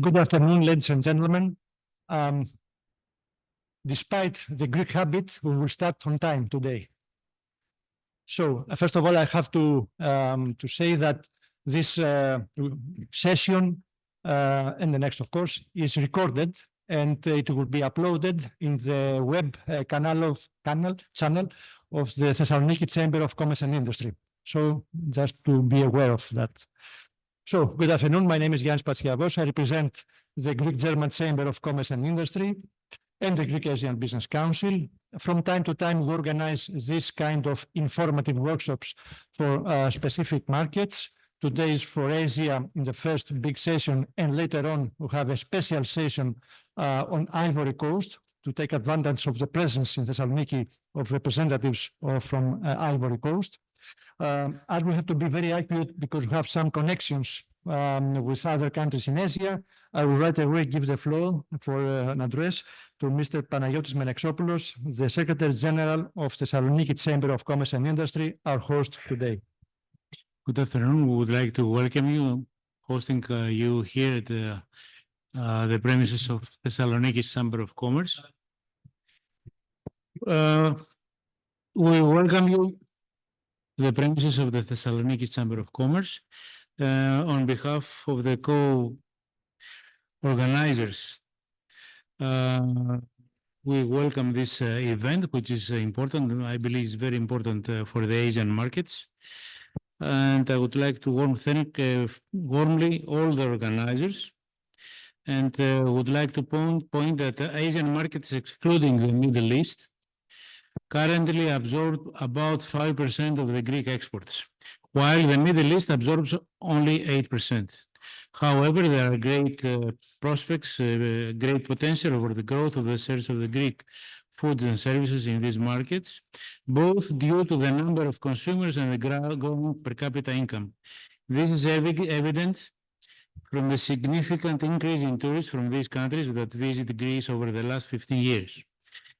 Good afternoon, ladies and gentlemen. Despite the Greek habit, we will start on time today. So, first of all, I have to say that this session and the next, of course, is recorded, and it will be uploaded in the web channel of the Thessaloniki Chamber of Commerce and Industry. So, just to be aware of that. So, good afternoon. My name is Giannis Patsiavos. I represent the Greek-German Chamber of Commerce and Industry and the Greek Asian Business Council. From time to time, we organize this kind of informative workshops for specific markets. Today is for Asia in the first big session, and later on, we have a special session on Ivory Coast to take advantage of the presence in Thessaloniki of representatives from Ivory Coast. As we have to be very accurate because we have some connections with other countries in Asia, I will right away give the floor for an address to Mr. Panagiotis Menexopoulos, the Secretary General of Thessaloniki Chamber of Commerce and Industry, our host today. Good afternoon. We would like to welcome you, hosting you here at the premises of Thessaloniki Chamber of Commerce. We welcome you to the premises of the Thessaloniki Chamber of Commerce. On behalf of the co-organizers, we welcome this event, which is important. I believe it's very important for the Asian markets. And I would like to thank warmly all the organizers, and would like to point that the Asian markets, excluding the Middle East, currently absorb about 5% of the Greek exports, while the Middle East absorbs only 8%. However, there are great prospects, great potential over the growth of the shares of the Greek foods and services in these markets, both due to the number of consumers and the growing per capita income. This is evident from the significant increase in tourists from these countries that visit Greece over the last 15 years.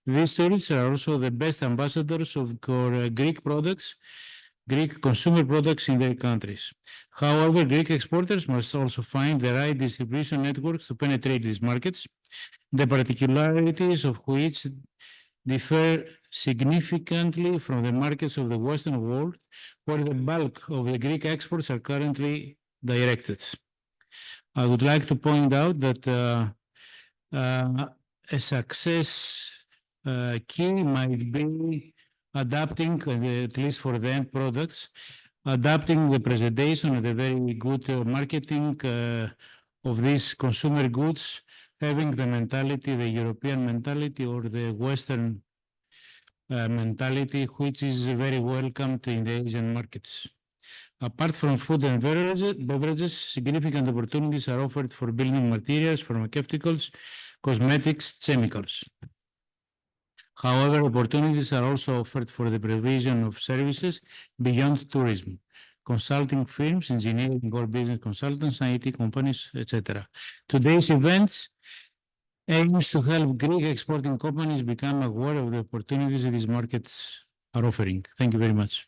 These tourists are also the best ambassadors of Greek products, Greek consumer products in their countries. However, Greek exporters must also find the right distribution networks to penetrate these markets, the particularities of which differ significantly from the markets of the Western world, where the bulk of the Greek exports are currently directed. I would like to point out that a success key might be adapting, at least for the end products, adapting the presentation and the very good marketing of these consumer goods, having the mentality, the European mentality or the Western mentality, which is very welcomed in the Asian markets. Apart from food and beverages, significant opportunities are offered for building materials, pharmaceuticals, cosmetics, chemicals. However, opportunities are also offered for the provision of services beyond tourism, consulting firms, engineering or business consultants, IT companies, etc. Today's events aims to help Greek exporting companies become aware of the opportunities these markets are offering. Thank you very much.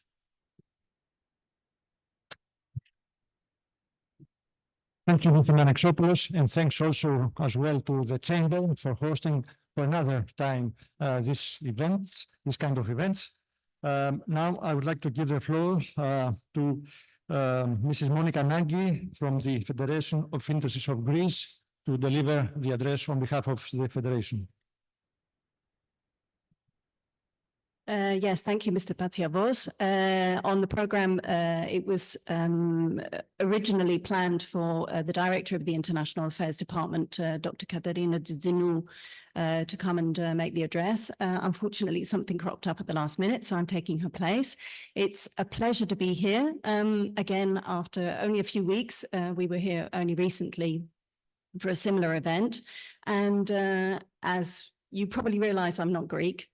Thank you, Mr. Menexopoulos, and thanks also as well to the Chamber for hosting for another time this kind of events. Now I would like to give the floor to Mrs. Monica Nagi from the Federation of Industries of Greece to deliver the address on behalf of the Federation. Yes, thank you, Mr. Patsiavos. On the program, it was originally planned for the Director of the International Affairs Department, Dr. Katerina Dzidzinou, to come and make the address. Unfortunately, something cropped up at the last minute, so I'm taking her place. It's a pleasure to be here. Again, after only a few weeks, we were here only recently for a similar event. And as you probably realize, I'm not Greek.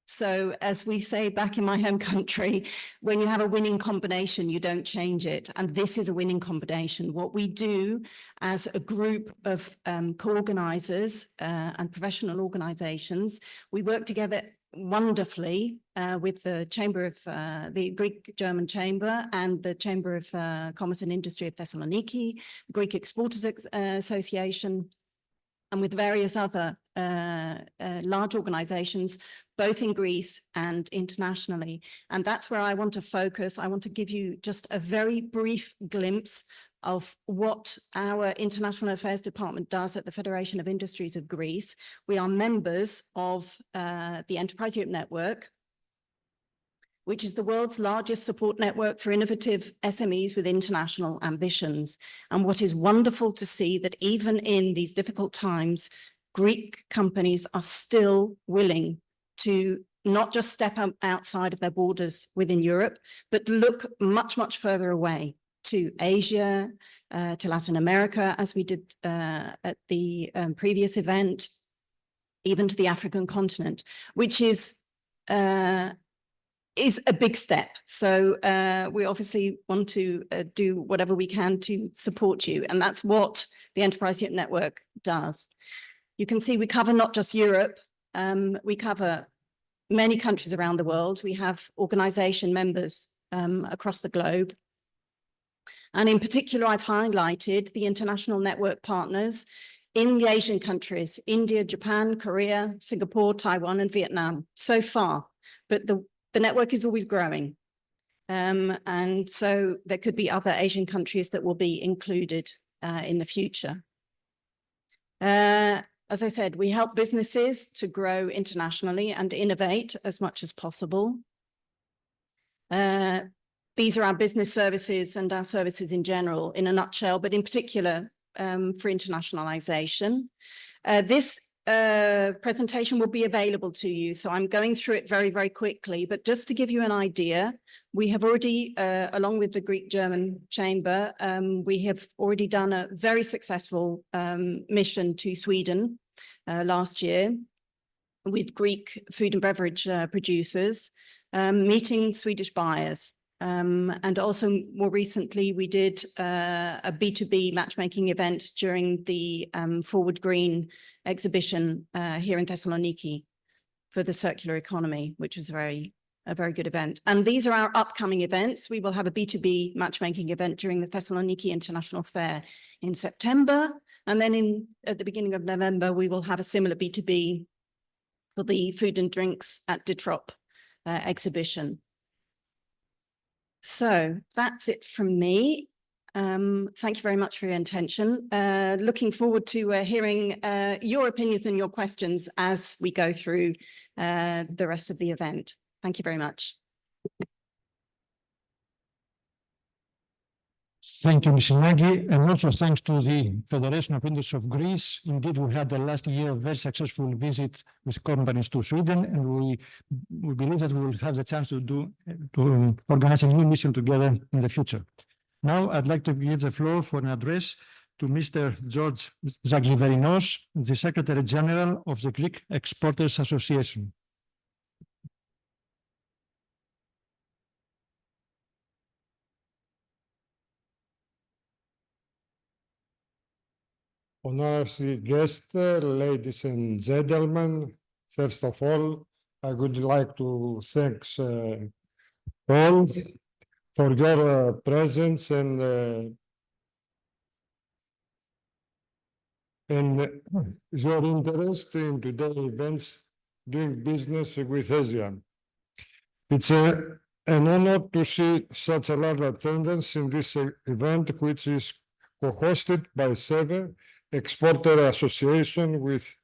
So as we say back in my home country, when you have a winning combination, you don't change it. And this is a winning combination. What we do as a group of co-organizers and professional organizations, we work together wonderfully with the Chamber of the Greek-German Chamber and the Chamber of Commerce and Industry of Thessaloniki, the Greek Exporters Association, and with various other large organizations, both in Greece and internationally. And that's where I want to focus. I want to give you just a very brief glimpse of what our International Affairs Department does at the Federation of Industries of Greece. We are members of the Enterprise Europe Network, which is the world's largest support network for innovative SMEs with international ambitions. And what is wonderful to see that even in these difficult times, Greek companies are still willing to not just step outside of their borders within Europe, but look much, much further away to Asia, to Latin America, as we did at the previous event, even to the African continent, which is a big step. So we obviously want to do whatever we can to support you. And that's what the Enterprise Europe Network does. You can see we cover not just Europe, we cover many countries around the world. We have organization members across the globe. And in particular, I've highlighted the international network partners in the Asian countries, India, Japan, Korea, Singapore, Taiwan, and Vietnam so far. But the network is always growing. And so there could be other Asian countries that will be included in the future. As I said, we help businesses to grow internationally and innovate as much as possible. These are our business services and our services in general, in a nutshell, but in particular for internationalization. This presentation will be available to you, so I'm going through it very, very quickly. But just to give you an idea, we have already, along with the Greek-German Chamber, we have already done a very successful mission to Sweden last year with Greek food and beverage producers, meeting Swedish buyers. And also more recently, we did a B2B matchmaking event during the Forward Green exhibition here in Thessaloniki for the circular economy, which was a very good event. And these are our upcoming events. We will have a B2B matchmaking event during the Thessaloniki International Fair in September. And then at the beginning of November, we will have a similar B2B for the food and drinks at Detrop exhibition. So that's it from me. Thank you very much for your attention. Looking forward to hearing your opinions and your questions as we go through the rest of the event. Thank you very much. Thank you, Ms. Inagi, and also thanks to the Federation of Industries of Greece. Indeed, we had last year a very successful visit with companies to Sweden, and we believe that we will have the chance to organize a new mission together in the future. Now, I'd like to give the floor for an address to Mr. George Zagliverinos, the Secretary General of the Greek Exporters Association. Honored guests, ladies and gentlemen, first of all, I would like to thank all for your presence and your interest in today's events doing business with Asia. It's an honor to see such a large attendance in this event, which is co-hosted by ΣΒΕ, Exporter Association, with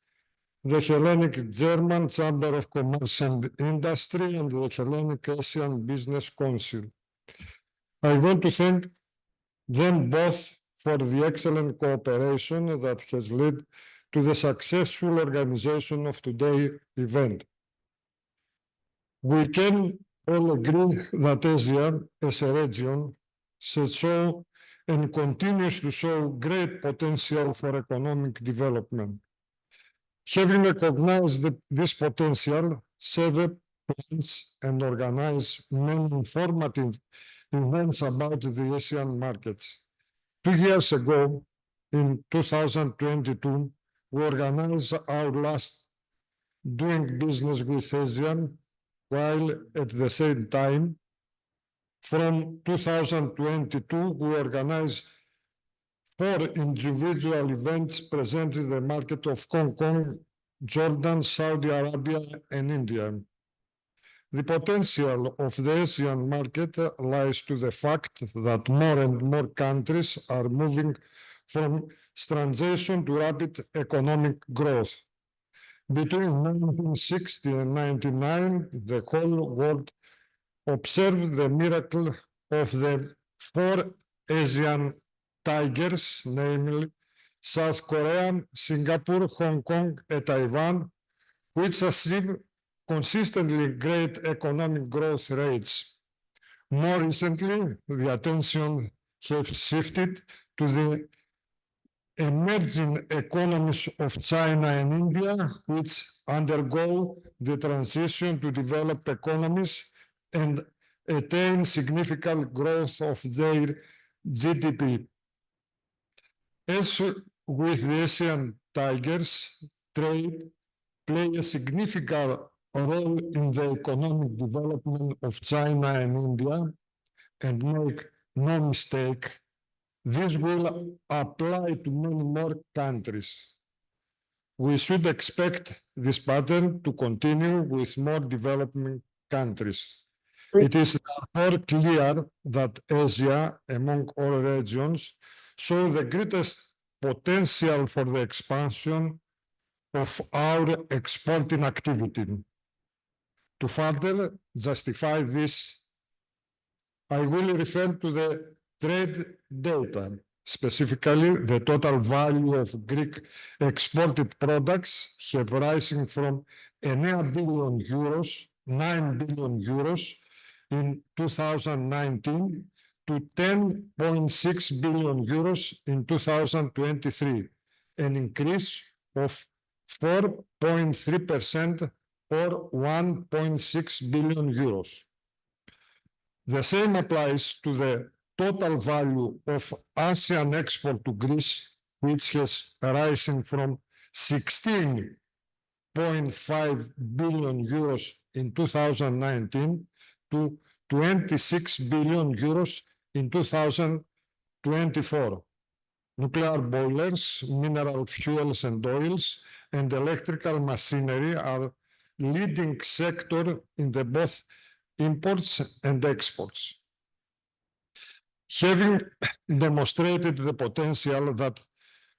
the Hellenic German Chamber of Commerce and Industry and the Hellenic Asian Business Council. I want to thank them both for the excellent cooperation that has led to the successful organization of today's event. We can all agree that Asia, as a region, should show and continues to show great potential for economic development. Having recognized this potential, ΣΒΕ plans and organize many informative events about the Asian markets. 2 years ago, in 2022, we organized our last doing business with ASEAN, while at the same time, from 2022, we organize 4 individual events presenting the market of Hong Kong, Jordan, Saudi Arabia, and India. The potential of the Asian market lies to the fact that more and more countries are moving from stagnation to rapid economic growth. Between 1960 and 1999, the whole world observed the miracle of the 4 Asian tigers, namely South Korea, Singapore, Hong Kong, and Taiwan, which achieve consistently great economic growth rates. More recently, the attention has shifted to the emerging economies of China and India, which undergo the transition to developed economies and attain significant growth of their GDP. As with the Asian tigers, trade play a significant role in the economic development of China and India, and make no mistake, this will apply to many more countries. We should expect this pattern to continue with more developing countries. It is therefore clear that Asia, among all regions, shows the greatest potential for the expansion of our exporting activity. To further justify this, I will refer to the trade data, specifically the total value of Greek exported products have risen from 9 billion euros in 2019 to 10.6 billion euros in 2023, an increase of 4.3% or 1.6 billion euros. The same applies to the total value of ASEAN export to Greece, which has risen from 16.5 billion euros in 2019 to 26 billion euros in 2024. Nuclear boilers, mineral fuels and oils, and electrical machinery are leading sector in the both imports and exports. Having demonstrated the potential that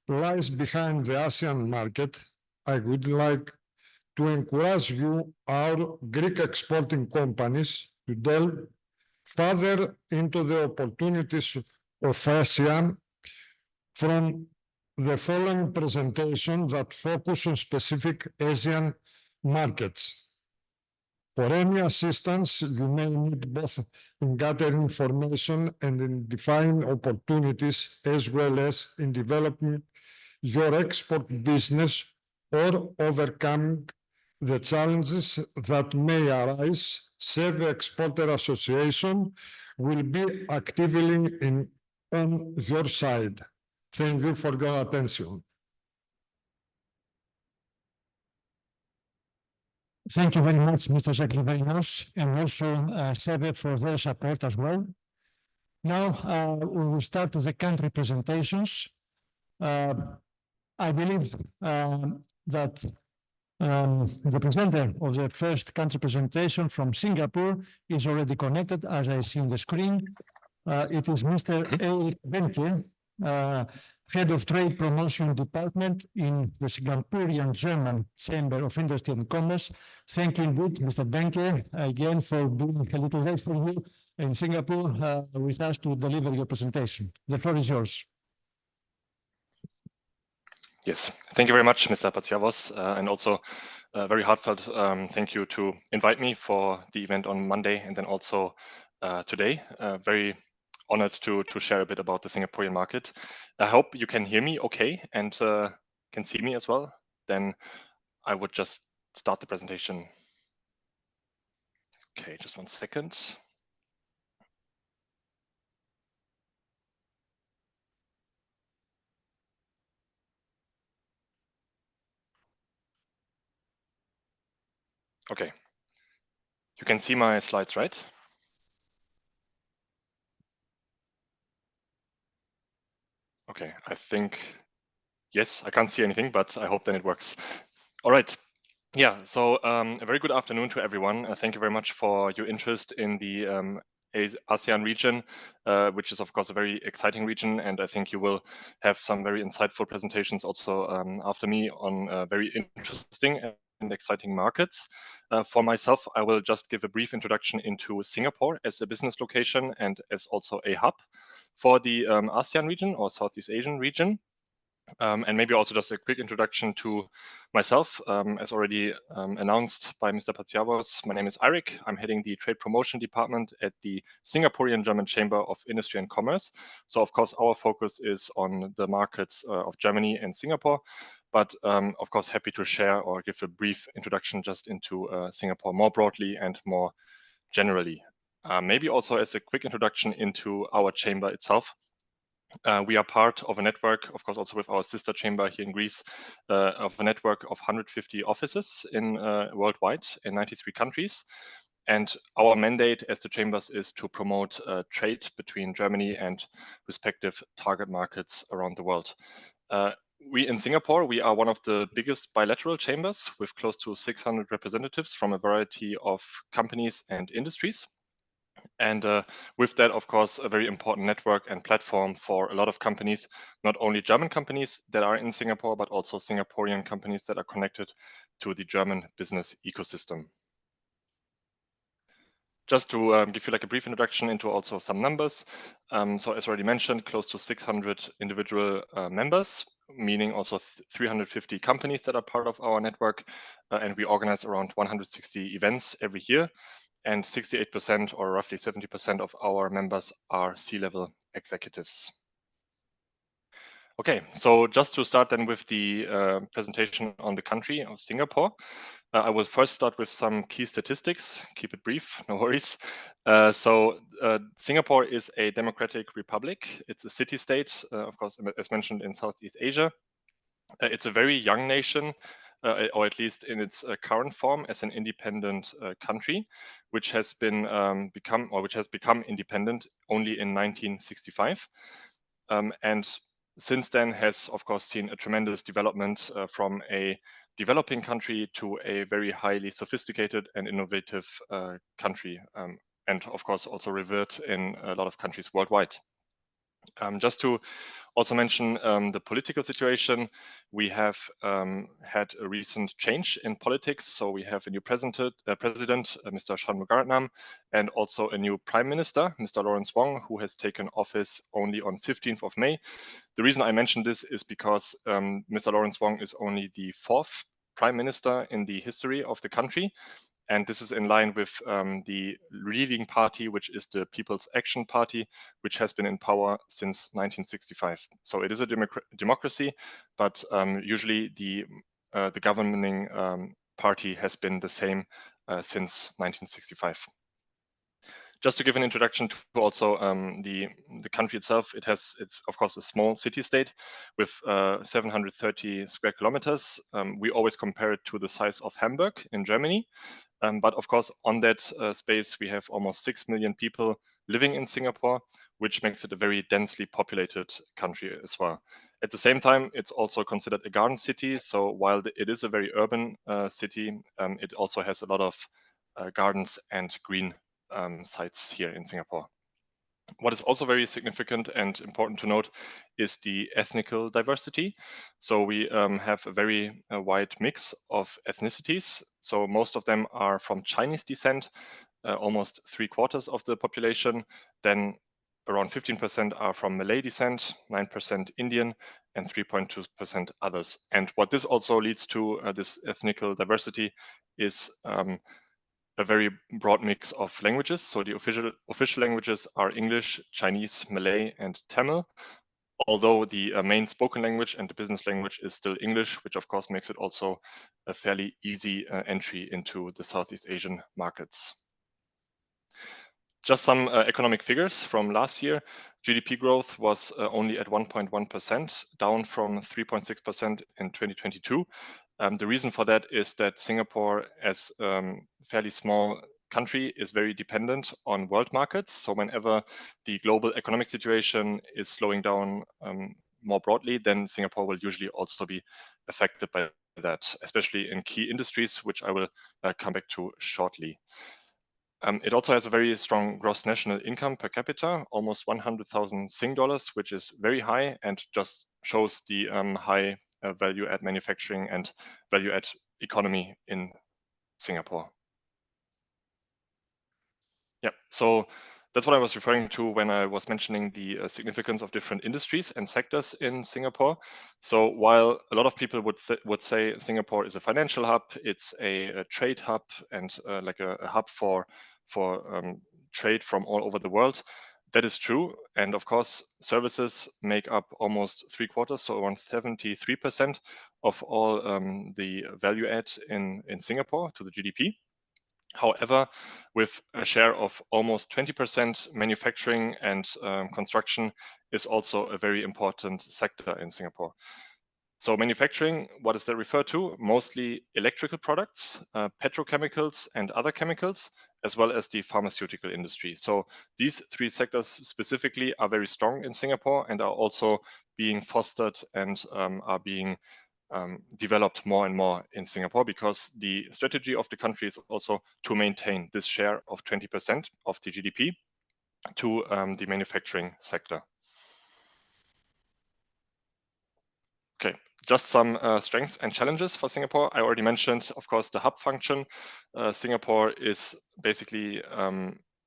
lies behind the ASEAN market, I would like to encourage you, our Greek exporting companies, to delve further into the opportunities of ASEAN from the following presentation that focus on specific Asian markets. For any assistance, you may need both in gathering information and in defining opportunities, as well as in developing your export business or overcoming the challenges that may arise. ΣΒΕ Exporter Association will be actively on your side. Thank you for your attention. Thank you very much, Mr. Zaklivarinos, and also ΣΒΕ for their support as well. Now we will start the country presentations. I believe that the presenter of the first country presentation from Singapore is already connected, as I see on the screen. It is Mr. Eric Benke, Head of Trade Promotion Department in the Singaporean German Chamber of Industry and Commerce. Thank you indeed, Mr. Benke, again for being a little late for you in Singapore with us to deliver your presentation. The floor is yours. Yes, thank you very much, Mr. Patsiavos, and also very heartfelt thank you to invite me for the event on Monday and then also today. Very honored to share a bit about the Singaporean market. I hope you can hear me okay and can see me as well. Then I would just start the presentation. Okay, just 1 second. Okay. You can see my slides, right? Okay, I think, yes, I can't see anything, but I hope then it works. All right. Yeah, so a very good afternoon to everyone. Thank you very much for your interest in the ASEAN region, which is of course a very exciting region, and I think you will have some very insightful presentations also after me on very interesting and exciting markets. For myself, I will just give a brief introduction into Singapore as a business location and as also a hub for the ASEAN region or Southeast Asian region. And maybe also just a quick introduction to myself. As already announced by Mr. Patsiavos, my name is Eirik. I'm heading the Trade Promotion Department at the Singaporean German Chamber of Industry and Commerce. So of course, our focus is on the markets of Germany and Singapore, but of course, happy to share or give a brief introduction just into Singapore more broadly and more generally. Maybe also as a quick introduction into our chamber itself. We are part of a network, of course, also with our sister chamber here in Greece, of a network of 150 offices in worldwide in 93 countries. And our mandate as the chambers is to promote trade between Germany and respective target markets around the world. We in Singapore, we are one of the biggest bilateral chambers with close to 600 representatives from a variety of companies and industries. And with that, of course, a very important network and platform for a lot of companies, not only German companies that are in Singapore, but also Singaporean companies that are connected to the German business ecosystem. Just to give you like a brief introduction into also some numbers. So as already mentioned, close to 600 individual members, meaning also 350 companies that are part of our network. And we organize around 160 events every year. And 68% or roughly 70% of our members are C-level executives. Okay, so just to start then with the presentation on the country of Singapore, I will first start with some key statistics, keep it brief, no worries. Singapore is a democratic republic. It's a city-state, of course, as mentioned in Southeast Asia. It's a very young nation, or at least in its current form as an independent country, which has become independent only in 1965. And since then has, of course, seen a tremendous development from a developing country to a very highly sophisticated and innovative country, and of course also revered in a lot of countries worldwide. Just to also mention the political situation, we have had a recent change in politics. So we have a new president, Mr. Shanmugaratnam, and also a new prime minister, Mr. Lawrence Wong, who has taken office only on 15th of May. The reason I mention this is because Mr. Lawrence Wong is only the 4th prime minister in the history of the country. And this is in line with the leading party, which is the People's Action Party, which has been in power since 1965. So it is a democracy, but usually the governing party has been the same since 1965. Just to give an introduction to also the country itself, it's of course a small city-state with 730 square kilometers. We always compare it to the size of Hamburg in Germany. But of course, on that space, we have almost 6 million people living in Singapore, which makes it a very densely populated country as well. At the same time, it's also considered a garden city. So while it is a very urban city, it also has a lot of gardens and green sites here in Singapore. What is also very significant and important to note is the ethnical diversity. So we have a very wide mix of ethnicities. So most of them are from Chinese descent, almost 3/4 of the population. Then around 15% are from Malay descent, 9% Indian, and 3.2% others. And what this also leads to, this ethnical diversity, is a very broad mix of languages. So the official languages are English, Chinese, Malay, and Tamil. Although the main spoken language and the business language is still English, which of course makes it also a fairly easy entry into the Southeast Asian markets. Just some economic figures from last year. GDP growth was only at 1.1%, down from 3.6% in 2022. The reason for that is that Singapore, as fairly small country, is very dependent on world markets. So whenever the global economic situation is slowing down more broadly, then Singapore will usually also be affected by that, especially in key industries, which I will come back to shortly. It also has a very strong gross national income per capita, almost 100,000 Sing dollars, which is very high and just shows the high value add manufacturing and value add economy in Singapore. Yeah, so that's what I was referring to when I was mentioning the significance of different industries and sectors in Singapore. So while a lot of people would say Singapore is a financial hub, it's a trade hub and like a hub for trade from all over the world. That is true. And of course, services make up almost 3/4, so around 73% of all the value add in Singapore to the GDP. However, with a share of almost 20%, manufacturing and construction is also a very important sector in Singapore. So manufacturing, what does that refer to? Mostly electrical products, petrochemicals and other chemicals, as well as the pharmaceutical industry. So these three sectors specifically are very strong in Singapore and are also being fostered and are being developed more and more in Singapore, because the strategy of the country is also to maintain this share of 20% of the GDP to the manufacturing sector. Okay, just some strengths and challenges for Singapore. I already mentioned, of course, the hub function. Singapore is basically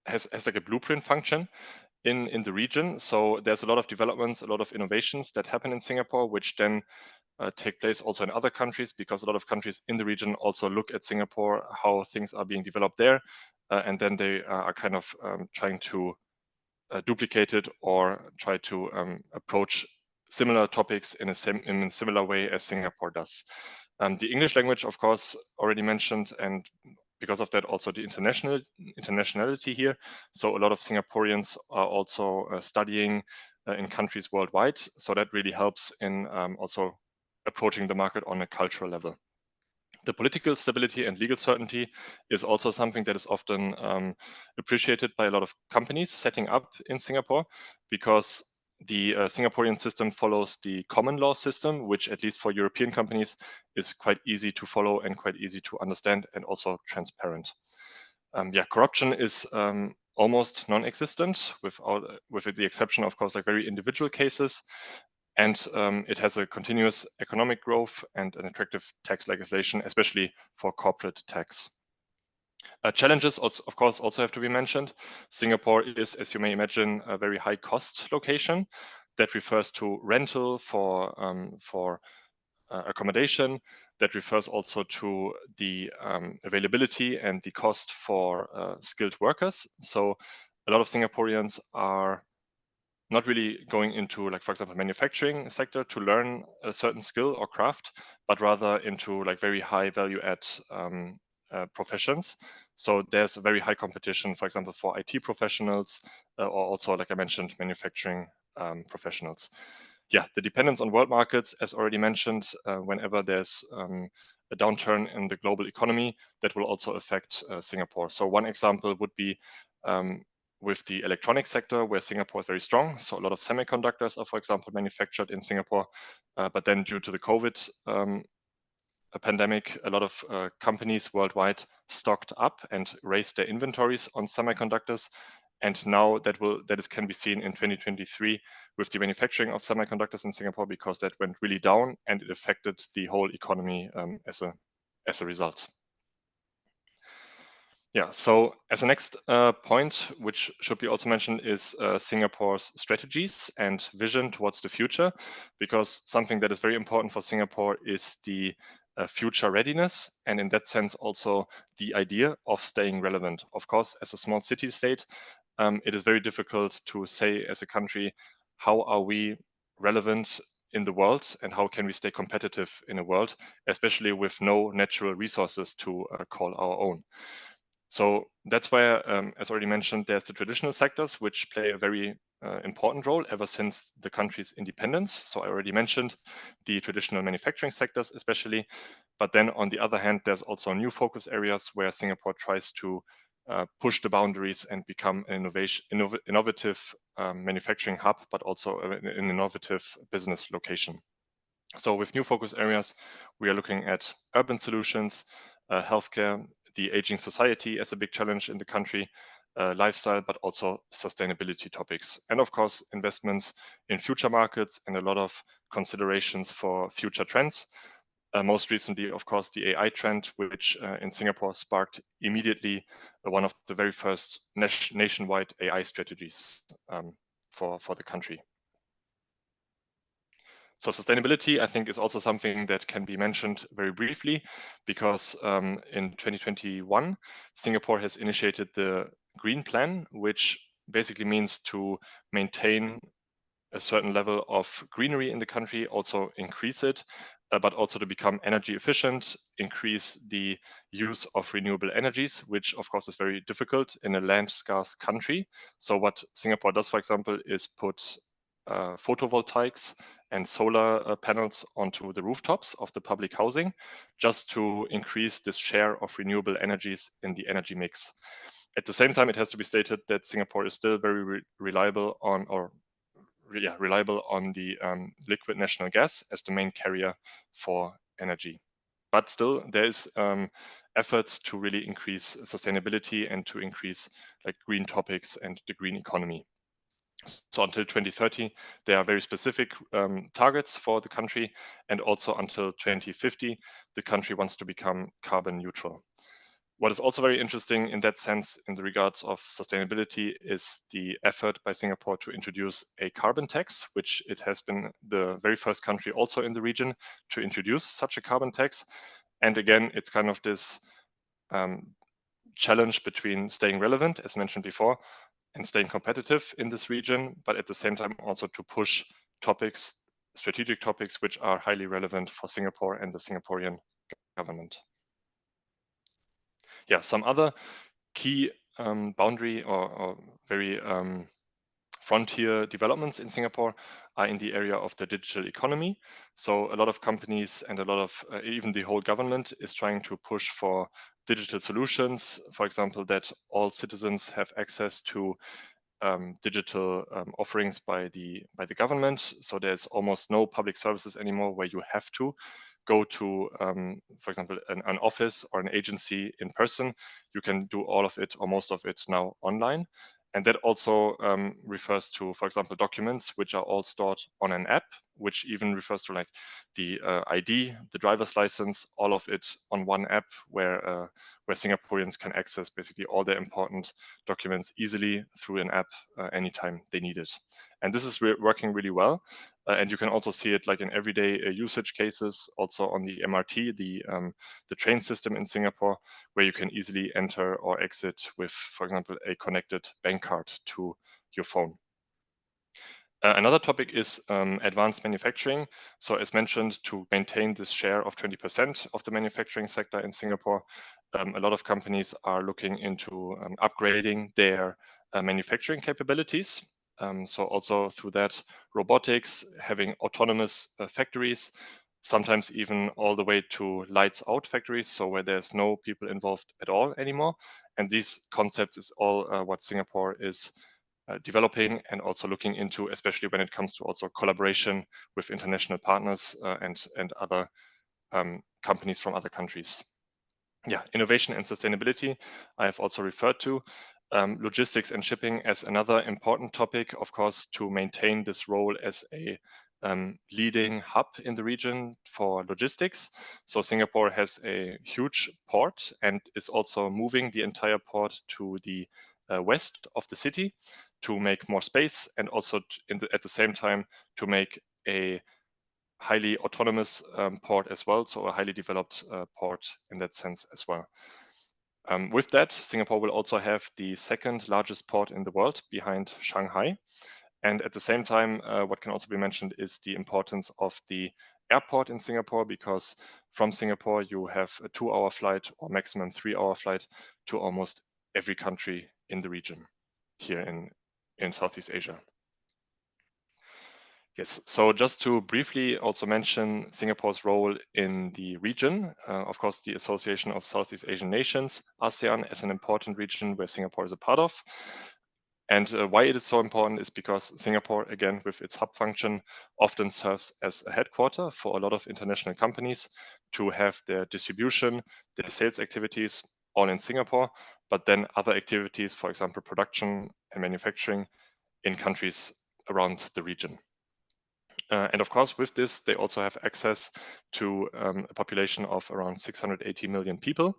has like a blueprint function in the region. So there's a lot of developments, a lot of innovations that happen in Singapore, which then take place also in other countries, because a lot of countries in the region also look at Singapore, how things are being developed there, and then they are kind of trying to duplicate it or try to approach similar topics in a similar way as Singapore does. The English language, of course, already mentioned, and because of that, also the internationality here. So a lot of Singaporeans are also studying in countries worldwide. So that really helps in also approaching the market on a cultural level. The political stability and legal certainty is also something that is often appreciated by a lot of companies setting up in Singapore, because the Singaporean system follows the common law system, which at least for European companies is quite easy to follow and quite easy to understand and also transparent. Yeah, corruption is almost non-existent, with the exception, of course, like very individual cases. And it has a continuous economic growth and an attractive tax legislation, especially for corporate tax. Challenges, also, of course, also have to be mentioned. Singapore is, as you may imagine, a very high cost location. That refers to rental for accommodation. That refers also to the availability and the cost for skilled workers. So a lot of Singaporeans are not really going into, like, for example, manufacturing sector to learn a certain skill or craft, but rather into like very high value add professions. So there's a very high competition, for example, for IT professionals, or also, like I mentioned, manufacturing professionals. Yeah, the dependence on world markets, as already mentioned, whenever there's a downturn in the global economy, that will also affect Singapore. So one example would be with the electronic sector, where Singapore is very strong. So a lot of semiconductors are, for example, manufactured in Singapore. But then due to the COVID pandemic, a lot of companies worldwide stocked up and raised their inventories on semiconductors. And now that can be seen in 2023 with the manufacturing of semiconductors in Singapore, because that went really down and it affected the whole economy as a result. Yeah, so as a next point, which should be also mentioned, is Singapore's strategies and vision towards the future, because something that is very important for Singapore is the future readiness, and in that sense also the idea of staying relevant. Of course, as a small city state, it is very difficult to say as a country, how are we relevant in the world and how can we stay competitive in a world, especially with no natural resources to call our own. So that's where, as already mentioned, there's the traditional sectors, which play a very important role ever since the country's independence. So I already mentioned the traditional manufacturing sectors, especially. But then on the other hand, there's also new focus areas where Singapore tries to push the boundaries and become an innovative manufacturing hub, but also an innovative business location. So with new focus areas, we are looking at urban solutions, healthcare, the aging society as a big challenge in the country, lifestyle, but also sustainability topics. And of course, investments in future markets and a lot of considerations for future trends. Most recently, of course, the AI trend, which in Singapore sparked immediately one of the very first nationwide AI strategies for the country. So sustainability, I think, is also something that can be mentioned very briefly, because in 2021, Singapore has initiated the Green Plan, which basically means to maintain a certain level of greenery in the country, also increase it, but also to become energy efficient, increase the use of renewable energies, which of course is very difficult in a land scarce country. So what Singapore does, for example, is put photovoltaics and solar panels onto the rooftops of the public housing, just to increase this share of renewable energies in the energy mix. At the same time, it has to be stated that Singapore is still very reliable on the liquid natural gas as the main carrier for energy. But still, there is efforts to really increase sustainability and to increase like green topics and the green economy. So until 2030, there are very specific targets for the country, and also until 2050, the country wants to become carbon neutral. What is also very interesting in that sense, in the regards of sustainability, is the effort by Singapore to introduce a carbon tax, which it has been the very first country also in the region to introduce such a carbon tax. And again, it's kind of this challenge between staying relevant, as mentioned before, and staying competitive in this region, but at the same time also to push topics, strategic topics, which are highly relevant for Singapore and the Singaporean government. Yeah, some other key boundary or very frontier developments in Singapore are in the area of the digital economy. So a lot of companies and a lot of even the whole government is trying to push for digital solutions. For example, that all citizens have access to digital offerings by the government. So there's almost no public services anymore where you have to go to, for example, an office or an agency in person. You can do all of it or most of it now online. And that also refers to, for example, documents which are all stored on an app, which even refers to like the ID, the driver's license, all of it on one app where Singaporeans can access basically all their important documents easily through an app anytime they need it. And this is working really well. And you can also see it like in everyday usage cases, also on the MRT, the train system in Singapore, where you can easily enter or exit with, for example, a connected bank card to your phone. Another topic is advanced manufacturing. So as mentioned, to maintain this share of 20% of the manufacturing sector in Singapore, a lot of companies are looking into upgrading their manufacturing capabilities. So also through that, robotics, having autonomous factories, sometimes even all the way to lights out factories, so where there's no people involved at all anymore. And these concepts is all what Singapore is developing and also looking into, especially when it comes to also collaboration with international partners and other companies from other countries. Yeah, innovation and sustainability, I have also referred to. Logistics and shipping as another important topic, of course, to maintain this role as a leading hub in the region for logistics. So Singapore has a huge port and is also moving the entire port to the west of the city to make more space, and also at the same time to make a highly autonomous port as well, so a highly developed port in that sense as well. With that, Singapore will also have the second largest port in the world behind Shanghai. And at the same time, what can also be mentioned is the importance of the airport in Singapore, because from Singapore you have a 2-hour flight or maximum 3-hour flight to almost every country in the region here in Southeast Asia. Yes, so just to briefly also mention Singapore's role in the region, of course, the Association of Southeast Asian Nations, ASEAN, as an important region where Singapore is a part of. And why it is so important is because Singapore, again, with its hub function, often serves as a headquarter for a lot of international companies to have their distribution, their sales activities all in Singapore, but then other activities, for example, production and manufacturing in countries around the region. And of course, with this, they also have access to a population of around 680 million people,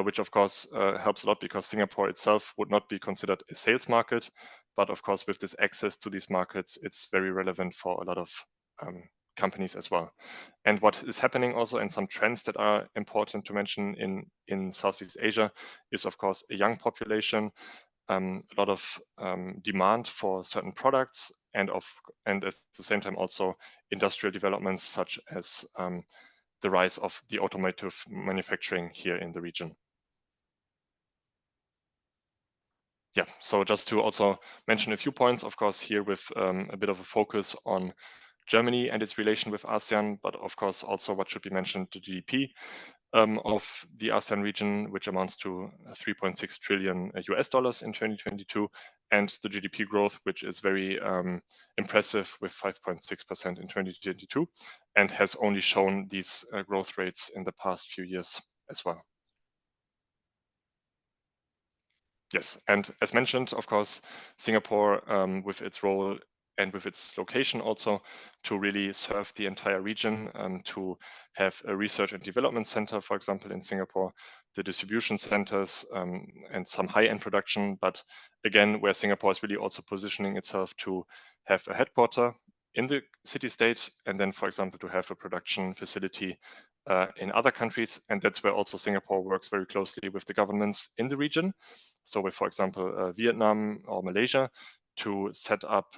which of course helps a lot, because Singapore itself would not be considered a sales market. But of course, with this access to these markets, it's very relevant for a lot of companies as well. And what is happening also, and some trends that are important to mention in Southeast Asia, is of course a young population, a lot of demand for certain products, and at the same time also industrial developments such as the rise of the automotive manufacturing here in the region. Yeah, so just to also mention a few points, of course, here with a bit of a focus on Germany and its relation with ASEAN, but of course also what should be mentioned, the GDP of the ASEAN region, which amounts to $3.6 trillion in 2022, and the GDP growth, which is very impressive with 5.6% in 2022, and has only shown these growth rates in the past few years as well. Yes, and as mentioned, of course, Singapore, with its role and with its location also, to really serve the entire region, to have a research and development center, for example, in Singapore, the distribution centers, and some high-end production. But again, where Singapore is really also positioning itself to have a headquarter in the city-state, and then, for example, to have a production facility in other countries. And that's where also Singapore works very closely with the governments in the region. So with, for example, Vietnam or Malaysia, to set up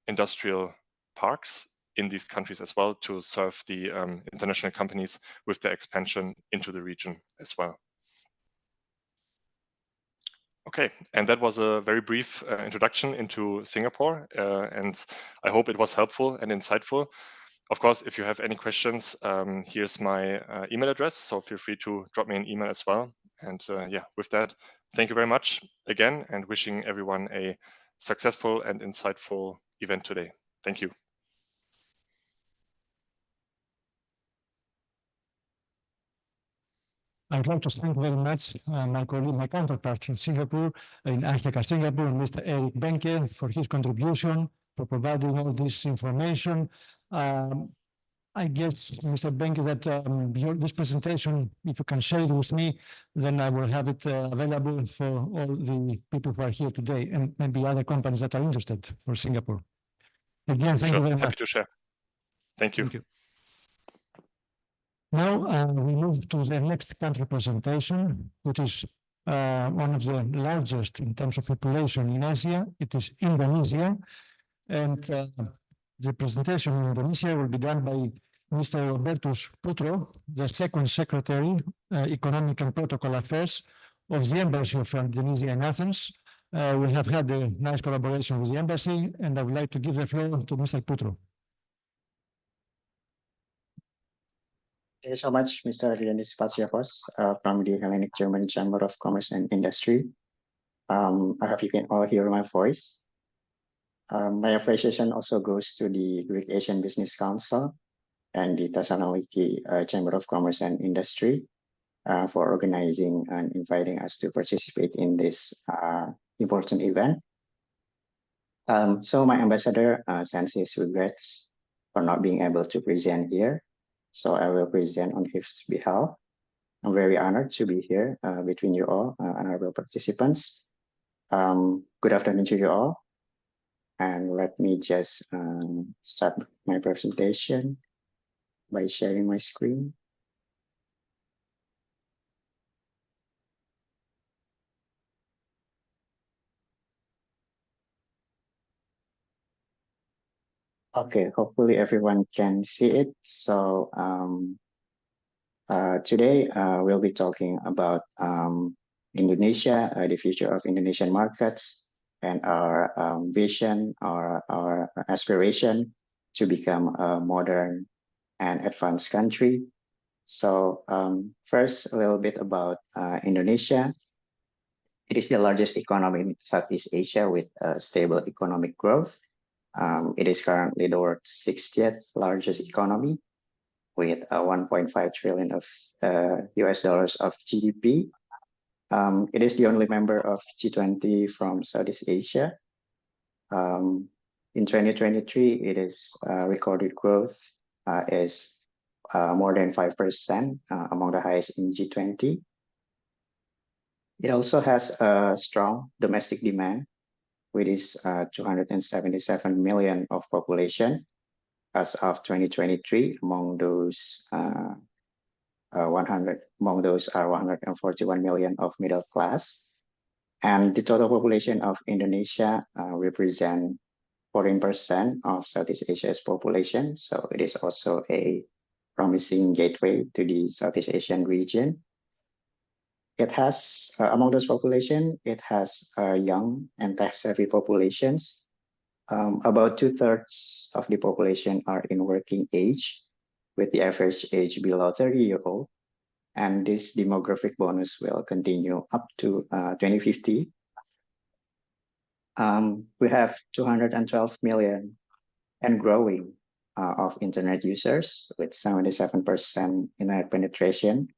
industrial parks in these countries as well, to serve the international companies with their expansion into the region as well. Okay, and that was a very brief introduction into Singapore, and I hope it was helpful and insightful. Of course, if you have any questions, here's my email address, so feel free to drop me an email as well. And yeah, with that, thank you very much again, and wishing everyone a successful and insightful event today. Thank you. I'd like to thank very much my colleague, my counterpart in Singapore, in ASIACA Singapore, Mr. Eric Benke, for his contribution, for providing all this information. I guess, Mr. Benke, that this presentation, if you can share it with me, then I will have it available for all the people who are here today, and maybe other companies that are interested for Singapore. Again, thank you very much. Happy to share. Thank you. Thank you. Now we move to the next country presentation, which is one of the largest in terms of population in Asia. It is Indonesia, and the presentation in Indonesia will be done by Mr. Robertus Putro, the Second Secretary, Economic and Protocol Affairs of the Embassy of Indonesia in Athens. We have had a nice collaboration with the Embassy, and I would like to give the floor to Mr. Putro. Thank you so much, Mr. Leonis Patsiavos, from the Hellenic German Chamber of Commerce and Industry. I hope you can all hear my voice. My appreciation also goes to the Greek Asian Business Council and the Thessaloniki Chamber of Commerce and Industry for organizing and inviting us to participate in this important event. So my ambassador sends his regrets for not being able to present here. So I will present on his behalf. I'm very honored to be here between you all, honorable participants. Good afternoon to you all. And let me just start my presentation by sharing my screen. Okay, hopefully everyone can see it. So today we'll be talking about Indonesia, the future of Indonesian markets, and our vision, our aspiration to become a modern and advanced country. So first, a little bit about Indonesia. It is the largest economy in Southeast Asia with stable economic growth. It is currently the world's 60th largest economy with 1.5 trillion of US dollars of GDP. It is the only member of G20 from Southeast Asia. In 2023, it is recorded growth is more than 5%, among the highest in G20. It also has a strong domestic demand, with its 277 million of population as of 2023. Among those, 141 million of middle class. And the total population of Indonesia represent 14% of Southeast Asia's population. So it is also a promising gateway to the Southeast Asian region. It has, among those population, it has young and tech-savvy populations. About 2/3 of the population are in working age, with the average age below 30-year-old. And this demographic bonus will continue up to 2050. We have 212 million and growing of internet users, with 77% internet penetration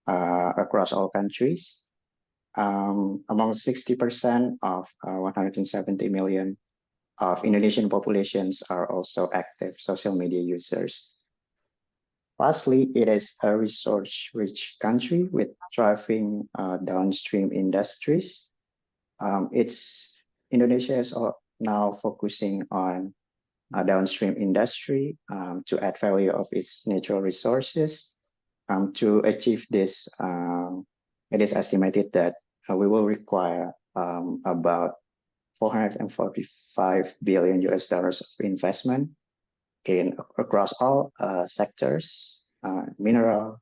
across all countries. Among 60% of 170 million of Indonesian populations are also active social media users. Lastly, it is a resource-rich country with thriving downstream industries. Indonesia is now focusing on downstream industry to add value of its natural resources. To achieve this, it is estimated that we will require about 445 billion US dollars of investment across all sectors, mineral,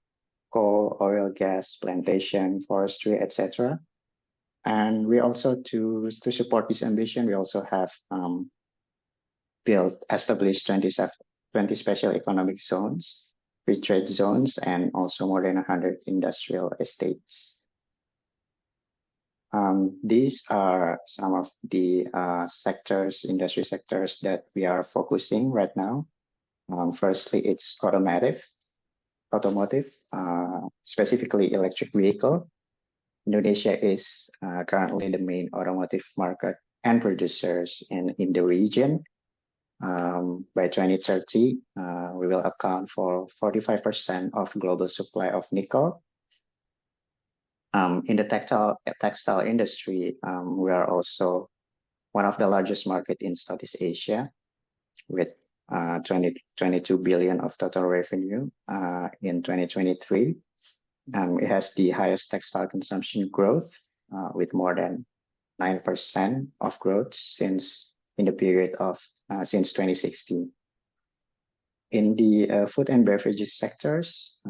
coal, oil, gas, plantation, forestry, etc. And we also, to support this ambition, we also have established 20 special economic zones, free trade zones, and also more than 100 industrial estates. These are some of the industry sectors that we are focusing right now. Firstly, it's automotive, specifically electric vehicle. Indonesia is currently the main automotive market and producers in the region. By 2030, we will account for 45% of global supply of nickel. In the textile industry, we are also one of the largest market in Southeast Asia, with 22 billion of total revenue in 2023. It has the highest textile consumption growth, with more than 9% of growth since 2016. In the food and beverages sectors,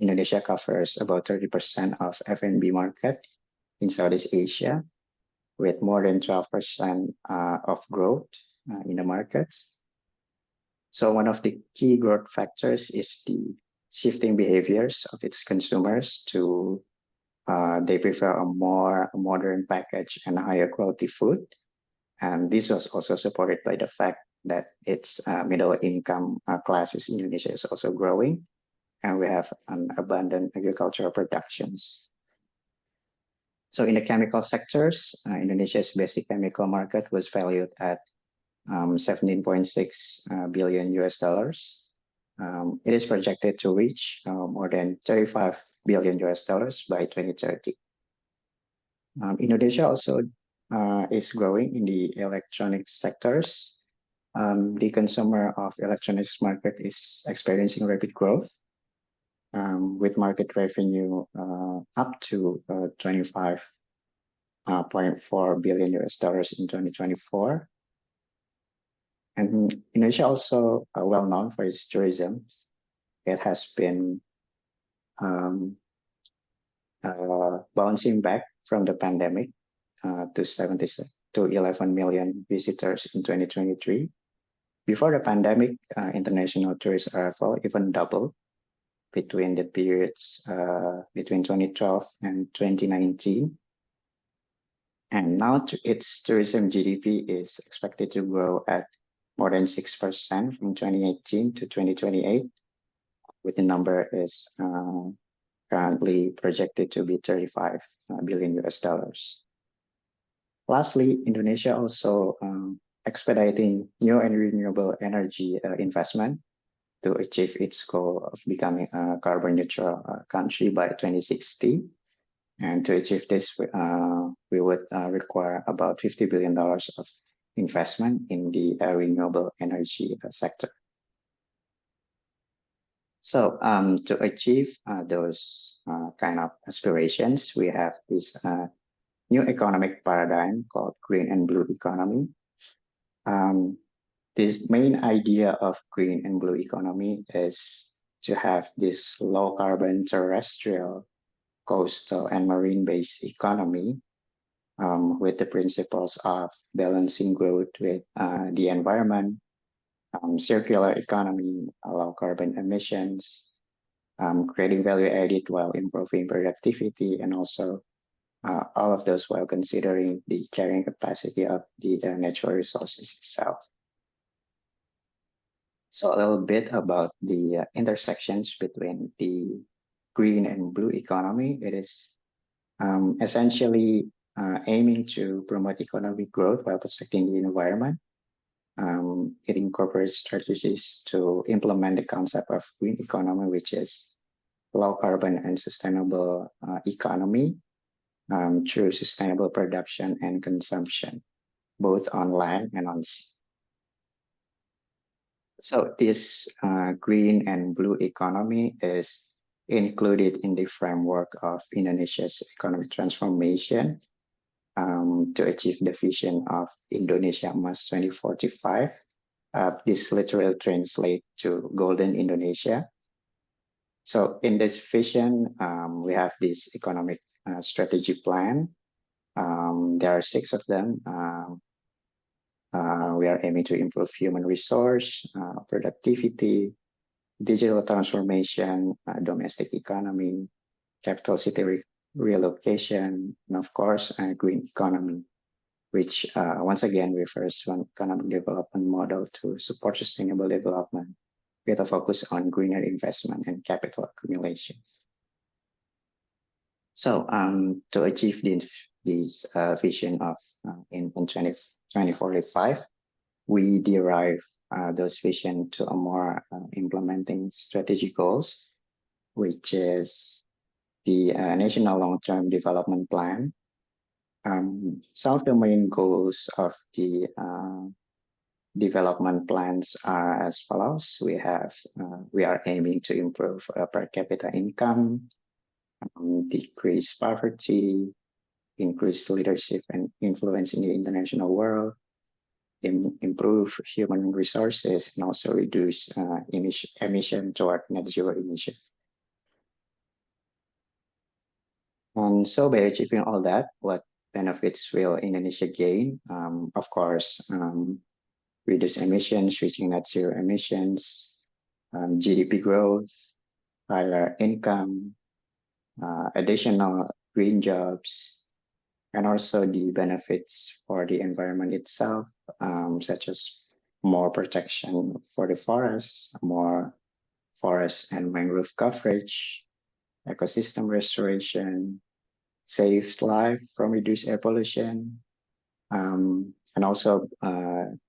Indonesia covers about 30% of F&B market in Southeast Asia, with more than 12% of growth in the markets. So one of the key growth factors is the shifting behaviors of its consumers to they prefer a more modern package and higher quality food. And this was also supported by the fact that its middle income classes in Indonesia is also growing, and we have an abundant agricultural productions. So in the chemical sectors, Indonesia's basic chemical market was valued at 17.6 billion US dollars. It is projected to reach more than 35 billion US dollars by 2030. Indonesia also is growing in the electronics sectors. The consumer of electronics market is experiencing rapid growth, with market revenue up to 25.4 billion US dollars in 2024. And Indonesia also well known for its tourism. It has been bouncing back from the pandemic to 11 million visitors in 2023. Before the pandemic, international tourist arrival even doubled between the periods between 2012 and 2019. And now its tourism GDP is expected to grow at more than 6% from 2018 to 2028, with the number is currently projected to be 35 billion US dollars. Lastly, Indonesia also expediting new and renewable energy investment to achieve its goal of becoming a carbon neutral country by 2060. And to achieve this, we would require about $50 billion of investment in the renewable energy sector. So to achieve those kind of aspirations, we have this new economic paradigm called green and blue economy. This main idea of green and blue economy is to have this low carbon terrestrial, coastal and marine-based economy with the principles of balancing growth with the environment, circular economy, low carbon emissions, creating value added while improving productivity, and also all of those while considering the carrying capacity of the natural resources itself. So a little bit about the intersections between the green and blue economy. It is essentially aiming to promote economic growth while protecting the environment. It incorporates strategies to implement the concept of green economy, which is low carbon and sustainable economy through sustainable production and consumption, both on land and on sea. So this green and blue economy is included in the framework of Indonesia's economic transformation to achieve the vision of Indonesia Emas 2045. This literally translates to Golden Indonesia. So in this vision, we have this economic strategy plan. There are 6 of them. We are aiming to improve human resource, productivity, digital transformation, domestic economy, capital city relocation, and of course, green economy, which once again refers to an economic development model to support sustainable development with a focus on greener investment and capital accumulation. So to achieve this vision of in 2045, we derive those vision to a more implementing strategy goals, which is the National Long-Term Development Plan. Some of the main goals of the development plans are as follows. We are aiming to improve per capita income, decrease poverty, increase leadership and influence in the international world, improve human resources, and also reduce emission toward net zero emission. And so by achieving all that, what benefits will Indonesia gain? Of course, reduce emissions, reaching net zero emissions, GDP growth, higher income, additional green jobs, and also the benefits for the environment itself, such as more protection for the forests, more forest and mangrove coverage, ecosystem restoration, saved life from reduced air pollution, and also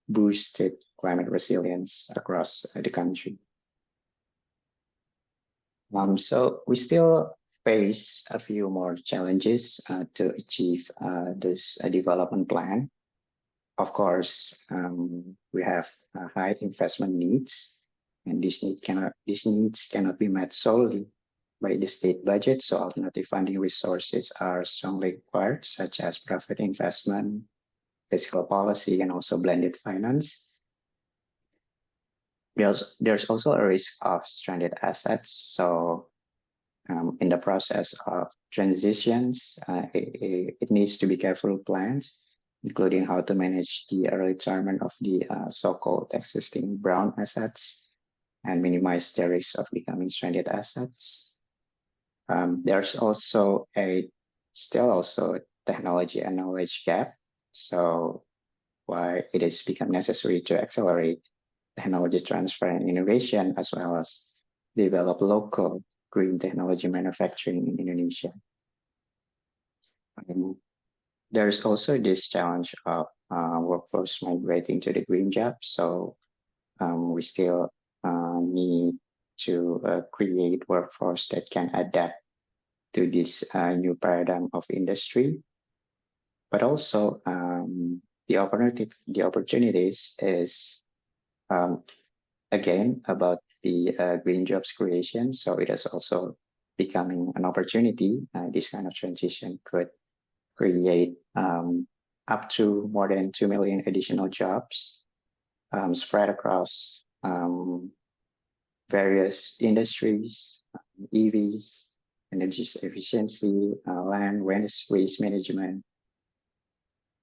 boosted climate resilience across the country. So we still face a few more challenges to achieve this development plan. Of course, we have high investment needs, and these needs cannot be met solely by the state budget. So alternative funding resources are strongly required, such as private investment, fiscal policy, and also blended finance. there's also a risk of stranded assets. So in the process of transitions, it needs to be carefully planned, including how to manage the early retirement of the so-called existing brown assets and minimize the risk of becoming stranded assets. There's also still also technology and knowledge gap. So why it has become necessary to accelerate technology transfer and innovation, as well as develop local green technology manufacturing in Indonesia. There's also this challenge of workforce migrating to the green jobs. So we still need to create workforce that can adapt to this new paradigm of industry. But also the opportunities is again about the green jobs creation. So it is also becoming an opportunity. This kind of transition could create up to more than 2 million additional jobs spread across various industries, EVs, energy efficiency, land, waste management.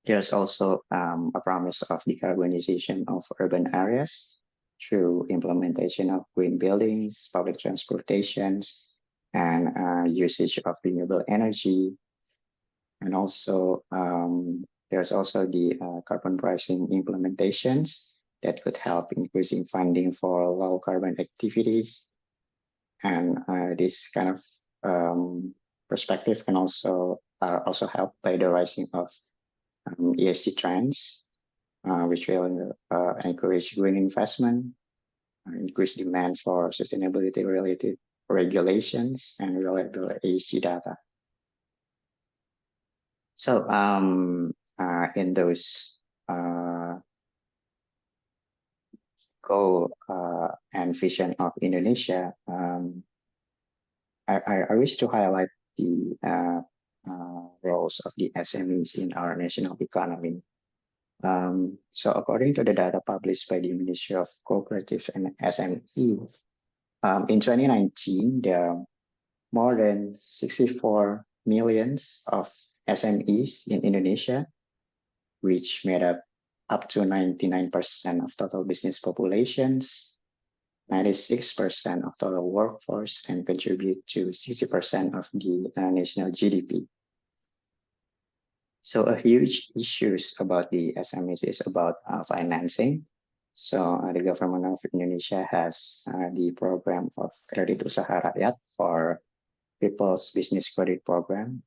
There's also a promise of decarbonization of urban areas through implementation of green buildings, public transportations, and usage of renewable energy. And also, there's also the carbon pricing implementations that could help increasing funding for low carbon activities. And this kind of perspective can also help by the rising of ESG trends, which will encourage green investment, increase demand for sustainability-related regulations, and reliable ESG data. So in those goal and vision of Indonesia, I wish to highlight the roles of the SMEs in our national economy. So according to the data published by the Ministry of Cooperatives and SME, in 2019, there are more than 64 million of SMEs in Indonesia, which made up to 99% of total business populations, 96% of total workforce, and contribute to 60% of the national GDP. So a huge issue about the SMEs is about financing. So the government of Indonesia has the program of Kredit Usaha Rakyat for People's Business Credit Program.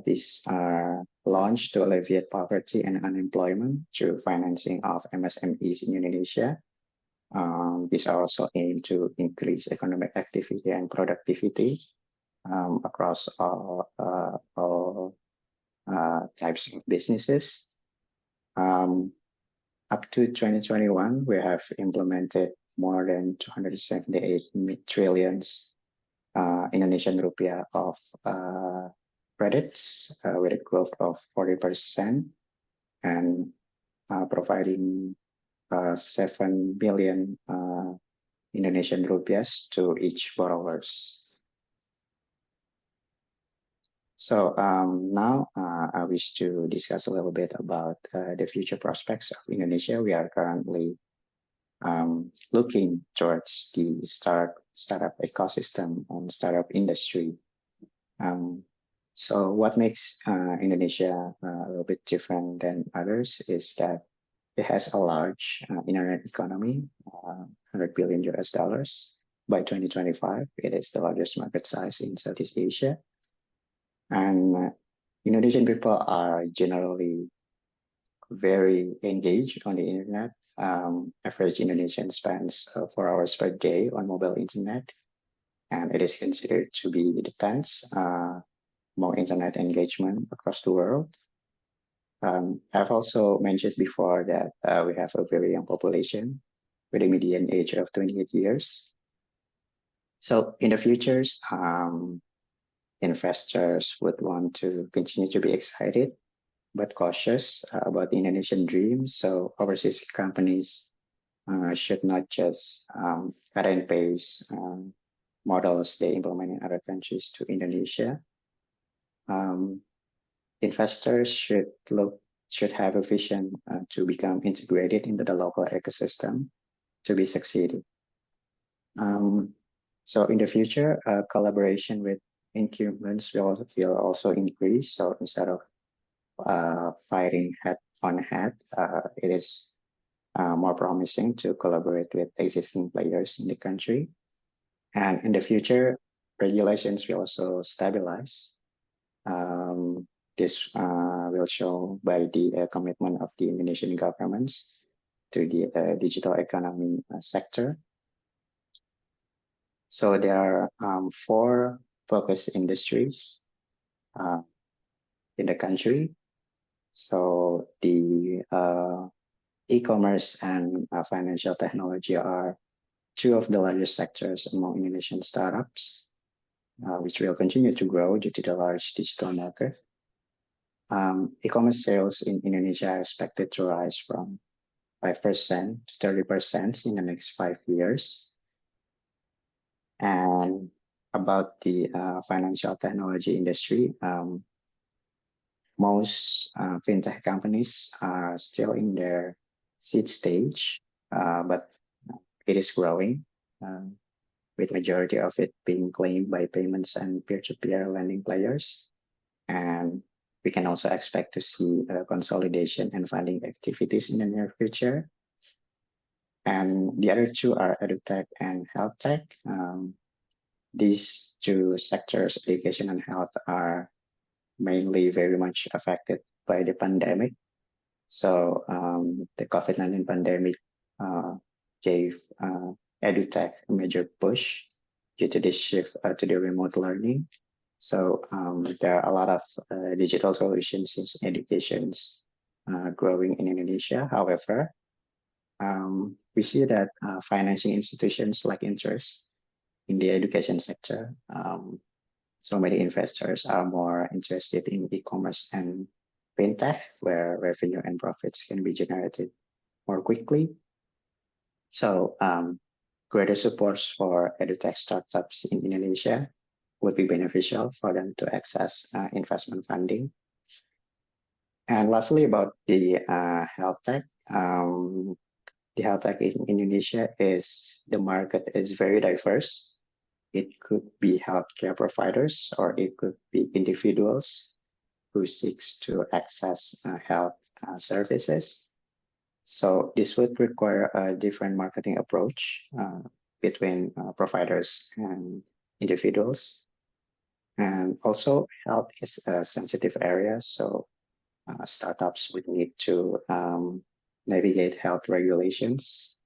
These are launched to alleviate poverty and unemployment through financing of MSMEs in Indonesia. These are also aimed to increase economic activity and productivity across all types of businesses. Up to 2021, we have implemented more than 278 trillion Indonesian rupiah of credits with a growth of 40% and providing 7 billion Indonesian rupiahs to each borrowers. So now I wish to discuss a little bit about the future prospects of Indonesia. We are currently looking towards the startup ecosystem and startup industry. So what makes Indonesia a little bit different than others is that it has a large internet economy, $100 billion by 2025. It is the largest market size in Southeast Asia. And Indonesian people are generally very engaged on the internet. Average Indonesian spends 4 hours per day on mobile internet, and it is considered to be the 10th more internet engagement across the world. I've also mentioned before that we have a very young population with a median age of 28 years. So in the futures, investors would want to continue to be excited but cautious about the Indonesian dream. So overseas companies should not just cut and paste models they implement in other countries to Indonesia. Investors should have a vision to become integrated into the local ecosystem to be succeeding. So in the future, collaboration with incumbents will also increase. So instead of fighting head on head, it is more promising to collaborate with existing players in the country. And in the future, regulations will also stabilize. This will show by the commitment of the Indonesian governments to the digital economy sector. So there are 4 focus industries in the country. So the e-commerce and financial technology are 2 of the largest sectors among Indonesian startups, which will continue to grow due to the large digital market. E-commerce sales in Indonesia are expected to rise from 5% to 30% in the next 5 years. And about the financial technology industry, most fintech companies are still in their seed stage, but it is growing, with majority of it being claimed by payments and peer-to-peer lending players. And we can also expect to see consolidation and funding activities in the near future. And the other 2 are edutech and health tech. These 2 sectors, education and health, are mainly very much affected by the pandemic. So the COVID-19 pandemic gave edutech a major push due to this shift to the remote learning. So there are a lot of digital solutions in educations growing in Indonesia. However, we see that financing institutions lack interest in the education sector. So many investors are more interested in e-commerce and fintech, where revenue and profits can be generated more quickly. So greater supports for edutech startups in Indonesia would be beneficial for them to access investment funding. And lastly, about the health tech. The health tech in Indonesia the market is very diverse. It could be healthcare providers, or it could be individuals who seeks to access health services. So this would require a different marketing approach between providers and individuals. And also, health is a sensitive area, so startups would need to navigate health regulations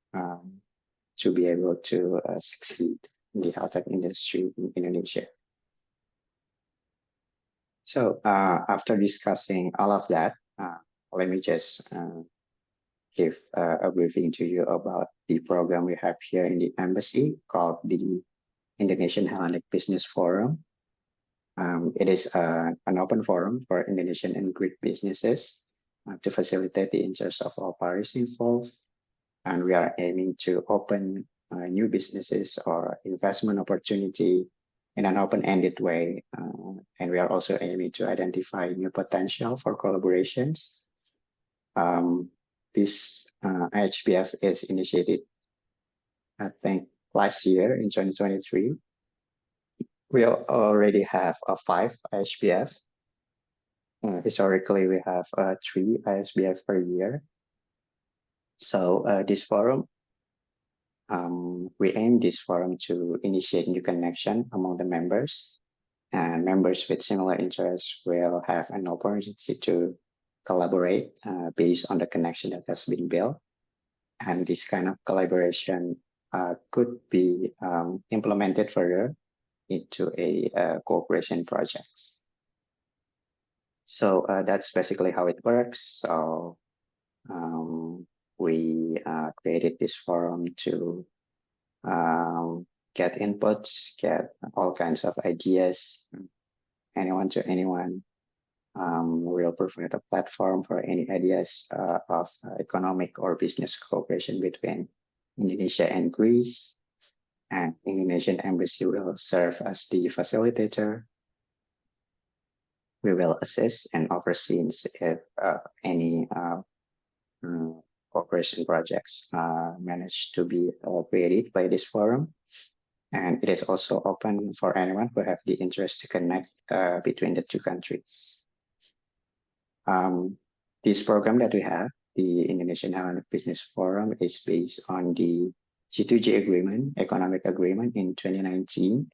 to be able to succeed in the health tech industry in Indonesia. So after discussing all of that, let me just give a briefing to you about the program we have here in the embassy called the Indonesian Hellenic Business Forum. It is an open forum for Indonesian and Greek businesses to facilitate the interests of all parties involved. And we are aiming to open new businesses or investment opportunity in an open-ended way. And we are also aiming to identify new potential for collaborations. This IHBF is initiated, I think, last year in 2023. We already have 5 IHBF. Historically, we have 3 IHBF per year. So this forum, we aim this forum to initiate new connection among the members, and members with similar interests will have an opportunity to collaborate based on the connection that has been built. And this kind of collaboration could be implemented further into a cooperation projects. So that's basically how it works. So we created this forum to get inputs, get all kinds of ideas, anyone to anyone. We'll provide a platform for any ideas of economic or business cooperation between Indonesia and Greece, and Indonesian Embassy will serve as the facilitator. We will assist and oversee if any cooperation projects managed to be created by this forum. And it is also open for anyone who have the interest to connect between the two countries. This program that we have, the Indonesian Hellenic Business Forum, is based on the G2G agreement, economic agreement in 2019,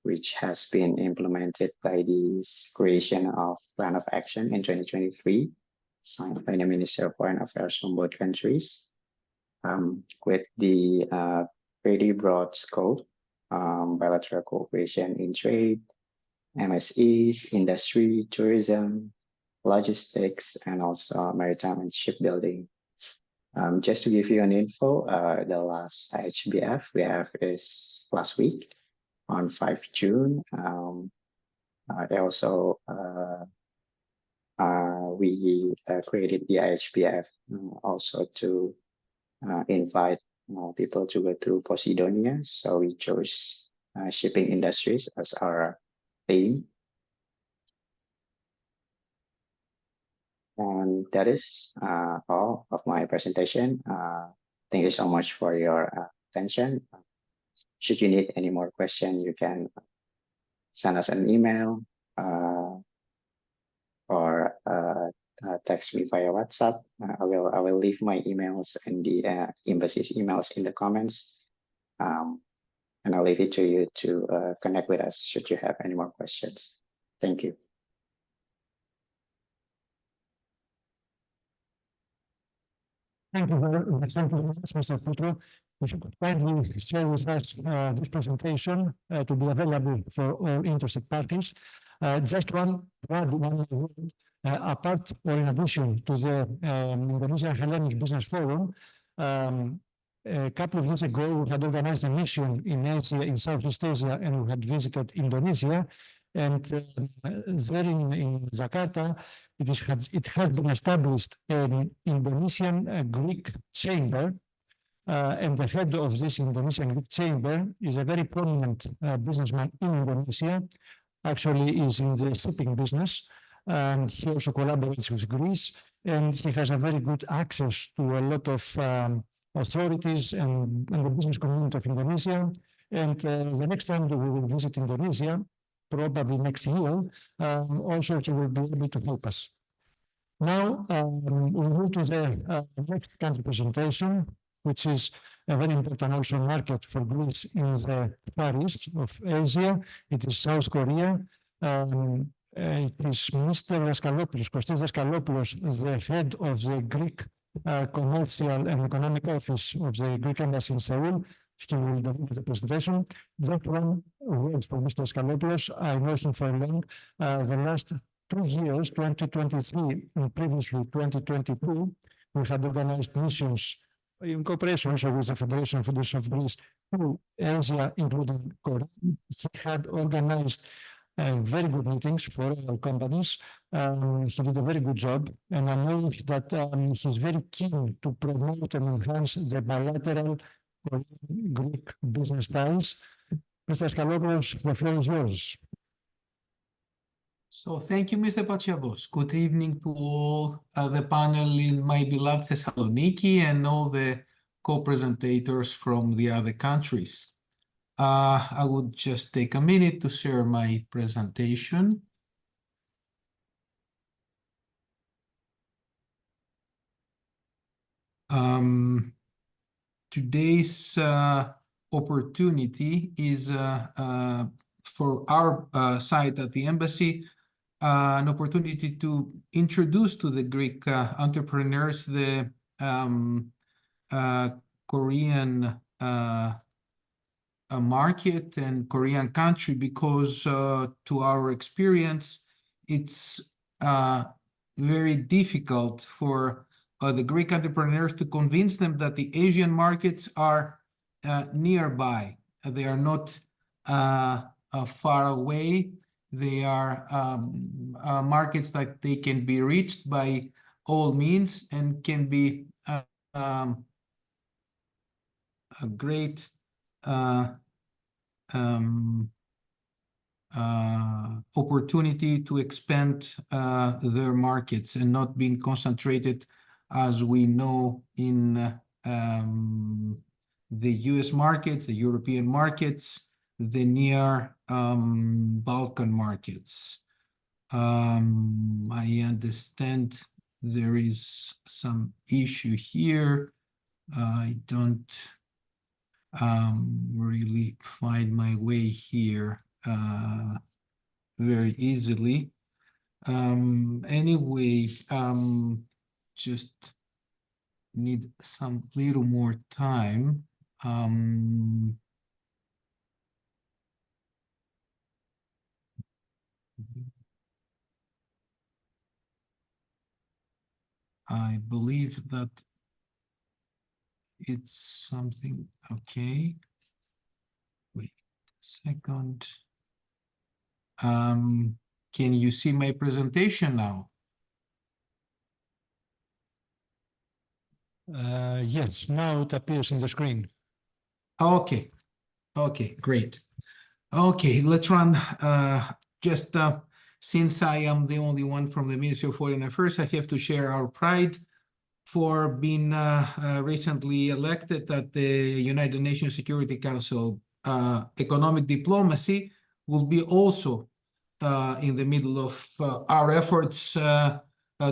which has been implemented by the creation of Plan of Action in 2023, signed by the Minister of Foreign Affairs from both countries, with the pretty broad scope, bilateral cooperation in trade, MSEs, industry, tourism, logistics, and also maritime and shipbuilding. Just to give you an info, the last IHBF we have is last week on 5 June. We created the IHBF also to invite people to go to Posidonia. So we chose shipping industries as our theme. And that is all of my presentation. Thank you so much for your attention. Should you need any more questions, you can send us an email or text me via WhatsApp. I will leave my emails and the embassy's emails in the comments. And I'll leave it to you to connect with us should you have any more questions. Thank you. Thank you very much, Mr. Putro. If you could kindly share with us this presentation to be available for all interested parties. Just one apart or in addition to the Indonesian Hellenic Business Forum, a couple of years ago, we had organized a mission in Asia, in Southeast Asia, and we had visited Indonesia. And there in Jakarta, it has been established an Indonesian Greek chamber, and the head of this Indonesian Greek chamber is a very prominent businessman in Indonesia. Actually, is in the shipping business, and he also collaborates with Greece, and he has a very good access to a lot of authorities and the business community of Indonesia. And the next time that we will visit Indonesia, probably next year, also he will be able to help us. Now, we move to the next country presentation, which is a very important also market for Greece in the Far East of Asia. It is South Korea. It is Mr. Daskalopoulos, Kostas Daskalopoulos, the head of the Greek Commercial and Economic Office of the Greek Embassy in Seoul. He will deliver the presentation. Just one word for Mr. Daskalopoulos. I know him for long. The last 2 years, 2023 and previously 2022, we had organized missions in cooperation also with the Federation of Greece to Asia, including Korea. He had organized very good meetings for all companies. He did a very good job, and I know that he's very keen to promote and enhance the bilateral Greek business ties. Mr. Daskalopoulos, the floor is yours. So thank you, Mr. Patsiavos. Good evening to all the panel in my beloved Thessaloniki and all the co-presentators from the other countries. I would just take a minute to share my presentation. Today's opportunity is for our side at the embassy, an opportunity to introduce to the Greek entrepreneurs the Korean market and Korean country, because to our experience, it's very difficult for the Greek entrepreneurs to convince them that the Asian markets are nearby. They are not far away. They are markets that they can be reached by all means and can be a great opportunity to expand their markets and not being concentrated, as we know, in the US markets, the European markets, the near Balkan markets. I understand there is some issue here. I don't really find my way here very easily. Anyway, just need some little more time. I believe that it's something, okay. Wait a second. Can you see my presentation now? Yes, now it appears in the screen. Okay, okay, great. Okay, let's run. Just since I am the only one from the Ministry of Foreign Affairs, I have to share our pride for being recently elected at the United Nations Security Council. Economic diplomacy will be also in the middle of our efforts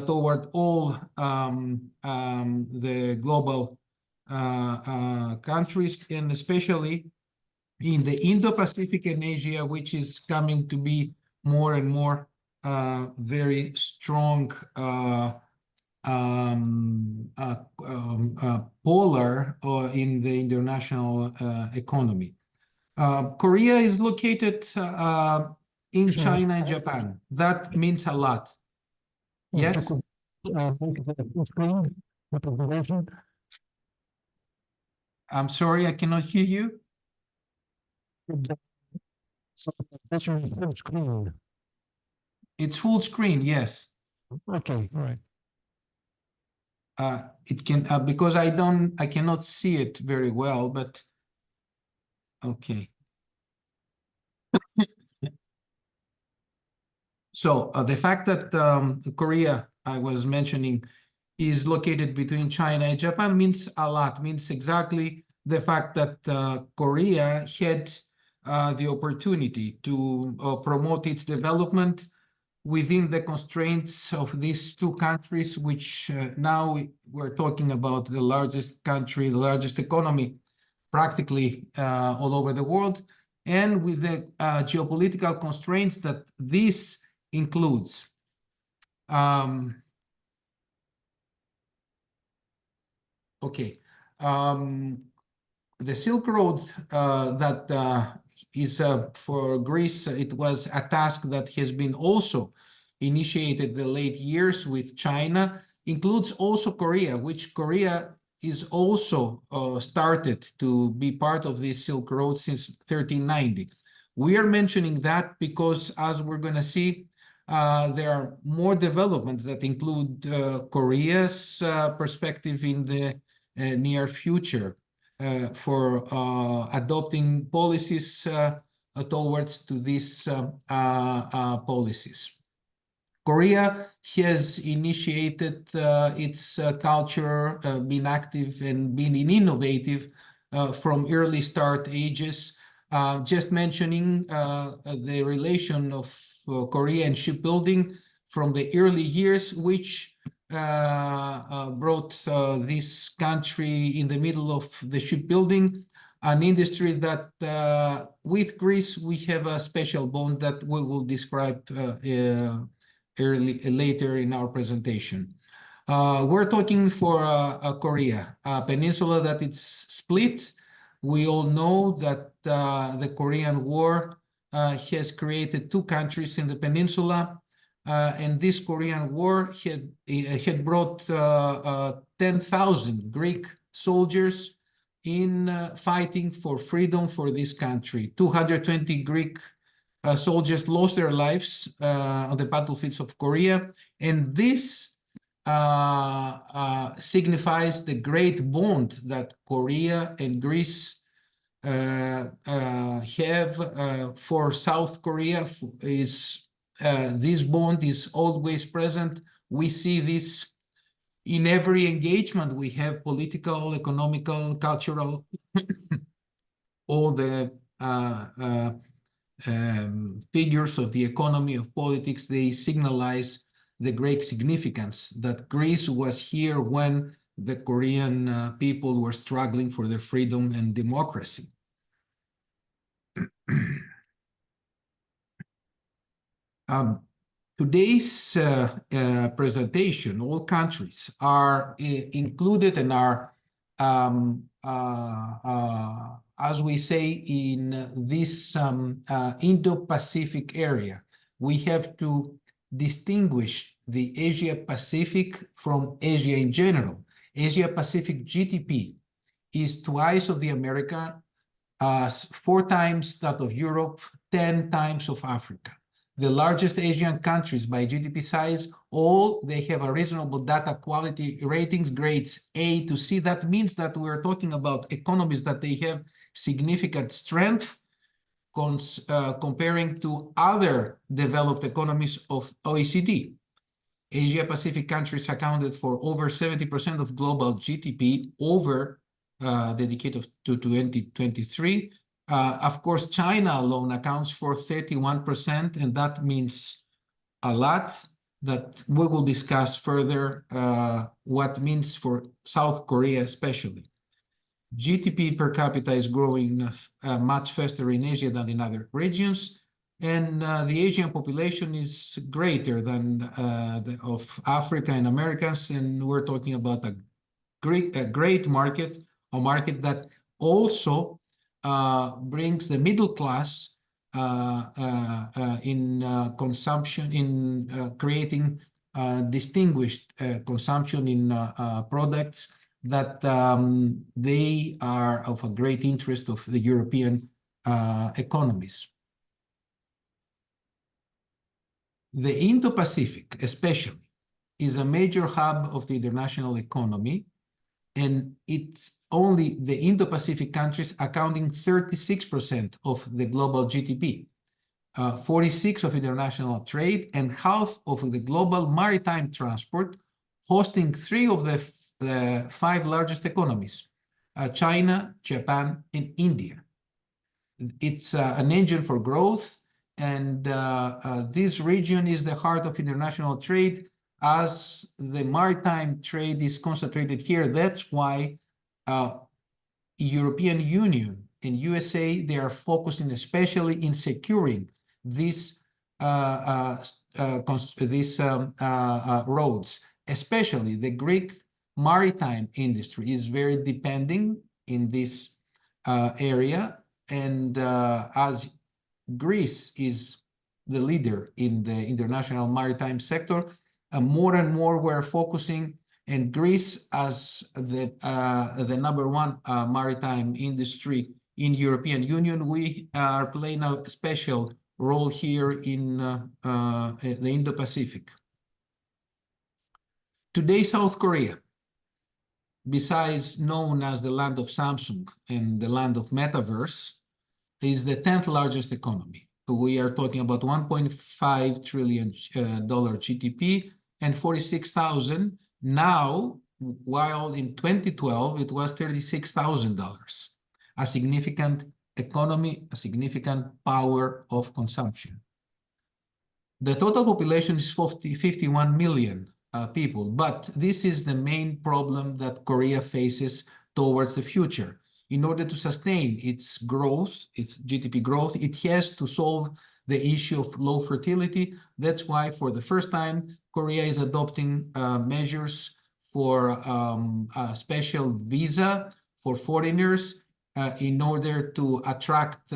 toward all the global countries, and especially in the Indo-Pacific and Asia, which is coming to be more and more very strong polar in the international economy. Korea is located in China and Japan. That means a lot. Yes? I'm sorry, I cannot hear you. It's full screen, yes. Okay, all right. It can because I cannot see it very well, but okay. So the fact that Korea, I was mentioning, is located between China and Japan means a lot, means exactly the fact that Korea had the opportunity to promote its development within the constraints of these two countries, which now we're talking about the largest country, the largest economy practically all over the world, and with the geopolitical constraints that this includes. Okay. The Silk Road that is for Greece, it was a task that has been also initiated the late years with China, includes also Korea, which Korea is also started to be part of this Silk Road since 1390. We are mentioning that because, as we're going to see, there are more developments that include Korea's perspective in the near future for adopting policies towards to these policies. Korea has initiated its culture, been active and been innovative from early start ages. Just mentioning the relation of Korea and shipbuilding from the early years, which brought this country in the middle of the shipbuilding, an industry that with Greece we have a special bond that we will describe later in our presentation. We're talking for Korea, a peninsula that it's split. We all know that the Korean War has created two countries in the peninsula, and this Korean War had brought 10,000 Greek soldiers in fighting for freedom for this country. 220 Greek soldiers lost their lives on the battlefields of Korea, and this signifies the great bond that Korea and Greece have for South Korea. This bond is always present. We see this in every engagement we have, political, economical, cultural, all the figures of the economy, of politics, they signalize the great significance that Greece was here when the Korean people were struggling for their freedom and democracy. Today's presentation, all countries are included and are, as we say, in this Indo-Pacific area. We have to distinguish the Asia-Pacific from Asia in general. Asia-Pacific GDP is twice of the American, 4 times that of Europe, 10 times of Africa. The largest Asian countries by GDP size, all they have a reasonable data quality ratings, grades A to C. That means that we're talking about economies that they have significant strength comparing to other developed economies of OECD. Asia-Pacific countries accounted for over 70% of global GDP over the decade of 2023. Of course, China alone accounts for 31%, and that means a lot that we will discuss further what means for South Korea especially. GDP per capita is growing much faster in Asia than in other regions, and the Asian population is greater than of Africa and Americans, and we're talking about a great market, a market that also brings the middle class in consumption, in creating distinguished consumption in products that they are of a great interest of the European economies. The Indo-Pacific, especially, is a major hub of the international economy, and it's only the Indo-Pacific countries accounting 36% of the global GDP, 46% of international trade, and half of the global maritime transport, hosting 3 of the 5 largest economies, China, Japan, and India. It's an engine for growth, and this region is the heart of international trade, as the maritime trade is concentrated here. That's why European Union and USA, they are focusing especially in securing these roads. Especially the Greek maritime industry is very depending in this area, and as Greece is the leader in the international maritime sector, more and more we're focusing, and Greece as the #1 maritime industry in European Union, we are playing a special role here in the Indo-Pacific. Today, South Korea, besides known as the land of Samsung and the land of metaverse, is the 10th largest economy. We are talking about $1.5 trillion GDP and 46,000 now, while in 2012 it was $36,000. A significant economy, a significant power of consumption. The total population is 51 million people, but this is the main problem that Korea faces towards the future. In order to sustain its growth, its GDP growth, it has to solve the issue of low fertility. That's why for the first time, Korea is adopting measures for a special visa for foreigners in order to attract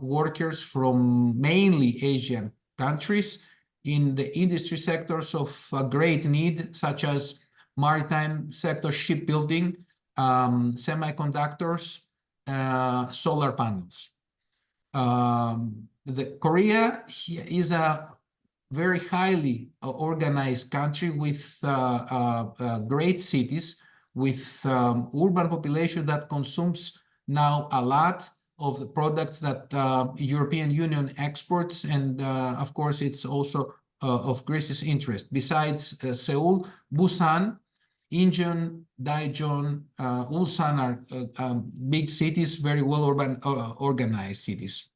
workers from mainly Asian countries in the industry sectors of great need, such as maritime sector, shipbuilding, semiconductors, solar panels. The Korea is a very highly organized country with great cities, with urban population that consumes now a lot of the products that European Union exports, and of course it's also of Greece's interest. Besides Seoul, Busan, Incheon, Daejeon, Ulsan are big cities, very well organized cities.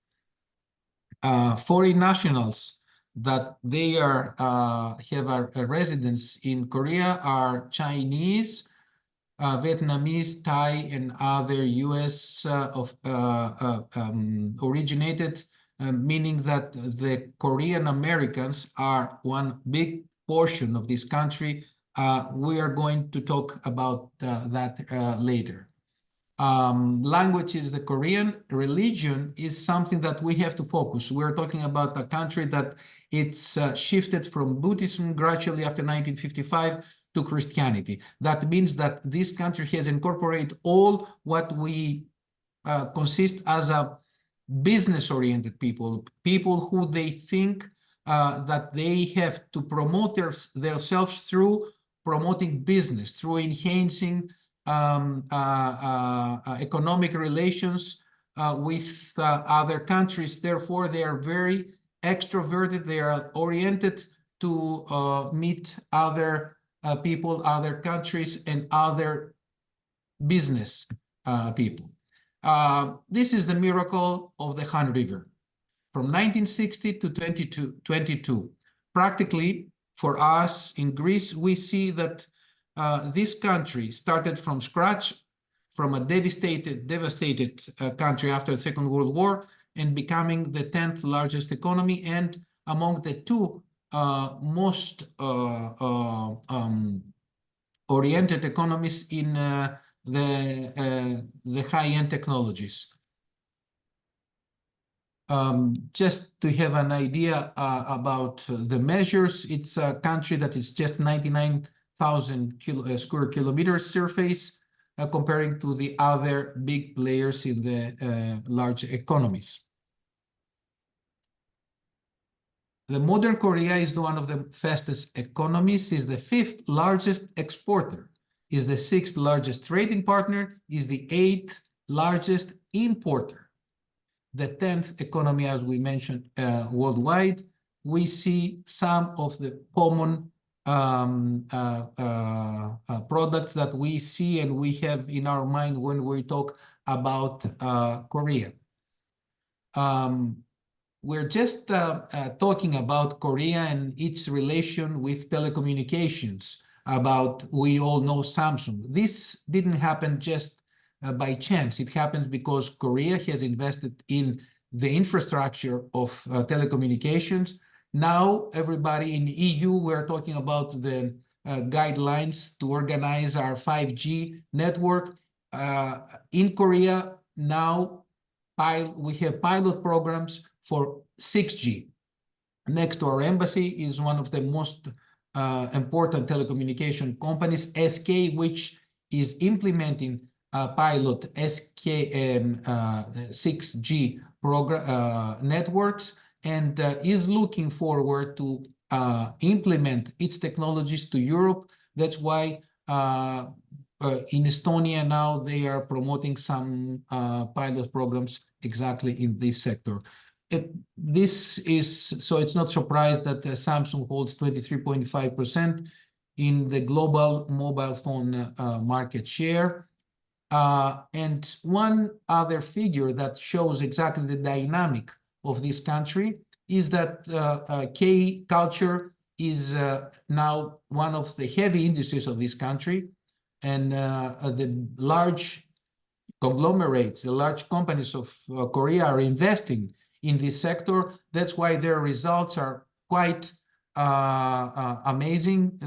Foreign nationals that they are have a residence in Korea are Chinese, Vietnamese, Thai, and other US originated, meaning that the Korean Americans are one big portion of this country. We are going to talk about that later. Language is the Korean. Religion is something that we have to focus. We're talking about a country that it's shifted from Buddhism gradually after 1955 to Christianity. That means that this country has incorporated all what we consist as a business-oriented people, people who they think that they have to promote themselves through promoting business, through enhancing economic relations with other countries. Therefore, they are very extroverted. They are oriented to meet other people, other countries, and other business people. This is the miracle of the Han River. From 1960 to 2022, practically for us in Greece, we see that this country started from scratch, from a devastated country after the Second World War, and becoming the 10th largest economy and among the two most oriented economies in the high-end technologies. Just to have an idea about the measures, it's a country that is just 99,000 square kilometers surface, comparing to the other big players in the large economies. The modern Korea is one of the fastest economies, is the 5th largest exporter, is the 6th largest trading partner, is the 8th largest importer. The 10th economy, as we mentioned, worldwide. We see some of the common products that we see and we have in our mind when we talk about Korea. We're just talking about Korea and its relation with telecommunications, about, we all know Samsung. This didn't happen just by chance. It happened because Korea has invested in the infrastructure of telecommunications. Now, everybody in the EU, we're talking about the guidelines to organize our 5G network. In Korea, now we have pilot programs for 6G. Next to our embassy is one of the most important telecommunication companies, SK, which is implementing pilot SK 6G networks, and is looking forward to implement its technologies to Europe. That's why in Estonia now they are promoting some pilot programs exactly in this sector. So it's not surprised that Samsung holds 23.5% in the global mobile phone market share. And one other figure that shows exactly the dynamic of this country is that K-culture is now one of the heavy industries of this country, and the large conglomerates, the large companies of Korea are investing in this sector. That's why their results are quite amazing.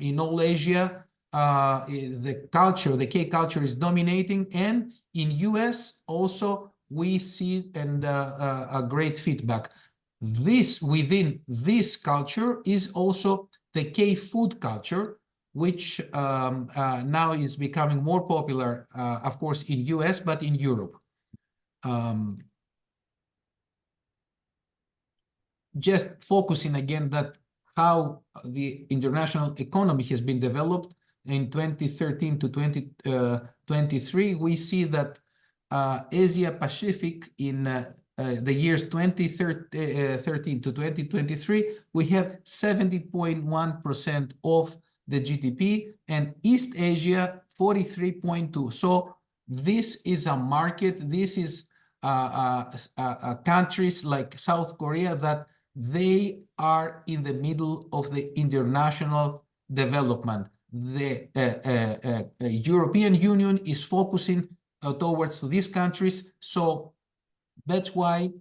In all Asia, the K-culture is dominating, and in US also we see a great feedback. Within this culture is also the K-food culture, which now is becoming more popular, of course, in US, but in Europe. just focusing again that how the international economy has been developed in 2013 to 2023, we see that Asia Pacific in the years 2013 to 2023, we have 70.1% of the GDP, and East Asia 43.2%. So this is a market, this is countries like South Korea that they are in the middle of the international development. The European Union is focusing towards these countries, so that's why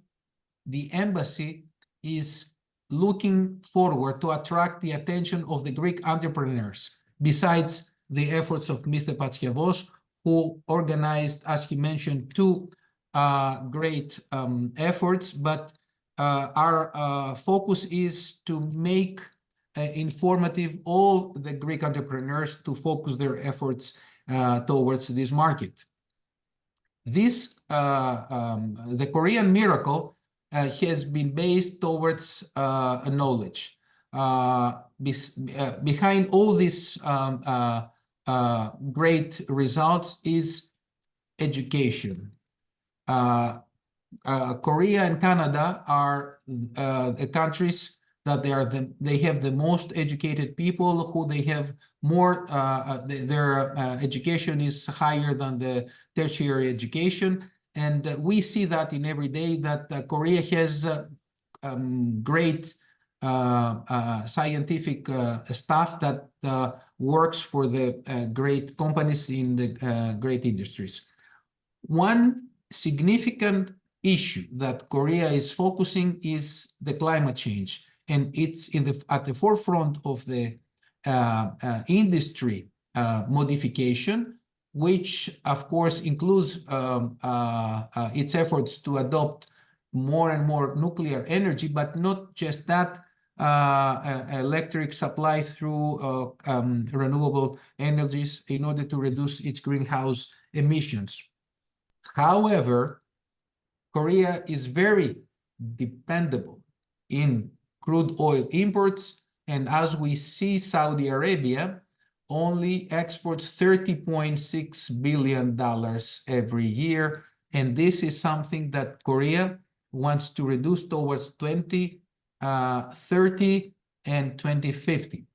the embassy is looking forward to attract the attention of the Greek entrepreneurs, besides the efforts of Mr. Patsiavos, who organized, as he mentioned, two great efforts, but our focus is to make informative all the Greek entrepreneurs to focus their efforts towards this market. This, the Korean miracle has been based towards knowledge. Behind all these great results is education. Korea and Canada are the countries that they have the most educated people, who they have more, their education is higher than the tertiary education. And we see that in every day that Korea has great scientific staff that works for the great companies in the great industries. One significant issue that Korea is focusing is the climate change, and it's at the forefront of the industry modification, which of course includes its efforts to adopt more and more nuclear energy, but not just that, electric supply through renewable energies in order to reduce its greenhouse emissions. However, Korea is very dependable in crude oil imports, and as we see, Saudi Arabia only exports $30.6 billion every year, and this is something that Korea wants to reduce towards 2030 and 2050.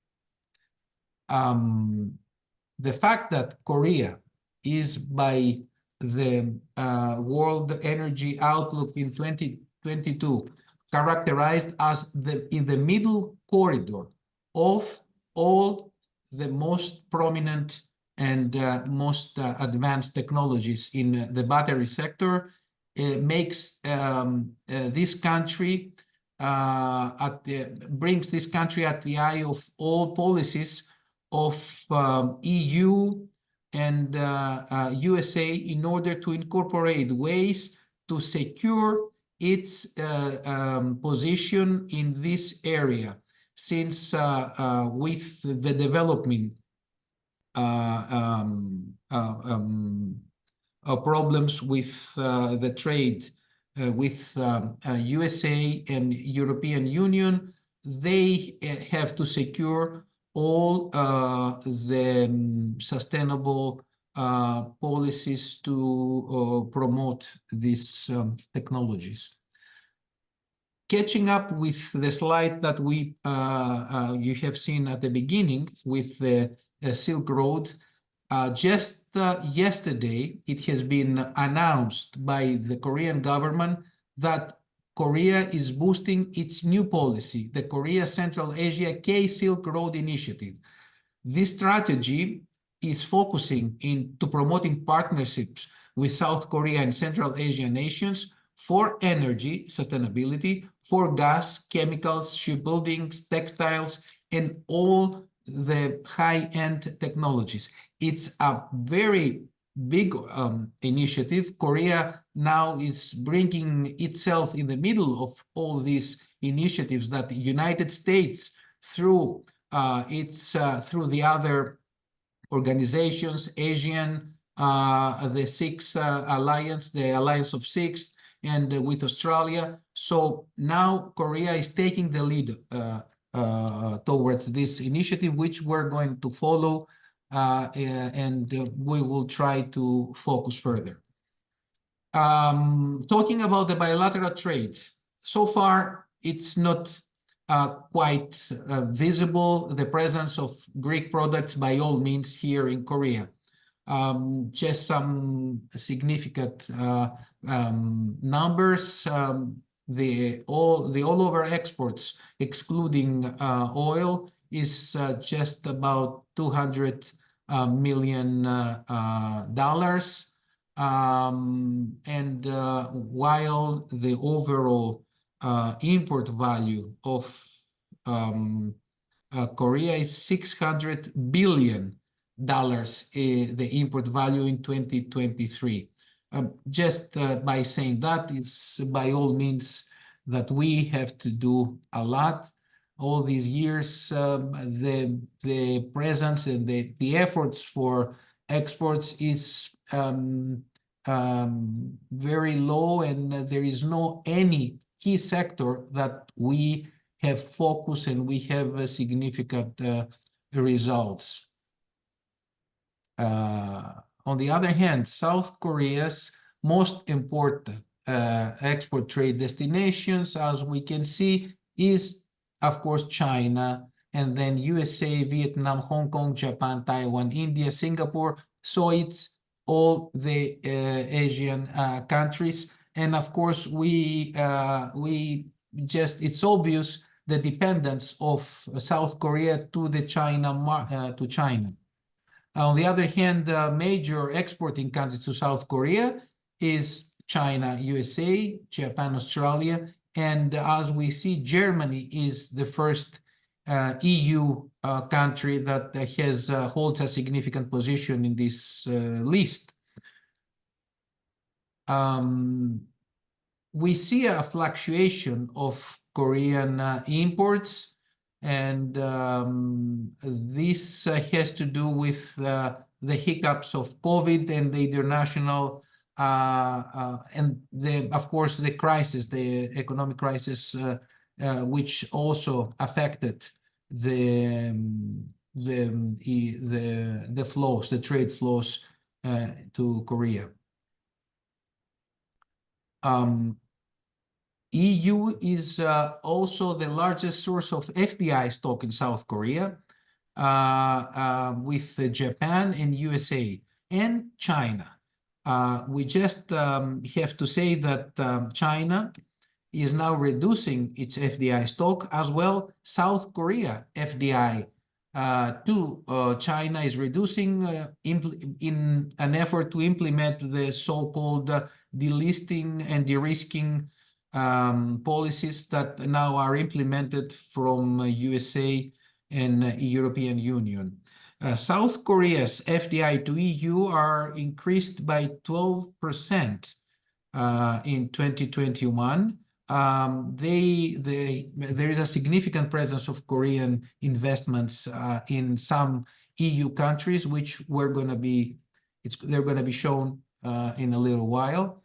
The fact that Korea is by the World Energy Outlook in 2022 characterized as in the middle corridor of all the most prominent and most advanced technologies in the battery sector, makes this country brings this country at the eye of all policies of EU and USA in order to incorporate ways to secure its position in this area, since with the development problems with the trade with USA and European Union, they have to secure all the sustainable policies to promote these technologies. Catching up with the slide that you have seen at the beginning with the Silk Road, just yesterday it has been announced by the Korean government that Korea is boosting its new policy, the Korea Central Asia K-Silk Road Initiative. This strategy is focusing into promoting partnerships with South Korea and Central Asian nations for energy sustainability, for gas, chemicals, shipbuilding, textiles, and all the high-end technologies. It's a very big initiative. Korea now is bringing itself in the middle of all these initiatives that the United States, through through the other organizations, ASEAN, the Six Alliance, the Alliance of Six, and with Australia. So now Korea is taking the lead towards this initiative, which we're going to follow, and we will try to focus further. Talking about the bilateral trade, so far it's not quite visible, the presence of Greek products by all means here in Korea. Just some significant numbers. The all over exports, excluding oil, is just about $200 million. And while the overall import value of Korea is $600 billion, the import value in 2023. Just by saying that, it's by all means that we have to do a lot. All these years, the presence and the efforts for exports is very low, and there is no any key sector that we have focused and we have significant results. On the other hand, South Korea's most important export trade destinations, as we can see, is of course China, and then USA, Vietnam, Hong Kong, Japan, Taiwan, India, Singapore. So it's all the Asian countries, and of course it's obvious the dependence of South Korea to the China. On the other hand, the major exporting countries to South Korea is China, USA, Japan, Australia, and as we see, Germany is the first EU country that holds a significant position in this list. We see a fluctuation of Korean imports, and this has to do with the hiccups of COVID and the international and of course the crisis, the economic crisis, which also affected the flows, the trade flows to Korea. EU is also the largest source of FDI stock in South Korea, with Japan and USA and China. We just have to say that China is now reducing its FDI stock as well. South Korea FDI to China is reducing in an effort to implement the so-called delisting and de-risking policies that now are implemented from USA and European Union. South Korea's FDI to EU are increased by 12% in 2021. There is a significant presence of Korean investments in some EU countries, which they're going to be shown in a little while.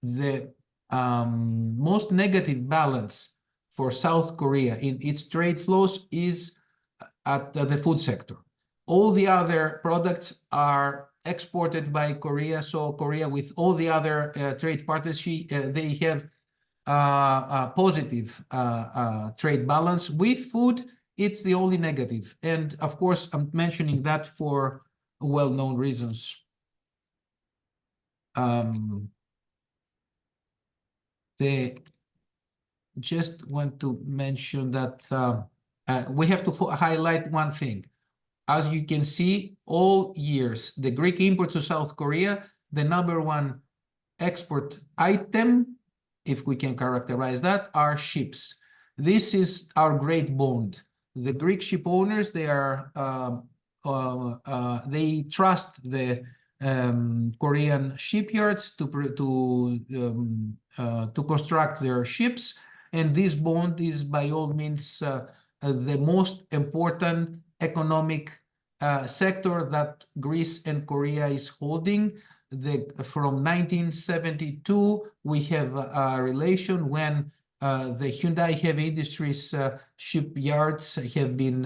The most negative balance for South Korea in its trade flows is at the food sector. All the other products are exported by Korea, so Korea with all the other trade partners, they have a positive trade balance. With food, it's the only negative. And of course, I'm mentioning that for well-known reasons. Just want to mention that we have to highlight one thing. As you can see, all years, the Greek import to South Korea, the #1 export item, if we can characterize that, are ships. This is our great bond. The Greek ship owners, they trust the Korean shipyards to construct their ships, and this bond is by all means the most important economic sector that Greece and Korea is holding. from 1972, we have a relation when the Hyundai Heavy Industries shipyards have been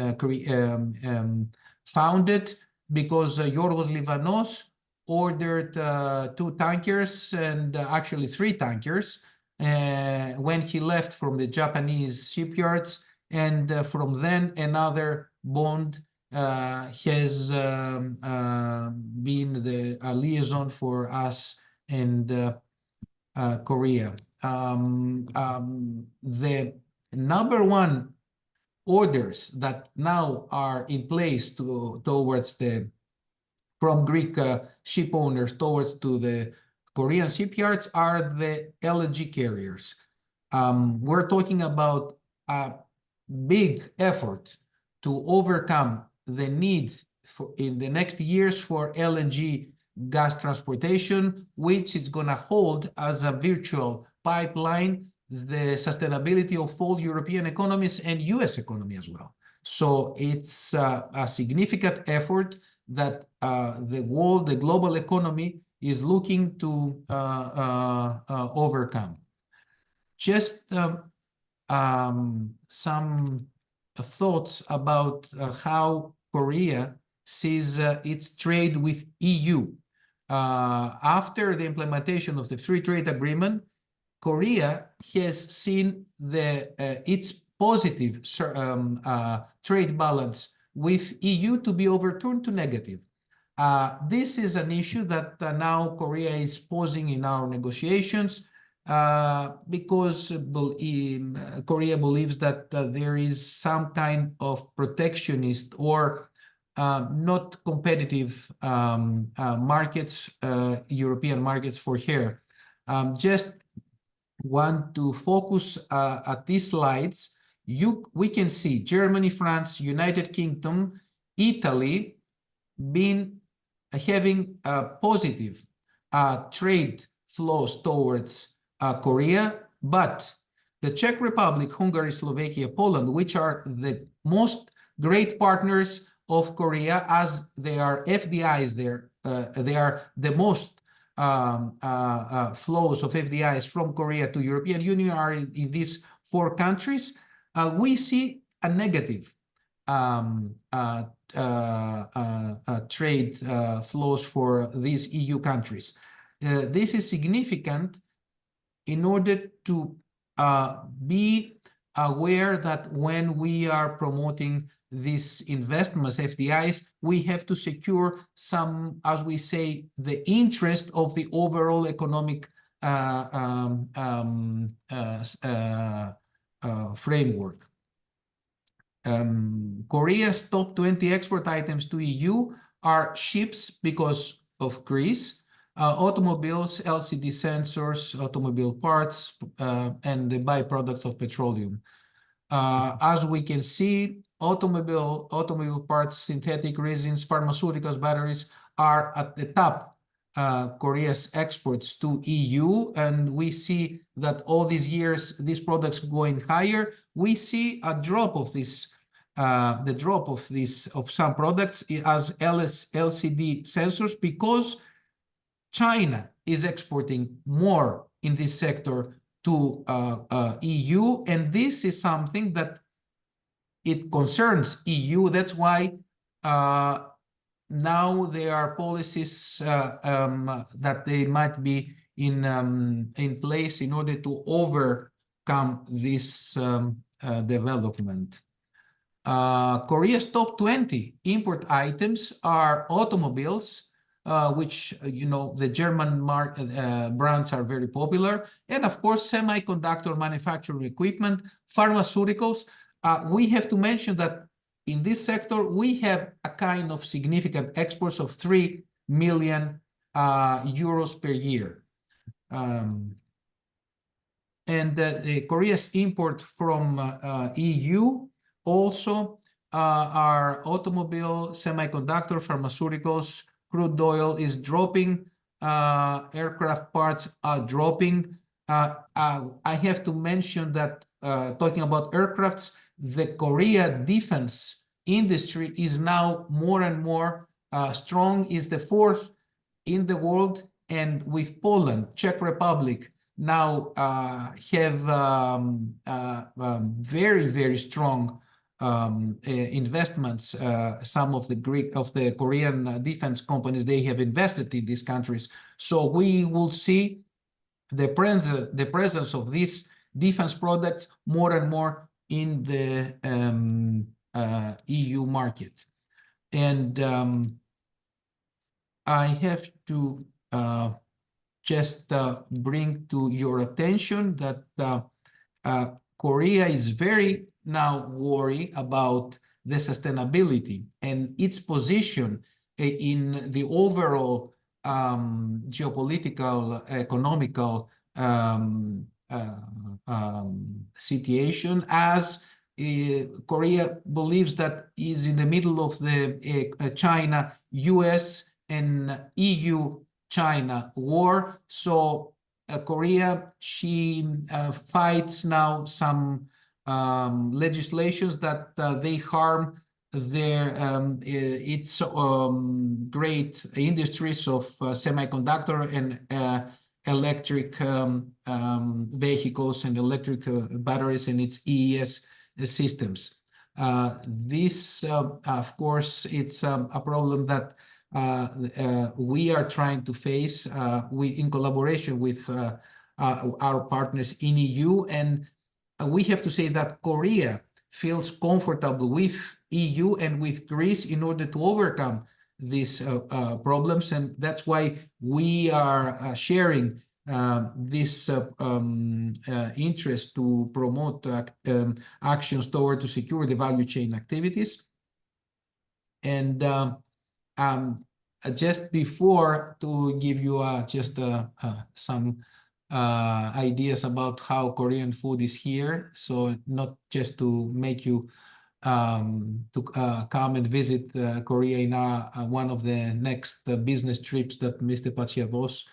founded because Yorgos Livanos ordered 2 tankers and actually 3 tankers when he left from the Japanese shipyards, and from then another bond has been the liaison for us and Korea. The number one orders that now are in place towards from Greek ship owners towards to the Korean shipyards are the LNG carriers. We're talking about a big effort to overcome the need in the next years for LNG gas transportation, which is going to hold as a virtual pipeline the sustainability of all European economies and US economy as well. So it's a significant effort that the global economy is looking to overcome. Just some thoughts about how Korea sees its trade with EU. After the implementation of the free trade agreement, Korea has seen its positive trade balance with EU to be overturned to negative. This is an issue that now Korea is posing in our negotiations because Korea believes that there is some kind of protectionist or not competitive markets, European markets for hair. Just want to focus at these slides. We can see Germany, France, United Kingdom, Italy having positive trade flows towards Korea, but the Czech Republic, Hungary, Slovakia, Poland, which are the most great partners of Korea as they are FDIs there, they are the most flows of FDIs from Korea to European Union are in these 4 countries. We see a negative trade flows for these EU countries. This is significant in order to be aware that when we are promoting these investments, FDIs, we have to secure some, as we say, the interest of the overall economic framework. Korea's top 20 export items to EU are ships because of Greece, automobiles, LCD sensors, automobile parts, and the byproducts of petroleum. As we can see, automobile parts, synthetic resins, pharmaceuticals, batteries are at the top Korea's exports to EU, and we see that all these years these products going higher. We see a drop of this, the drop of some products as LCD sensors because China is exporting more in this sector to EU, and this is something that it concerns EU. That's why now there are policies that they might be in place in order to overcome this development. Korea's top 20 import items are automobiles, which, the German brands are very popular, and of course, semiconductor manufacturing equipment, pharmaceuticals. We have to mention that in this sector, we have a kind of significant exports of 3 million euros per year. Korea's import from EU also are automobile, semiconductor, pharmaceuticals, crude oil is dropping, aircraft parts are dropping. I have to mention that talking about aircrafts, the Korea defense industry is now more and more strong, is the 4th in the world and with Poland, Czech Republic, now have very, very strong investments. Some of the Korean defense companies, they have invested in these countries. So we will see the presence of these defense products more and more in the EU market. And I have to just bring to your attention that Korea is very now worried about the sustainability and its position in the overall geopolitical, economical situation, as Korea believes that is in the middle of the China, US and EU-China war. So Korea, she fights now some legislations that they harm their its great industries of semiconductor and electric vehicles and electric batteries and its EES systems. This, of course, it's a problem that we are trying to face in collaboration with our partners in EU, and we have to say that Korea feels comfortable with EU and with Greece in order to overcome these problems, and that's why we are sharing this interest to promote actions toward to secure the value chain activities. And just before to give you just some ideas about how Korean food is here, so not just to make you to come and visit Korea in one of the next business trips that Mr. Patsiavos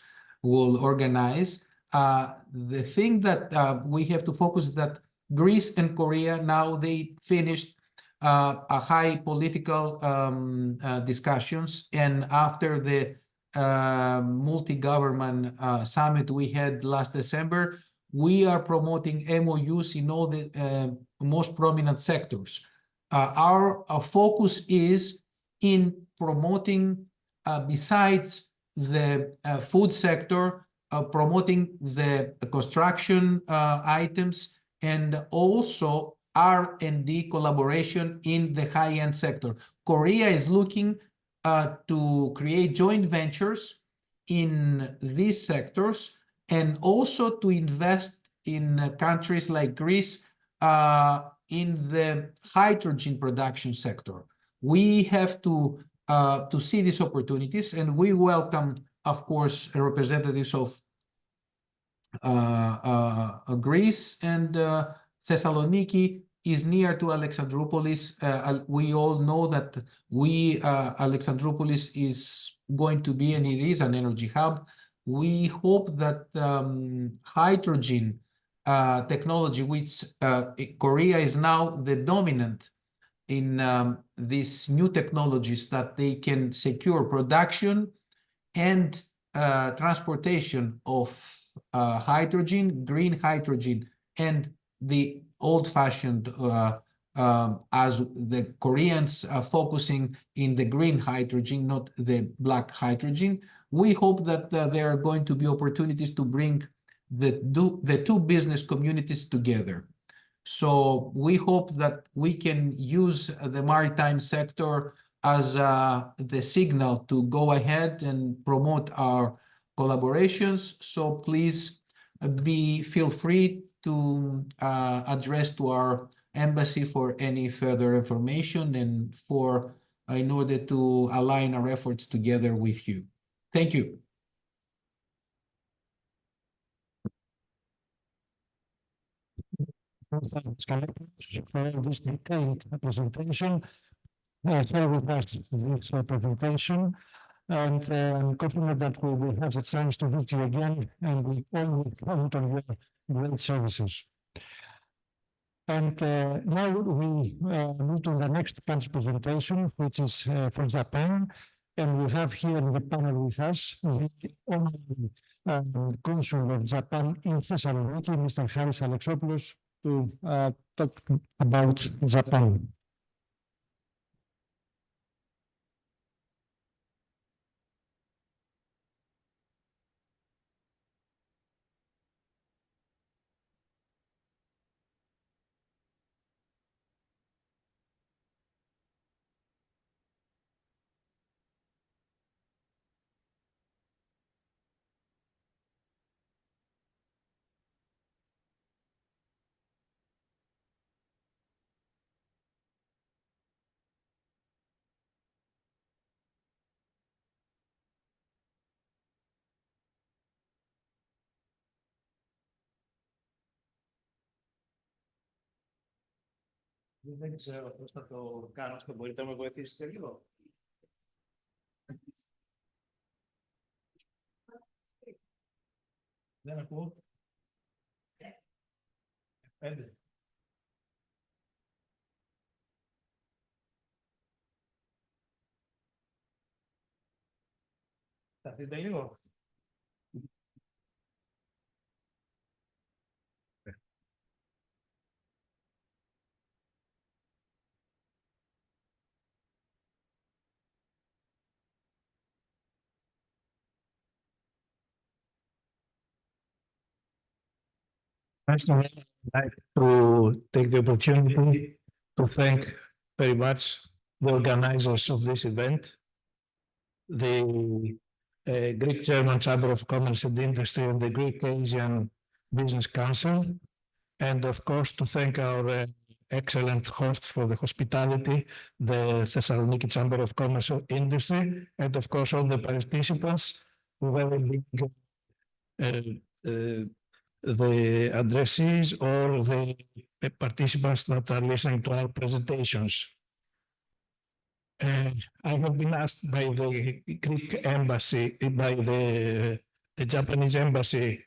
will organize. The thing that we have to focus is that Greece and Korea now, they finished a high political discussions, and after the multi-government summit we had last December, we are promoting MOUs in all the most prominent sectors. Our focus is in promoting, besides the food sector, promoting the construction items, and also R&D collaboration in the high-end sector. Korea is looking to create joint ventures in these sectors, and also to invest in countries like Greece in the hydrogen production sector. We have to see these opportunities, and we welcome, of course, representatives of Greece, and Thessaloniki is near to Alexandroupolis. We all know that Alexandroupolis is going to be, and it is, an energy hub. We hope that hydrogen technology, which Korea is now the dominant in these new technologies, that they can secure production and transportation of hydrogen, green hydrogen, and the old-fashioned, as the Koreans are focusing in the green hydrogen, not the black hydrogen. We hope that there are going to be opportunities to bring the two business communities together. So we hope that we can use the maritime sector as the signal to go ahead and promote our collaborations. So please feel free to address to our embassy for any further information and in order to align our efforts together with you. Thank you. Thanks for this detailed presentation. Here we have this presentation, and I'm confident that we will have the chance to meet you again, and we always count on your great services. And now we move to the next panel presentation, which is from Japan. And we have here in the panel with us the honorary consul of Japan in Thessaloniki, Mr. Haris Alexopoulos, to talk about Japan. Δεν ξέρω πώς θα το κάνω αυτό. Μπορείτε να με βοηθήσετε λίγο. Δεν ακούω. 5. Σταθείτε λίγο. First of all, I'd like to take the opportunity to thank very much the organizers of this event, the Greek-German Chamber of Commerce and Industry and the Greek-Asian Business Council, and of course to thank our excellent hosts for the hospitality, the Thessaloniki Chamber of Commerce and Industry, and of course all the participants who have been the addressees or the participants that are listening to our presentations. I have been asked by the Greek embassy, by the Japanese embassy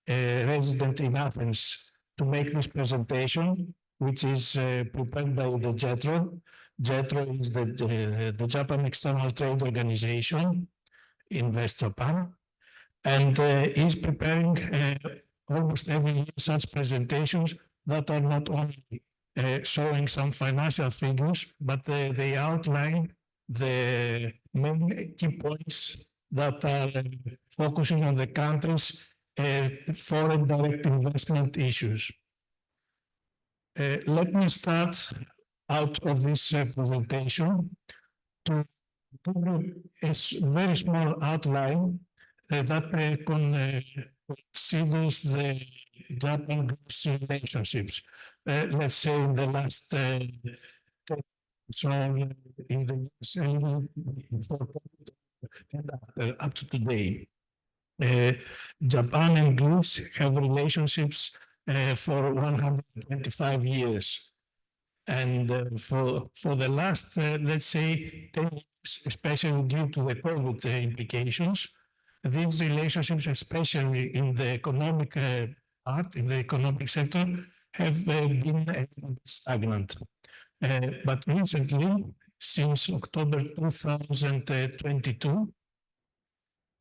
resident in Athens to make this presentation, which is prepared by the JETRO. JETRO is the Japan External Trade Organization in West Japan, and is preparing almost every year such presentations that are not only showing some financial figures, but they outline the main key points that are focusing on the country's foreign direct investment issues. Let me start out of this presentation to give you a very small outline that considers the Japan-Greece relationships. Let's say in the last so in the years and after, up to today. Japan and Greece have relationships for 125 years. And for the last, let's say, 10 years, especially due to the COVID implications, these relationships, especially in the economic part, in the economic sector, have been stagnant. But recently, since October 2022,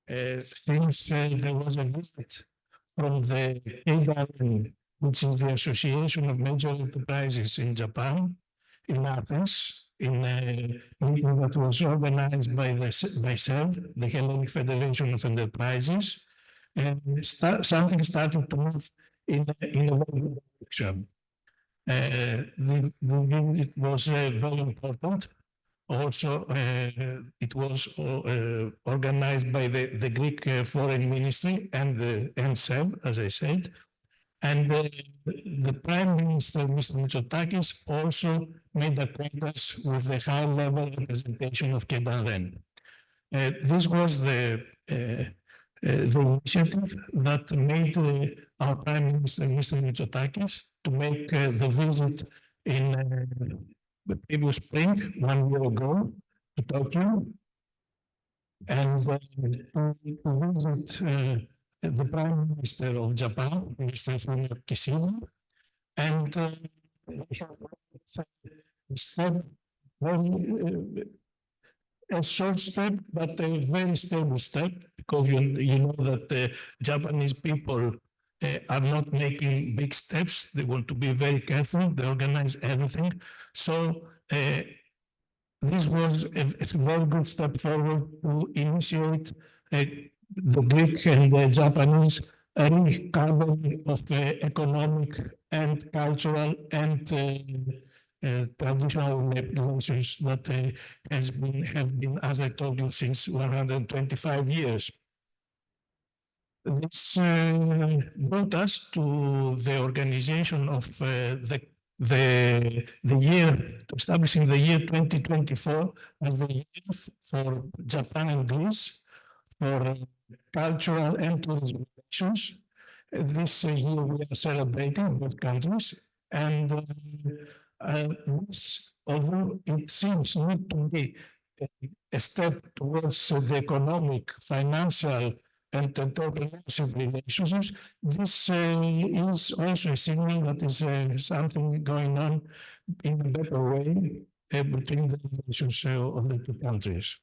since there was a visit from the IDAN, which is the Association of Major Enterprises in Japan, in Athens, in a meeting that was organized by SEV, the Hellenic Federation of Enterprises, and something started to move in a very good direction. It was very important. Also, it was organized by the Greek Foreign Ministry and SEV, as I said. And the Prime Minister, Mr. Mitsotakis, also made acquaintance with the high-level representation of Kedanren. This was the initiative that made our Prime Minister, Mr. Mitsotakis, to make the visit in the previous spring, 1 year ago, to Tokyo, and to visit the Prime Minister of Japan, Mr. Fumio Kishida, and we have very a short step, but a very stable step, because you know that the Japanese people are not making big steps. They want to be very careful. They organize everything. So this was a very good step forward to initiate the Greek and the Japanese recovery of economic and cultural and traditional relations that have been, as I told you, since 125 years. This brought us to the organization of the year, establishing the year 2024 as the year for Japan and Greece for cultural and tourism relations. This year we are celebrating both countries, and this, although it seems not to be a step towards the economic, financial, and entrepreneurship relationships, this is also a signal that is something going on in a better way between the relations of the two countries.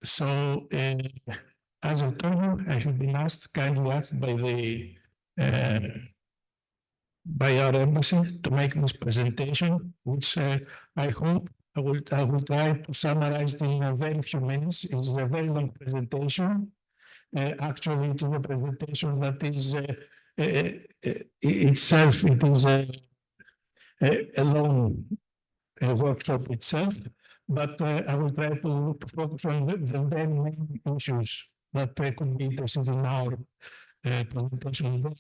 So, as I told you, I have been kindly asked by our embassy to make this presentation, which I hope I will try to summarize in a very few minutes. It's a very long presentation. Actually, it is a presentation that is itself, it is a long workshop itself, but I will try to focus on the very main issues that could be interested in our presentation.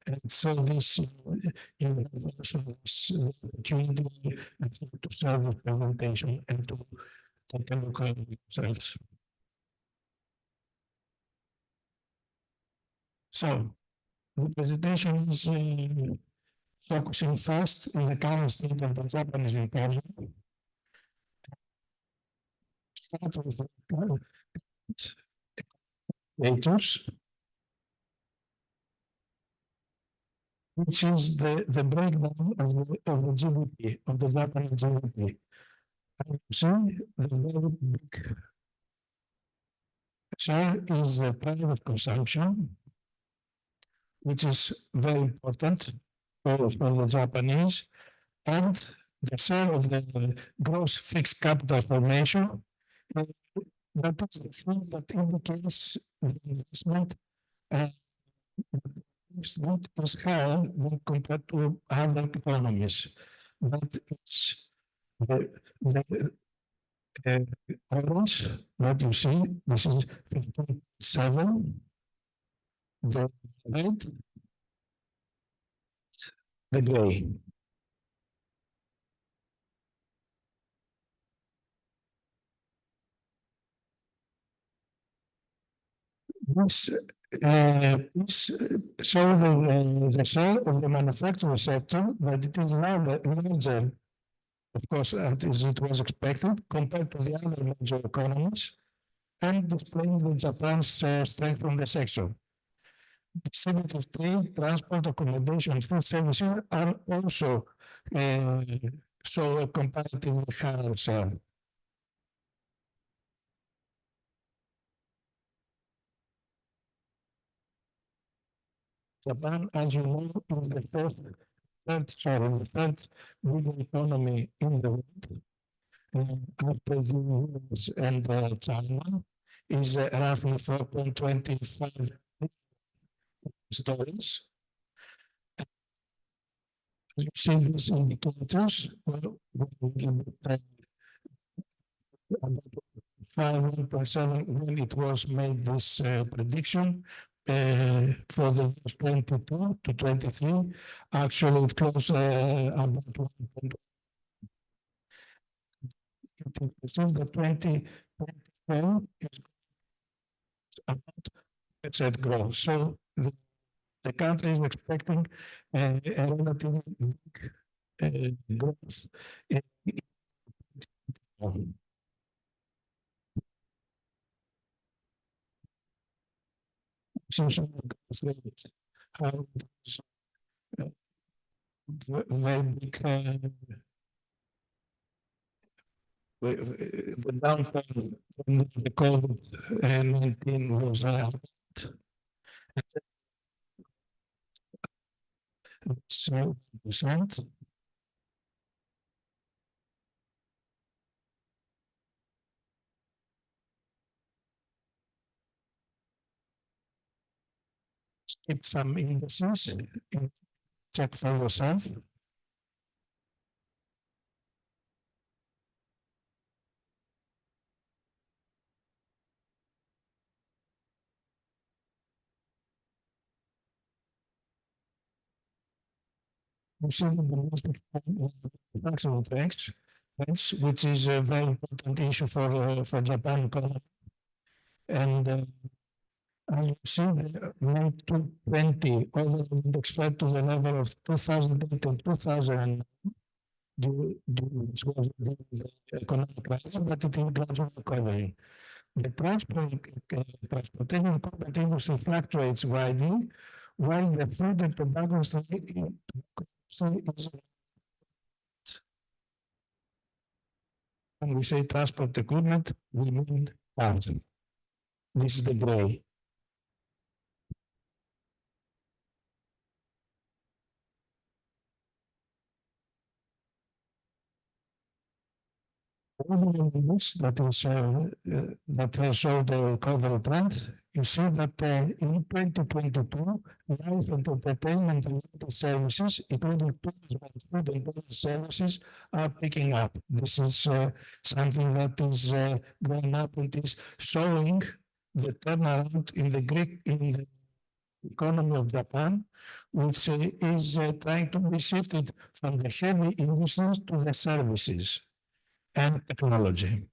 And so this opportunity to serve the presentation and to take a look at themselves. So the presentation is focusing first in the current state of the Japanese economy. Start with the indicators, which is the breakdown of the GDP, of the Japanese GDP. And you see the very big share is the private consumption, which is very important for the Japanese, and the share of the gross fixed capital formation, that is the thing that indicates the investment is higher than compared to other economies. That is the orange that you see, this is 15.7, the red, the gray. This shows the share of the manufacturing sector, that it is now larger, of course, as it was expected, compared to the other major economies, and displaying the Japan's strength on the sector. Distributive trade, transport, accommodation, food services are also show a comparatively higher share. Japan, as you know, is the third big economy in the world. After the US and China, is roughly $4.25 billion. As you see these indicators, about 5% when it was made this prediction. For the years 22 to 23, actually it closed about 1.1. Since the 2024 is about 2% growth. So the country is expecting a relatively big growth in very big the downturn when the COVID-19 was so percent. Skip some indices and check for yourself. You see the domestic manufacturing trends, which is a very important issue for Japan economy. And as you see, the May 2020 overall index fell to the level of 2008 and 2009 due to the economic crisis, but it is gradually recovering. The transportation equipment industry fluctuates widely, while the food and tobacco industry is. When we say transport equipment, we mean cars. This is the gray. That showed the recovery trend. You see that in 2022, life and entertainment related services, including tourism and food and beverage services, are picking up. This is something that is going up and is showing the turnaround in the economy of Japan, which is trying to be shifted from the heavy industries to the services and technology.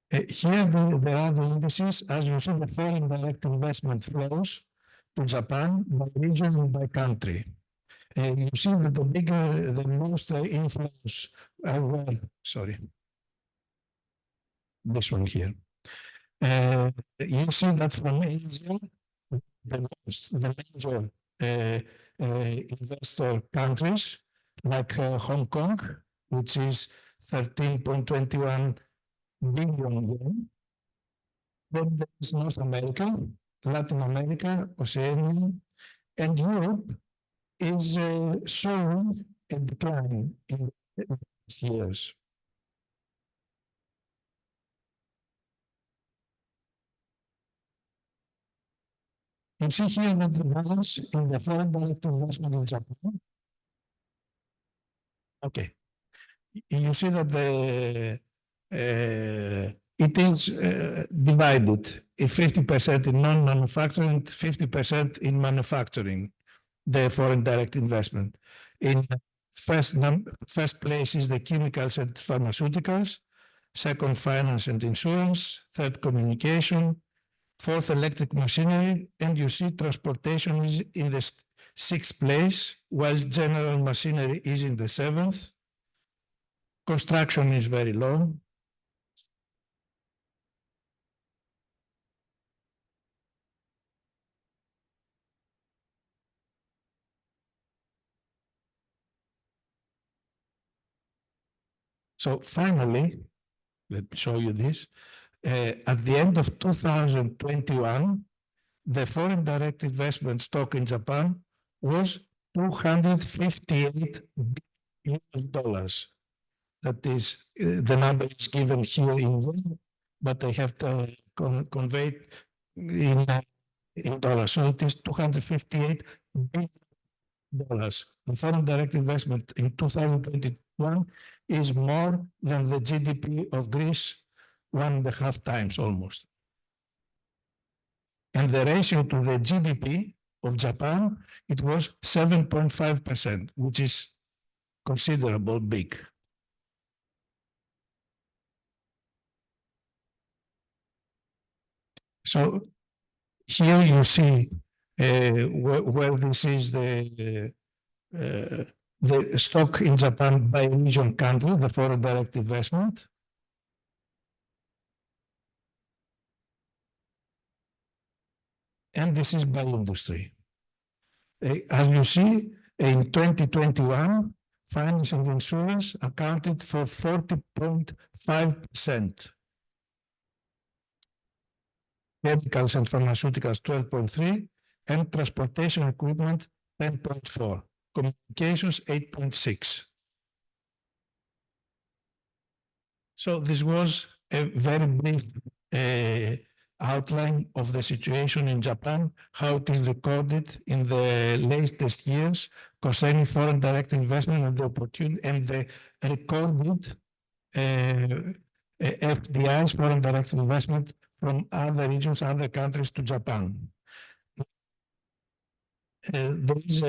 Here there are the indices. As you see, the foreign direct investment flows to Japan by region and by country. You see that the most inflows were, sorry, this one here. You see that from Asia, the major investor countries like Hong Kong, which is 13.21 billion yen. Then there is North America, Latin America, Oceania, and Europe is showing a decline in the past years. You see here that the balance in the foreign direct investment in Japan. Okay. You see that it is divided, 50% in non-manufacturing, 50% in manufacturing, the foreign direct investment. In first place is the chemicals and pharmaceuticals, second finance and insurance, third communication, fourth electric machinery, and you see transportation is in the sixth place, while general machinery is in the seventh. Construction is very low. So finally, let me show you this. At the end of 2021, the foreign direct investment stock in Japan was $258 billion. That is, the number is given here in yen, but I have to convey it in dollars. So it is $258 billion. The foreign direct investment in 2021 is more than the GDP of Greece, 1.5 times almost. And the ratio to the GDP of Japan, it was 7.5%, which is considerable big. So here you see where this is the stock in Japan by region country, the foreign direct investment. And this is by industry. As you see, in 2021, finance and insurance accounted for 40.5%. Chemicals and pharmaceuticals 12.3%, and transportation equipment 10.4%. Communications 8.6%. So this was a very brief outline of the situation in Japan, how it is recorded in the latest years concerning foreign direct investment and the opportunity and the recorded FDIs, foreign direct investment from other regions, other countries to Japan. There is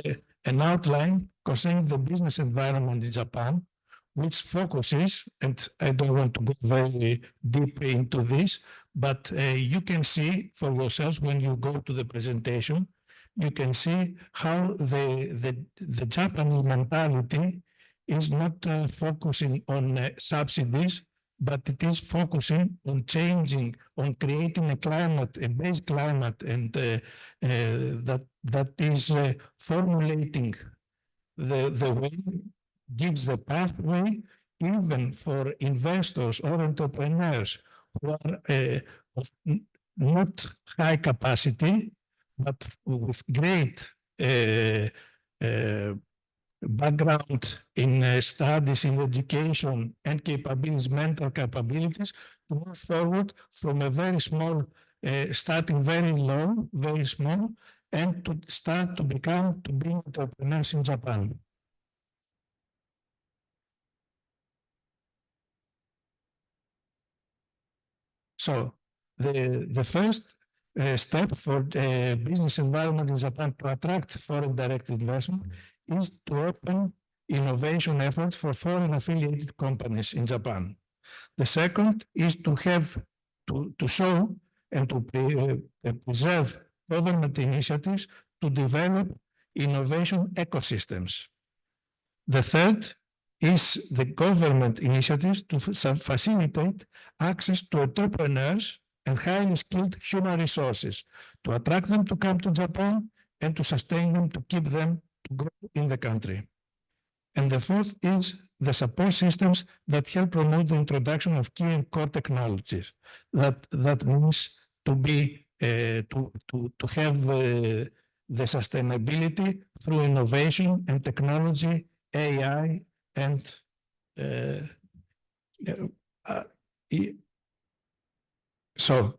an outline concerning the business environment in Japan, which focuses, and I don't want to go very deep into this, but you can see for yourselves when you go to the presentation, you can see how the Japanese mentality is not focusing on subsidies, but it is focusing on changing, on creating a climate, a base climate, and that is formulating the way, gives the pathway even for investors or entrepreneurs who are of not high capacity, but with great background in studies in education and capabilities, mental capabilities, to move forward from a very small, starting very low, very small, and to start to become, to be entrepreneurs in Japan. So the first step for the business environment in Japan to attract foreign direct investment is to open innovation efforts for foreign affiliated companies in Japan. The second is to have to show and to preserve government initiatives to develop innovation ecosystems. The third is the government initiatives to facilitate access to entrepreneurs and highly skilled human resources, to attract them to come to Japan and to sustain them, to keep them, to grow in the country. And the fourth is the support systems that help promote the introduction of key and core technologies. That means to be to have the sustainability through innovation and technology, AI, and so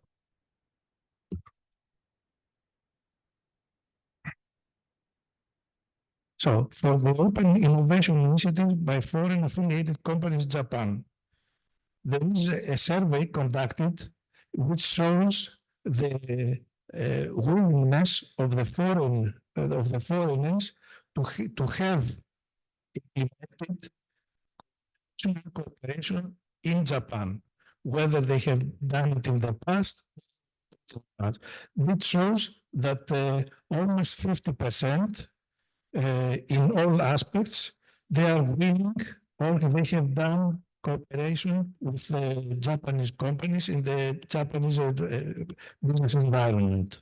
for the open innovation initiative by foreign affiliated companies in Japan, there is a survey conducted which shows the willingness of the foreigners to have implemented cooperation in Japan, whether they have done it in the past. It shows that almost 50% in all aspects, they are willing or they have done cooperation with Japanese companies in the Japanese business environment.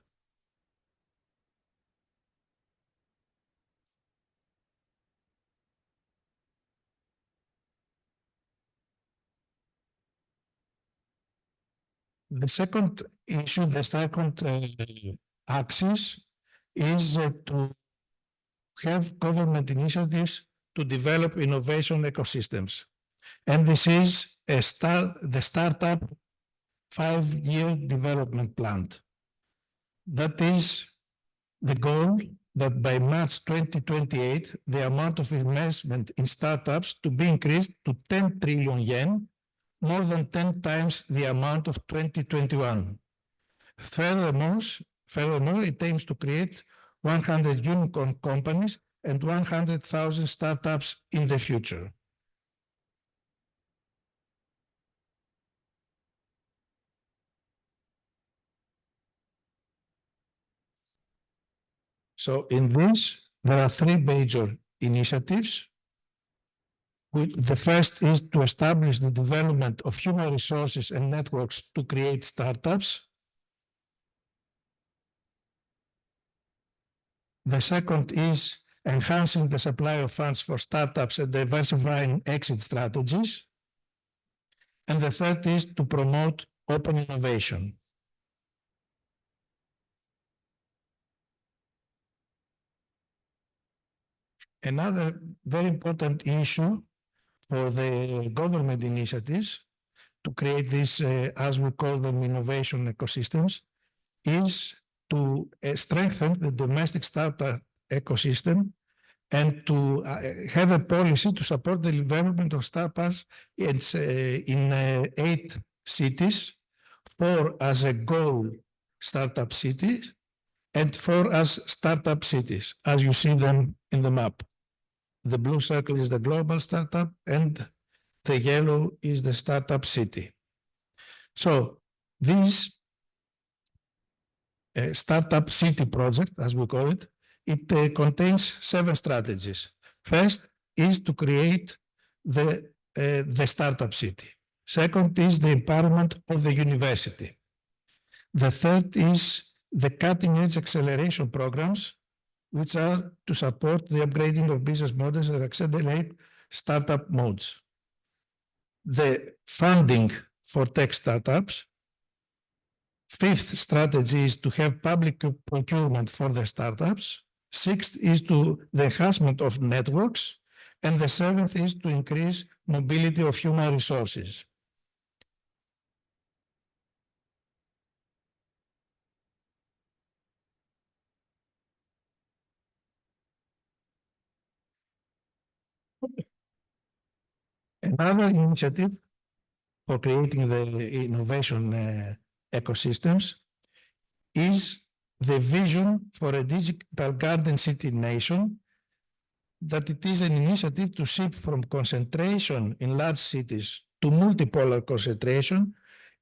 The second issue, the second axis is to have government initiatives to develop innovation ecosystems. And this is the startup 5-year development plan. That is the goal that by March 2028, the amount of investment in startups to be increased to 10 trillion yen, more than 10 times the amount of 2021. Furthermore, it aims to create 100 unicorn companies and 100,000 startups in the future. So in this, there are 3 major initiatives. The first is to establish the development of human resources and networks to create startups. The second is enhancing the supply of funds for startups and diversifying exit strategies. And the third is to promote open innovation. Another very important issue for the government initiatives to create this, as we call them, innovation ecosystems, is to strengthen the domestic startup ecosystem and to have a policy to support the development of startups in 8 cities, 4 as a goal startup cities, and 4 as startup cities, as you see them in the map. The blue circle is the global startup, and the yellow is the startup city. So this startup city project, as we call it, it contains 7 strategies. First is to create the startup city. Second is the empowerment of the university. The third is the cutting-edge acceleration programs, which are to support the upgrading of business models and accelerate startup modes. The funding for tech startups. Fifth strategy is to have public procurement for the startups. Sixth is to the enhancement of networks. And the seventh is to increase mobility of human resources. Another initiative for creating the innovation ecosystems is the vision for a digital garden city nation, that it is an initiative to shift from concentration in large cities to multipolar concentration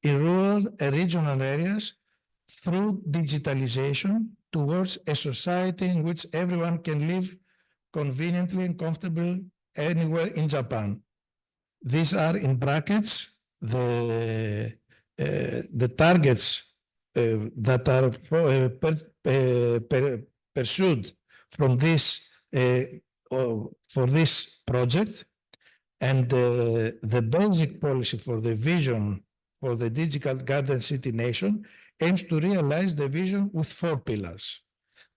in rural and regional areas through digitalization towards a society in which everyone can live conveniently and comfortably anywhere in Japan. These are in brackets the targets that are pursued from this for this project, and the basic policy for the vision for the digital garden city nation aims to realize the vision with 4 pillars.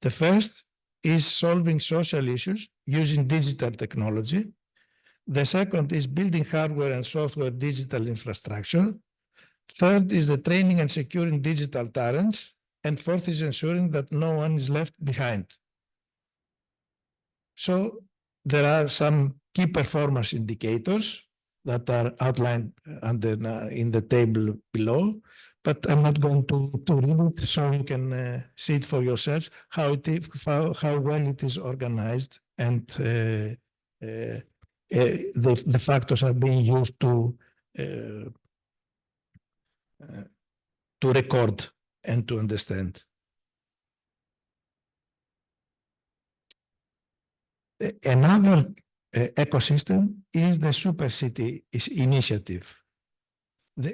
The first is solving social issues using digital technology. The second is building hardware and software digital infrastructure. Third is the training and securing digital talents. And fourth is ensuring that no one is left behind. So there are some key performance indicators that are outlined in the table below, but I'm not going to read it, so you can see it for yourselves, how well it is organized, and the factors are being used to record and to understand. Another ecosystem is the Super City initiative.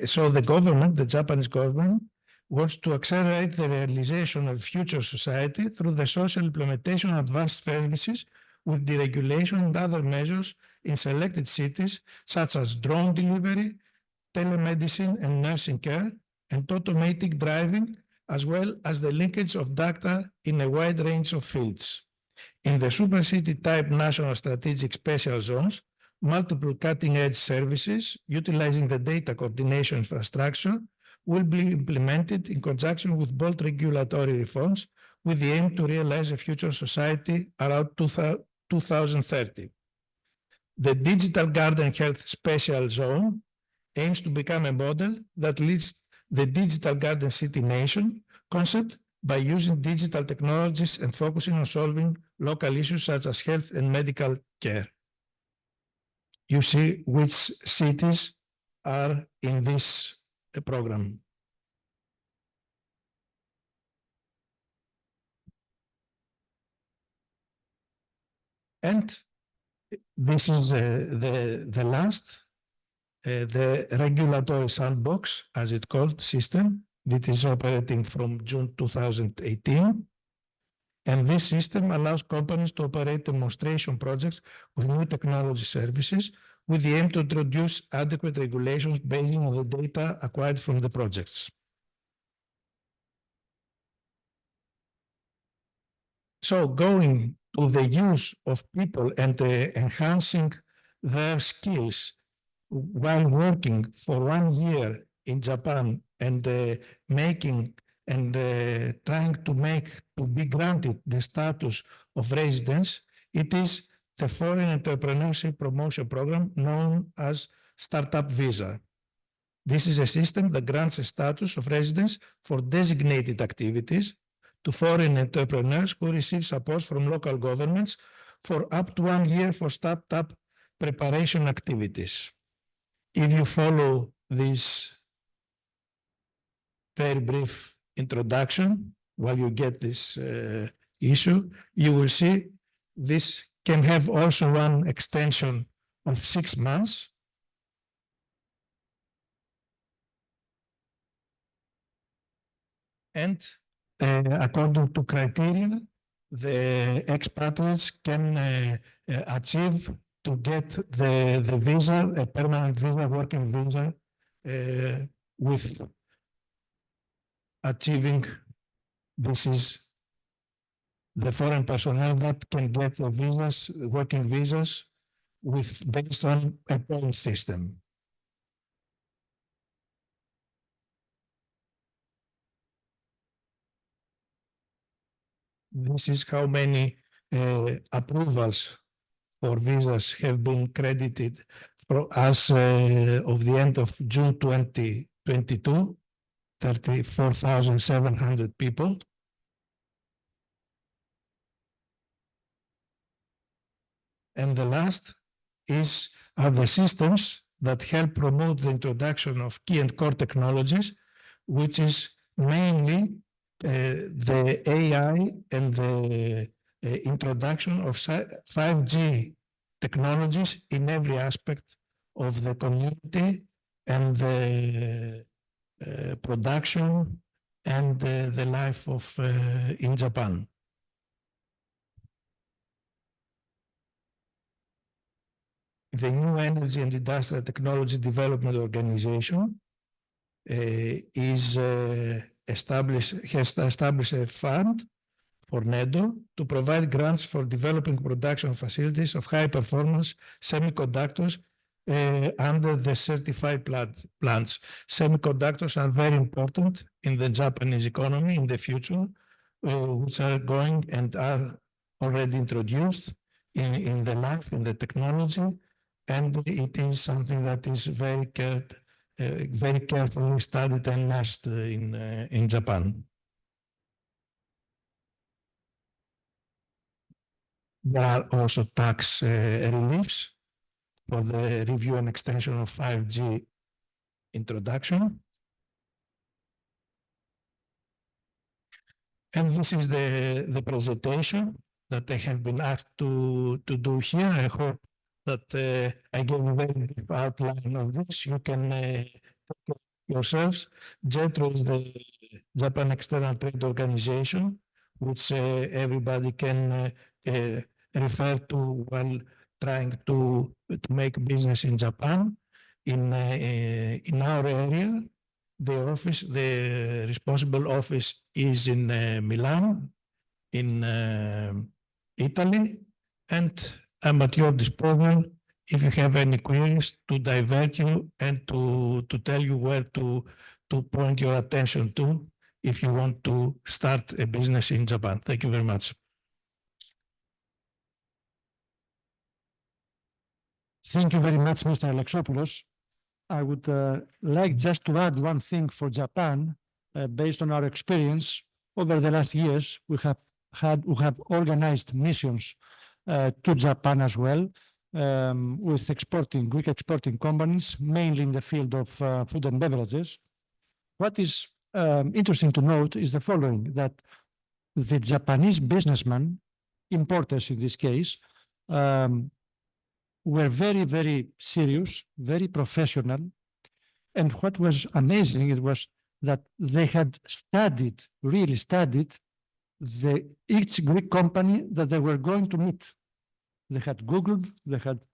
So the government, the Japanese government, wants to accelerate the realization of future society through the social implementation of advanced services with deregulation and other measures in selected cities, such as drone delivery, telemedicine and nursing care, and automatic driving, as well as the linkage of data in a wide range of fields. In the Super City type national strategic special zones, multiple cutting-edge services utilizing the data coordination infrastructure will be implemented in conjunction with bold regulatory reforms with the aim to realize a future society around 2030. The Digital Garden Health Special Zone aims to become a model that leads the Digital Garden City Nation concept by using digital technologies and focusing on solving local issues such as health and medical care. You see which cities are in this program. And this is the last, the regulatory sandbox, as it's called, system that is operating from June 2018. And this system allows companies to operate demonstration projects with new technology services with the aim to introduce adequate regulations based on the data acquired from the projects. So going to the use of people and enhancing their skills while working for 1 year in Japan and making and trying to be granted the status of residence, it is the Foreign Entrepreneurship Promotion Program known as Startup Visa. This is a system that grants a status of residence for designated activities to foreign entrepreneurs who receive support from local governments for up to 1 year for startup preparation activities. If you follow this very brief introduction, while you get this issue, you will see this can have also one extension of 6 months. And according to criteria, the expatriates can achieve to get the visa, a permanent visa, working visa, with achieving, this is the foreign personnel that can get the visas, working visas, based on a point system. This is how many approvals for visas have been credited as of the end of June 2022, 34,700 people. And the last are the systems that help promote the introduction of key and core technologies, which is mainly the AI and the introduction of 5G technologies in every aspect of the community and the production and the life of in Japan. The New Energy and Industrial Technology Development Organization has established a fund for NEDO to provide grants for developing production facilities of high-performance semiconductors under the certified plants. Semiconductors are very important in the Japanese economy in the future, which are going and are already introduced in the life, in the technology, and it is something that is very carefully studied and nursed in Japan. There are also tax reliefs for the review and extension of 5G introduction. And this is the presentation that I have been asked to do here. I hope that I gave a very brief outline of this. You can take it yourselves. JETRO is the Japan External Trade Organization, which everybody can refer to while trying to make business in Japan. In our area, the responsible office is in Milan, in Italy, and I'm at your disposal if you have any queries to divert you and to tell you where to point your attention to if you want to start a business in Japan. Thank you very much. Thank you very much, Mr. Alexopoulos. I would like just to add one thing for Japan. Based on our experience over the last years, we have organized missions to Japan as well, with Greek exporting companies, mainly in the field of food and beverages. What is interesting to note is the following, that the Japanese businessmen, importers in this case, were very, very serious, very professional. And what was amazing, it was that they had studied, really studied, each Greek company that they were going to meet. They had Googled, they had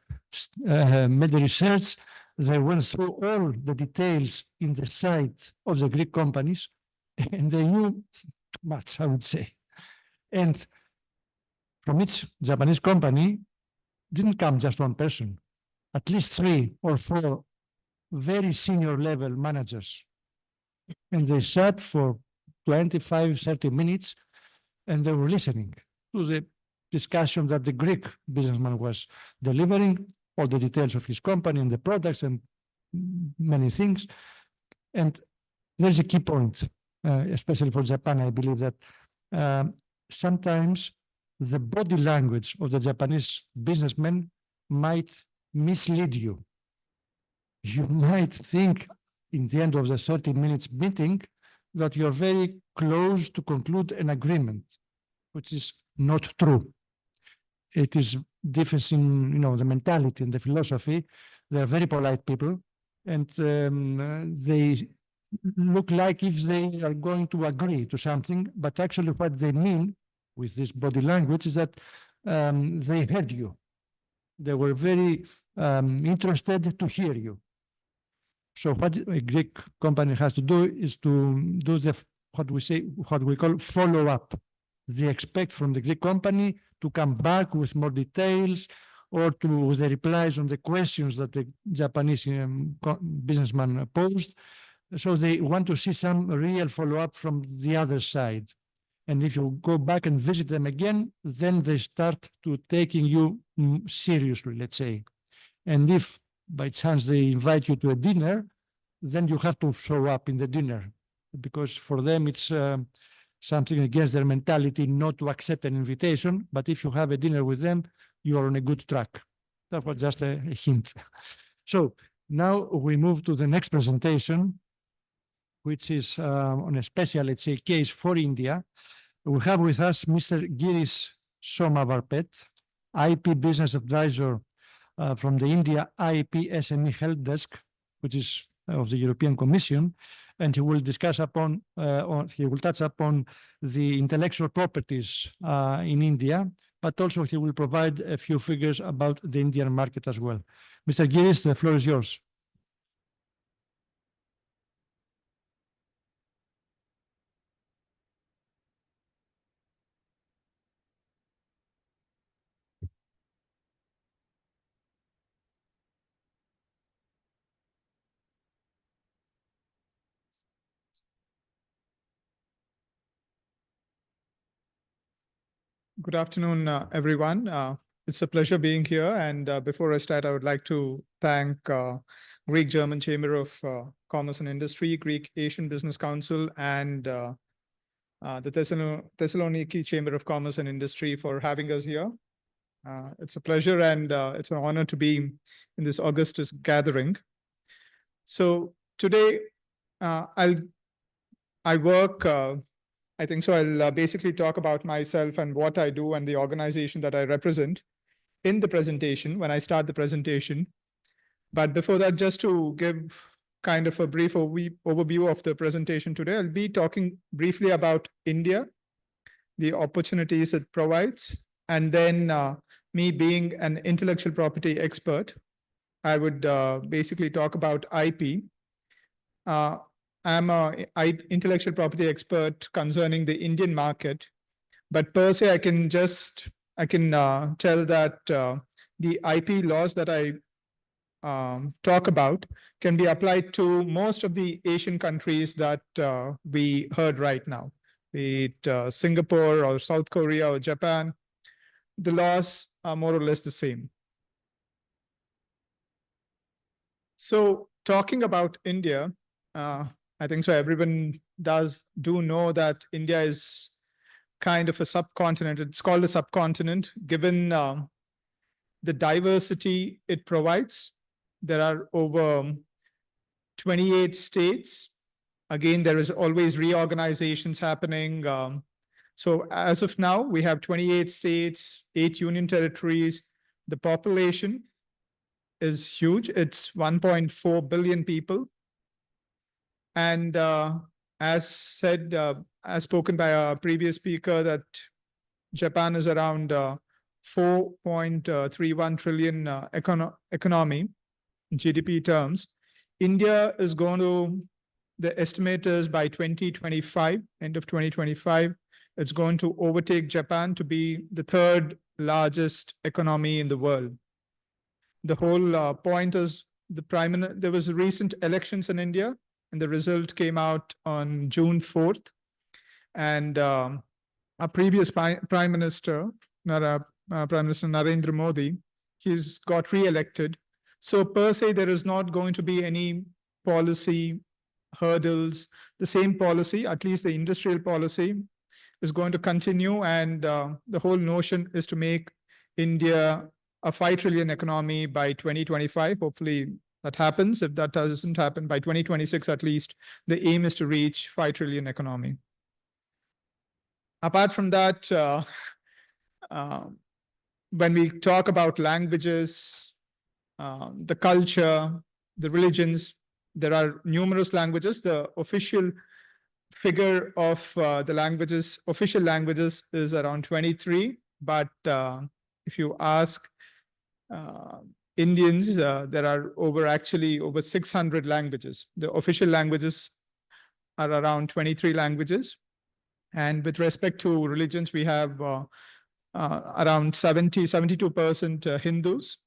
made the research, they went through all the details in the site of the Greek companies, and they knew too much, I would say. And from each Japanese company didn't come just one person, at least 3 or 4 very senior level managers. And they sat for 25, 30 minutes, and they were listening to the discussion that the Greek businessman was delivering, all the details of his company and the products and many things. And there's a key point, especially for Japan, I believe that sometimes the body language of the Japanese businessmen might mislead you. You might think in the end of the 30 minutes meeting that you're very close to conclude an agreement, which is not true. It is difference in the mentality and the philosophy. They're very polite people, and they look like if they are going to agree to something, but actually what they mean with this body language is that they heard you. They were very interested to hear you. So what a Greek company has to do is to do what we call follow-up. They expect from the Greek company to come back with more details or with the replies on the questions that the Japanese businessman posed. So they want to see some real follow-up from the other side. And if you go back and visit them again, then they start to taking you seriously, let's say. And if by chance they invite you to a dinner, then you have to show up in the dinner, because for them it's something against their mentality not to accept an invitation. But if you have a dinner with them, you are on a good track. That was just a hint. So now we move to the next presentation, which is on a special, let's say, case for India. We have with us Mr. Girish Somavarpet, IP Business Advisor from the India IP SME Help Desk, which is of the European Commission, and he will discuss upon, he will touch upon the intellectual properties in India, but also he will provide a few figures about the Indian market as well. Mr. Girish, the floor is yours. Good afternoon, everyone. It's a pleasure being here. And before I start, I would like to thank Greek-German Chamber of Commerce and Industry, Greek Asian Business Council, and the Thessaloniki Chamber of Commerce and Industry for having us here. It's a pleasure and it's an honor to be in this Augustus gathering. So today, I work I think so. I'll basically talk about myself and what I do and the organization that I represent in the presentation when I start the presentation. But before that, just to give kind of a brief overview of the presentation today, I'll be talking briefly about India, the opportunities it provides, and then me being an intellectual property expert, I would basically talk about IP. I'm an intellectual property expert concerning the Indian market, but per se, I can tell that the IP laws that I talk about can be applied to most of the Asian countries that we heard right now, be it Singapore or South Korea or Japan. The laws are more or less the same. So talking about India, I think so everyone do know that India is kind of a subcontinent. It's called a subcontinent given the diversity it provides. There are over 28 states. Again, there is always reorganizations happening. So as of now, we have 28 states, 8 union territories. The population is huge. It's 1.4 billion people. And as said, as spoken by our previous speaker, that Japan is around 4.31 trillion economy in GDP terms. India is going to, the estimate is by 2025, end of 2025, it's going to overtake Japan to be the third largest economy in the world. The whole point is there was recent elections in India, and the result came out on June 4th. And our previous Prime Minister Narendra Modi, he's got re-elected. So per se, there is not going to be any policy hurdles. The same policy, at least the industrial policy, is going to continue. And the whole notion is to make India a 5 trillion economy by 2025. Hopefully that happens. If that doesn't happen, by 2026 at least, the aim is to reach 5 trillion economy. Apart from that, when we talk about languages, the culture, the religions, there are numerous languages. The official figure of the languages, official languages, is around 23. But if you ask Indians, there are over 600 languages. The official languages are around 23 languages. And with respect to religions, we have around 72% Hindus.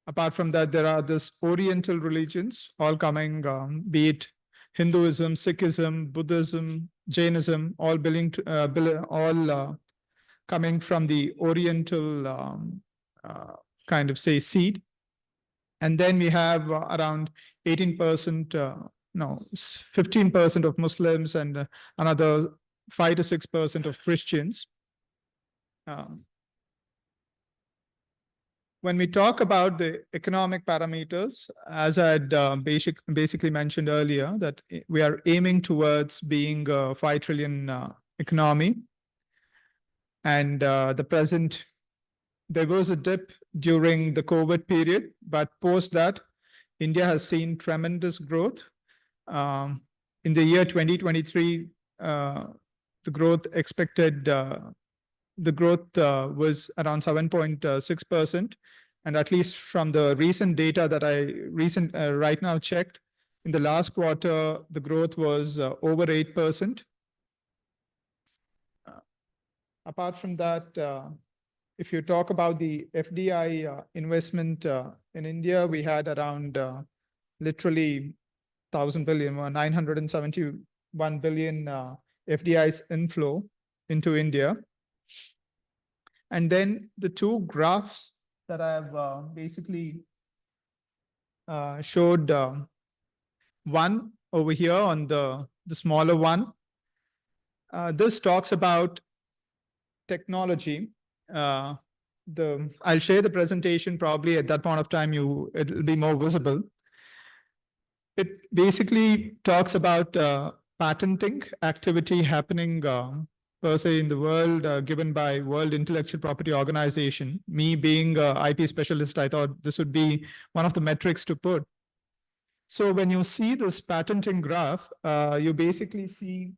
Apart from that, there are this Oriental religions, all coming, be it Hinduism, Sikhism, Buddhism, Jainism, all coming from the Oriental kind of say seed. And then we have around 15% of Muslims and another 5 to 6% of Christians. When we talk about the economic parameters, as I had basically mentioned earlier, that we are aiming towards being a 5 trillion economy. And there was a dip during the COVID period, but post that, India has seen tremendous growth. In the year 2023, the growth was around 7.6%. And at least from the recent data that I right now checked, in the last quarter, the growth was over 8%. Apart from that, if you talk about the FDI investment in India, we had around literally 1,000 billion, 971 billion FDI's inflow into India. And then the two graphs that I have basically showed, one over here on the smaller one. This talks about technology. I'll share the presentation probably at that point of time, it'll be more visible. It basically talks about patenting activity happening per se in the world, given by World Intellectual Property Organization. Me being an IP specialist, I thought this would be one of the metrics to put. So when you see this patenting graph, you basically see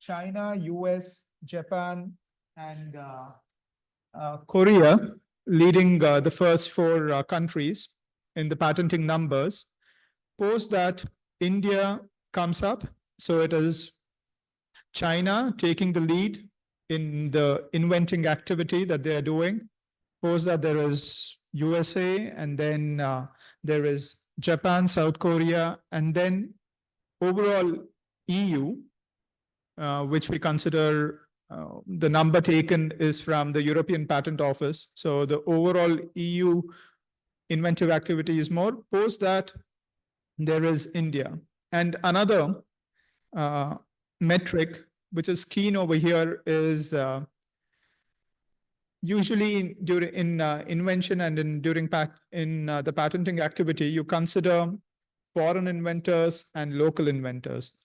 China, US, Japan, and Korea leading the first four countries in the patenting numbers. Post that, India comes up. So it is China taking the lead in the inventing activity that they are doing. Post that, there is USA, and then there is Japan, South Korea, and then overall EU, which we consider the number taken is from the European Patent Office. So the overall EU inventive activity is more. Post that, there is India. And another metric, which is keen over here, is usually during invention and during the patenting activity, you consider foreign inventors and local inventors.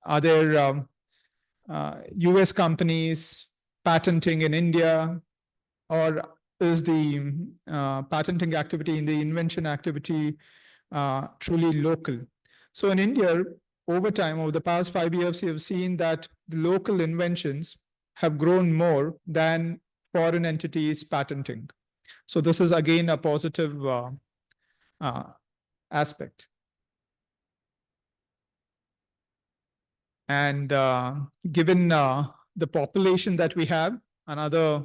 Are there US companies patenting in India, or is the patenting activity in the invention activity truly local? So in India, over time, over the past 5 years, you have seen that the local inventions have grown more than foreign entities patenting. So this is again a positive aspect. And given the population that we have, another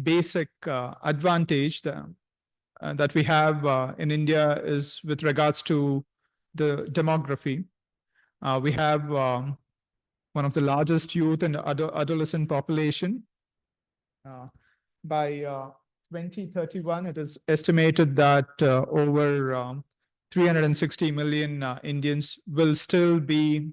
basic advantage that we have in India is with regards to the demography. We have one of the largest youth and adolescent population. By 2031, it is estimated that over 360 million Indians will still be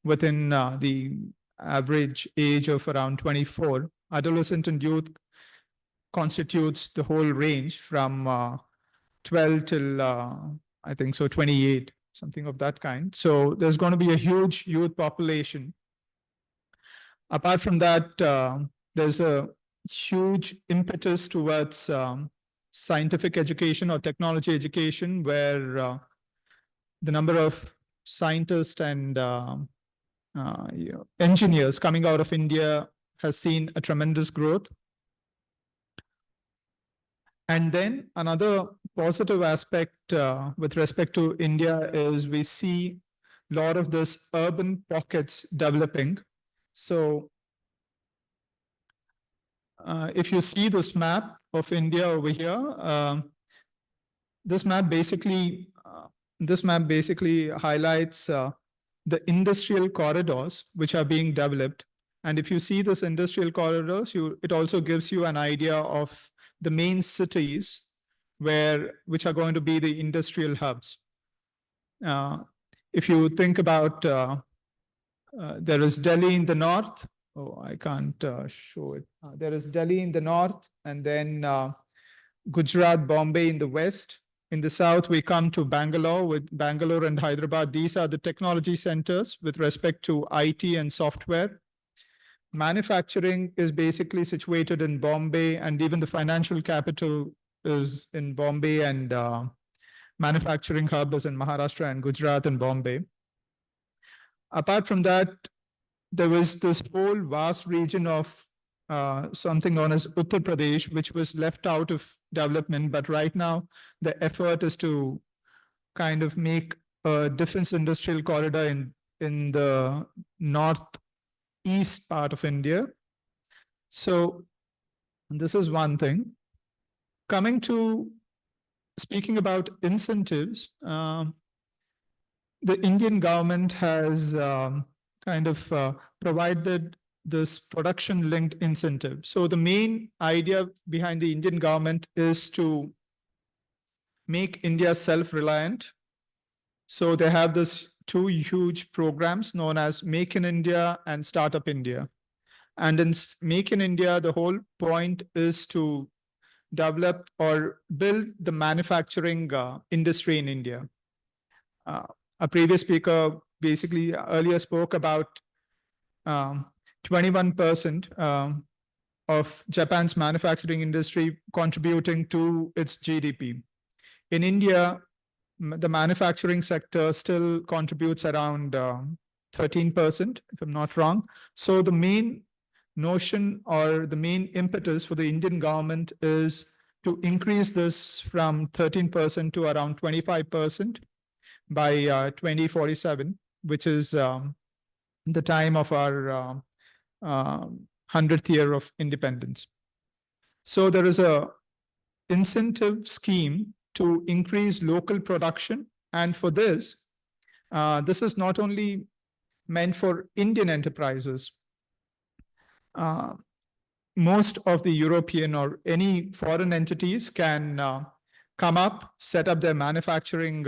within the average age of around 24. Adolescent and youth constitutes the whole range from 12 till I think so 28, something of that kind. So there's going to be a huge youth population. Apart from that, there's a huge impetus towards scientific education or technology education, where the number of scientists and engineers coming out of India has seen a tremendous growth. And then another positive aspect with respect to India is we see a lot of this urban pockets developing. So if you see this map of India over here, this map basically highlights the industrial corridors which are being developed. And if you see this industrial corridors, it also gives you an idea of the main cities which are going to be the industrial hubs. If you think about, there is Delhi in the north. Oh, I can't show it. There is Delhi in the north, and then Gujarat, Bombay in the west. In the south, we come to Bangalore, with Bangalore and Hyderabad. These are the technology centers with respect to IT and software. Manufacturing is basically situated in Bombay, and even the financial capital is in Bombay, and manufacturing hub is in Maharashtra and Gujarat and Bombay. Apart from that, there was this whole vast region of something known as Uttar Pradesh, which was left out of development. But right now, the effort is to kind of make a defense industrial corridor in the northeast part of India. So this is one thing. Coming to speaking about incentives, the Indian government has kind of provided this production-linked incentive. So the main idea behind the Indian government is to make India self-reliant. So they have this two huge programs known as Make in India and Startup India. And in Make in India, the whole point is to develop or build the manufacturing industry in India. A previous speaker basically earlier spoke about 21% of Japan's manufacturing industry contributing to its GDP. In India, the manufacturing sector still contributes around 13%, if I'm not wrong. So the main notion or the main impetus for the Indian government is to increase this from 13% to around 25% by 2047, which is the time of our 100th year of independence. So there is a incentive scheme to increase local production. And for this, this is not only meant for Indian enterprises. Most of the European or any foreign entities can come up, set up their manufacturing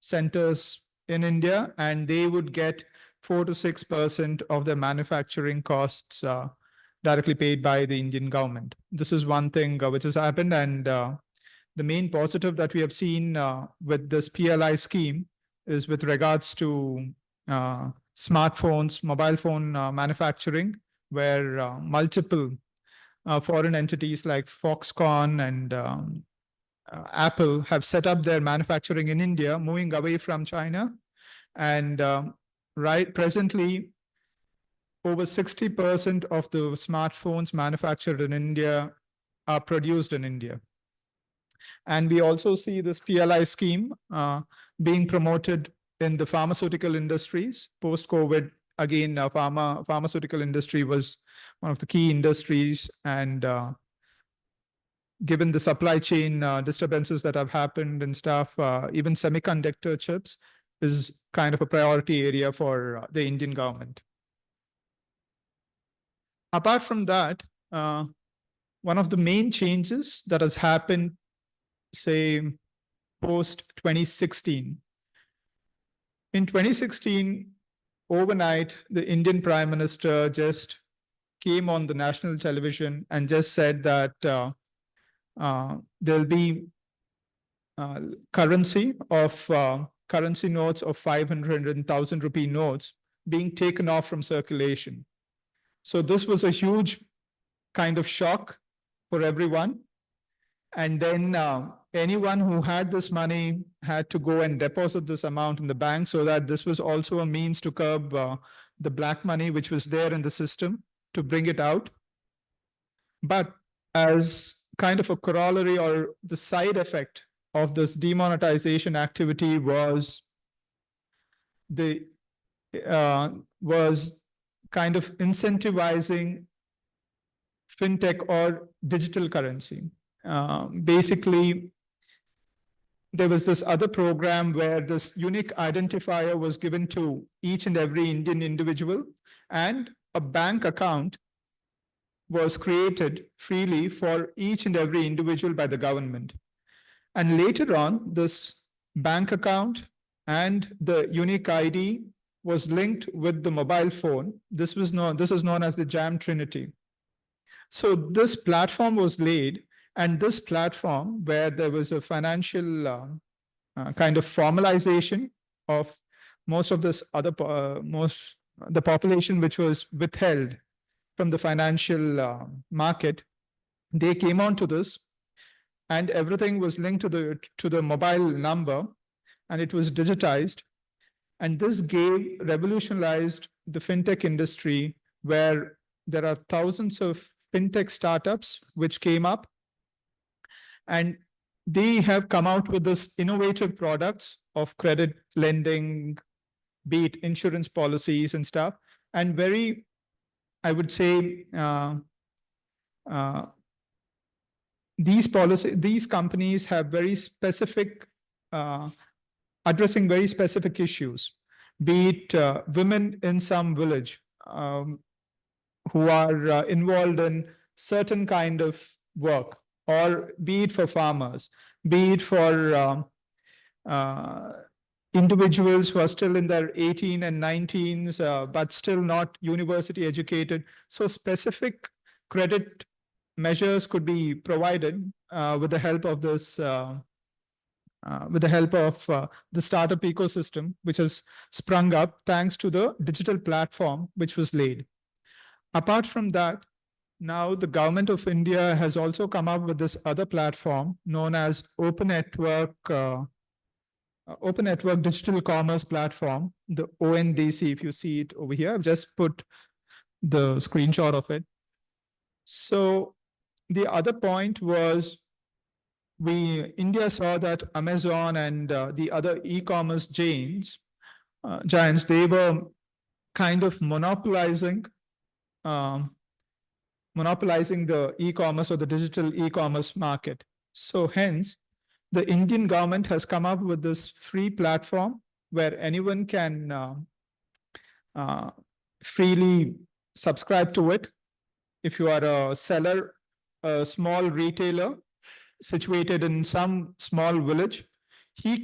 centers in India, and they would get 4 to 6% of their manufacturing costs directly paid by the Indian government. This is one thing which has happened, and the main positive that we have seen with this PLI scheme is with regards to smartphones, mobile phone manufacturing, where multiple foreign entities like Foxconn and Apple have set up their manufacturing in India, moving away from China. And presently, over 60% of the smartphones manufactured in India are produced in India. And we also see this PLI scheme being promoted in the pharmaceutical industries. Post-COVID, again, pharmaceutical industry was one of the key industries. And given the supply chain disturbances that have happened and stuff, even semiconductor chips is kind of a priority area for the Indian government. Apart from that, one of the main changes that has happened, say, post 2016. In 2016, overnight, the Indian Prime Minister just came on the national television and just said that there'll be currency notes of 500 and 1,000 rupee notes being taken off from circulation. So this was a huge kind of shock for everyone. And then anyone who had this money had to go and deposit this amount in the bank, so that this was also a means to curb the black money which was there in the system, to bring it out. But as kind of a corollary or the side effect of this demonetization activity was kind of incentivizing fintech or digital currency. Basically, there was this other program where this unique identifier was given to each and every Indian individual, and a bank account was created freely for each and every individual by the government. And later on, this bank account and the unique ID was linked with the mobile phone. This is known as the Jam Trinity. So this platform was laid, and this platform, where there was a financial kind of formalization of most of this other the population which was withheld from the financial market, they came onto this, and everything was linked to the mobile number, and it was digitized. And this revolutionized the fintech industry, where there are thousands of fintech startups which came up, and they have come out with this innovative products of credit lending, be it insurance policies and stuff, and very, I would say, these companies have very specific, addressing very specific issues, be it women in some village who are involved in certain kind of work, or be it for farmers, be it for individuals who are still in their 18 and 19s, but still not university educated. So specific credit measures could be provided with the help of this, with the help of the startup ecosystem, which has sprung up thanks to the digital platform which was laid. Apart from that, now the government of India has also come up with this other platform known as Open Network Digital Commerce Platform, the ONDC. If you see it over here, I've just put the screenshot of it. So the other point was, India saw that Amazon and the other e-commerce giants, they were kind of monopolizing the e-commerce or the digital e-commerce market. So hence, the Indian government has come up with this free platform where anyone can freely subscribe to it. If you are a seller, a small retailer situated in some small village, he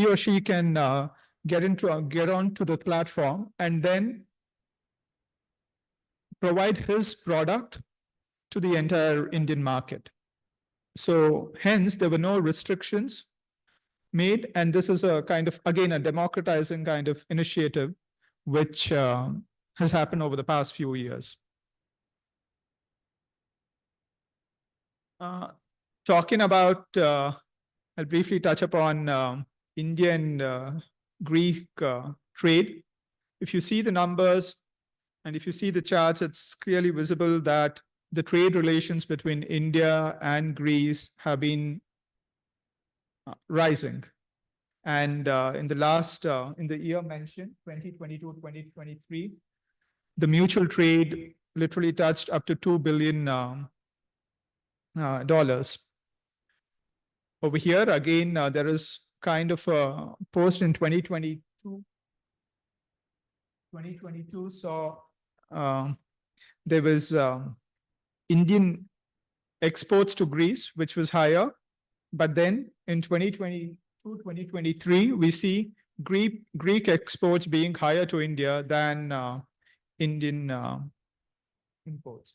or she can get onto the platform and then provide his product to the entire Indian market. So hence, there were no restrictions made. And this is a kind of, again, a democratizing kind of initiative, which has happened over the past few years. Talking about, I'll briefly touch upon India and Greek trade. If you see the numbers and if you see the charts, it's clearly visible that the trade relations between India and Greece have been rising. And in the year mentioned, 2022-2023, the mutual trade literally touched up to $2 billion. Over here, again, there is kind of a post in 2022. 2022 saw there was Indian exports to Greece, which was higher. But then in 2022-2023, we see Greek exports being higher to India than Indian imports.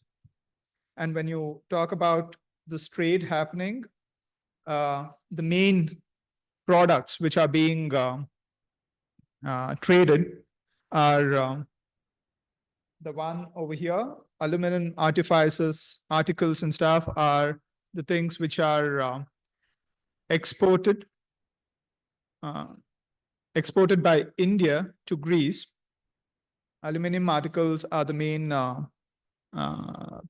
And when you talk about this trade happening, the main products which are being traded are the one over here, aluminum artificers, articles and stuff are the things which are exported by India to Greece. Aluminum articles are the main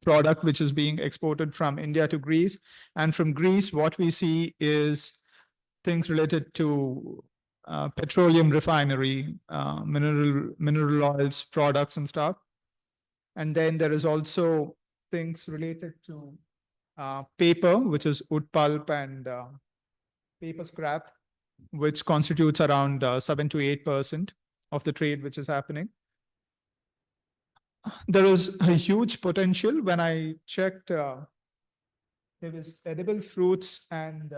product which is being exported from India to Greece. And from Greece, what we see is things related to petroleum refinery, mineral oils, products and stuff. And then there is also things related to paper, which is wood pulp and paper scrap, which constitutes around 7 to 8% of the trade which is happening. There is a huge potential. When I checked, there was edible fruits and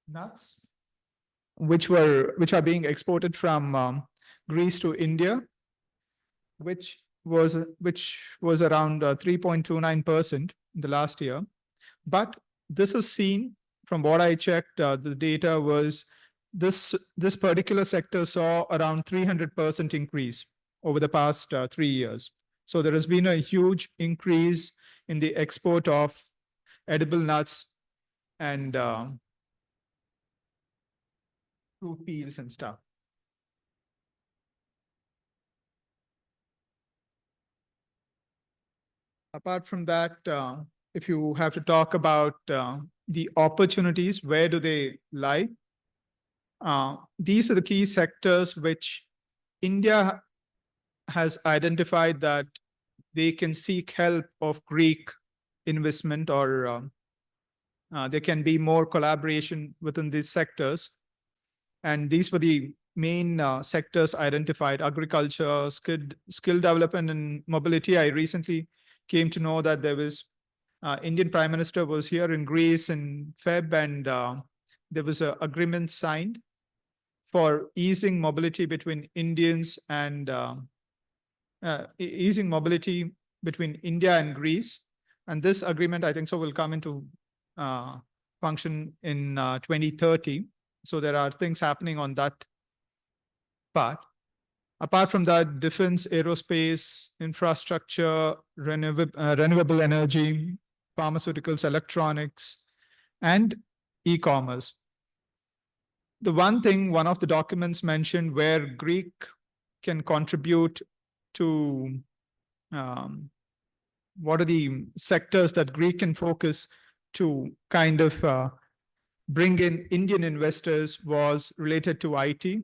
nuts, which are being exported from Greece to India, which was around 3.29% in the last year. But this is seen from what I checked, the data was this particular sector saw around 300% increase over the past 3 years. So there has been a huge increase in the export of edible nuts and fruit peels and stuff. Apart from that, if you have to talk about the opportunities, where do they lie? These are the key sectors which India has identified that they can seek help of Greek investment, or there can be more collaboration within these sectors. And these were the main sectors identified: agriculture, skill development and mobility. I recently came to know that there was Indian Prime Minister was here in Greece in Feb, and there was an agreement signed for easing mobility between Indians and easing mobility between India and Greece. And this agreement, I think so, will come into function in 2030. So there are things happening on that part. Apart from that, defense, aerospace, infrastructure, renewable energy, pharmaceuticals, electronics, and e-commerce. The one of the documents mentioned where Greek can contribute to what are the sectors that Greek can focus to kind of bring in Indian investors was related to IT,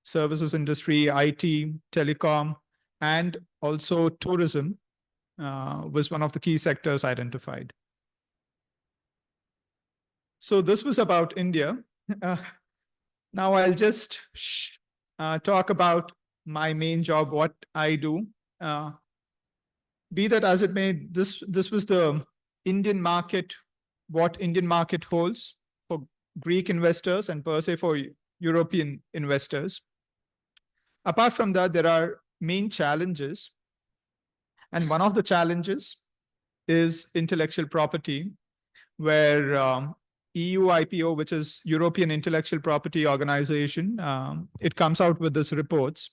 services industry, IT, telecom, and also tourism was one of the key sectors identified. So this was about India. Now I'll just talk about my main job, what I do. Be that as it may, this was the Indian market, what Indian market holds for Greek investors and per se for European investors. Apart from that, there are main challenges. And one of the challenges is intellectual property, where EU IPO, which is European Intellectual Property Organization, it comes out with this reports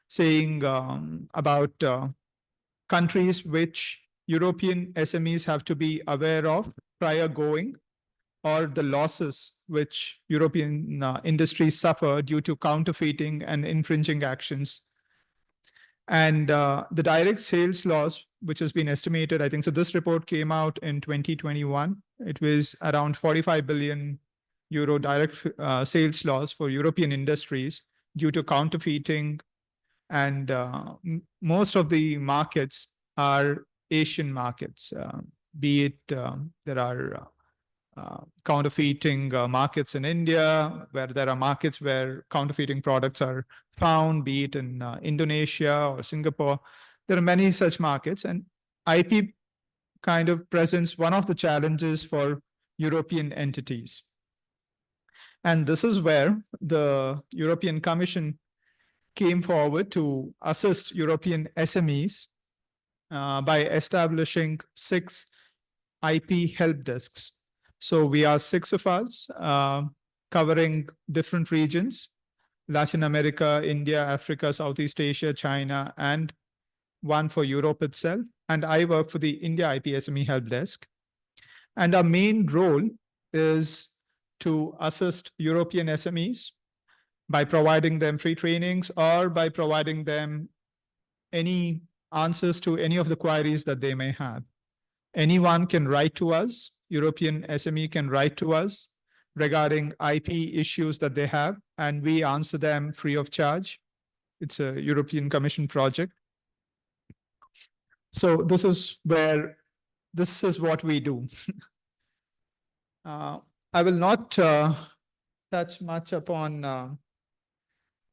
saying about countries which European SMEs have to be aware of prior going, or the losses which European industries suffer due to counterfeiting and infringing actions. And the direct sales loss, which has been estimated, I think, so this report came out in 2021. It was around 45 billion euro direct sales loss for European industries due to counterfeiting. And most of the markets are Asian markets, be it there are counterfeiting markets in India, where there are markets where counterfeiting products are found, be it in Indonesia or Singapore. There are many such markets, and IP kind of presents one of the challenges for European entities. And this is where the European Commission came forward to assist European SMEs by establishing 6 IP help desks. So we are 6 of us covering different regions: Latin America, India, Africa, Southeast Asia, China, and one for Europe itself. And I work for the India IP SME help desk. And our main role is to assist European SMEs by providing them free trainings or by providing them any answers to any of the queries that they may have. Anyone can write to us. European SME can write to us regarding IP issues that they have, and we answer them free of charge. It's a European Commission project. So this is what we do. I will not touch much upon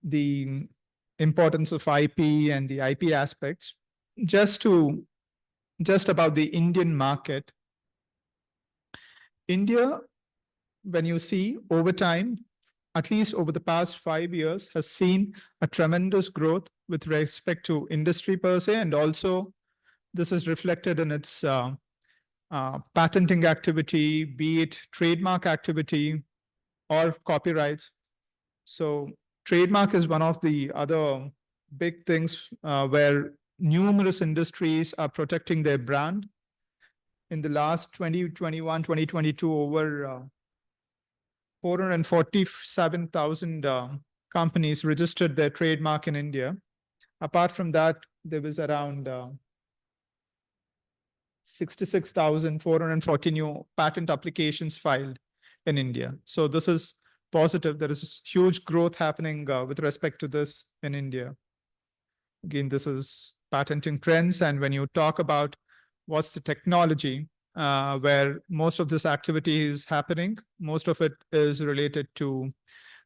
the importance of IP and the IP aspects. Just about the Indian market. India, when you see over time, at least over the past 5 years, has seen a tremendous growth with respect to industry per se, and also this is reflected in its patenting activity, be it trademark activity or copyrights. So trademark is one of the other big things where numerous industries are protecting their brand. In the last 2021, 2022, over 447,000 companies registered their trademark in India. Apart from that, there was around 66,440 new patent applications filed in India. So this is positive. There is huge growth happening with respect to this in India. Again, this is patenting trends. And when you talk about what's the technology where most of this activity is happening, most of it is related to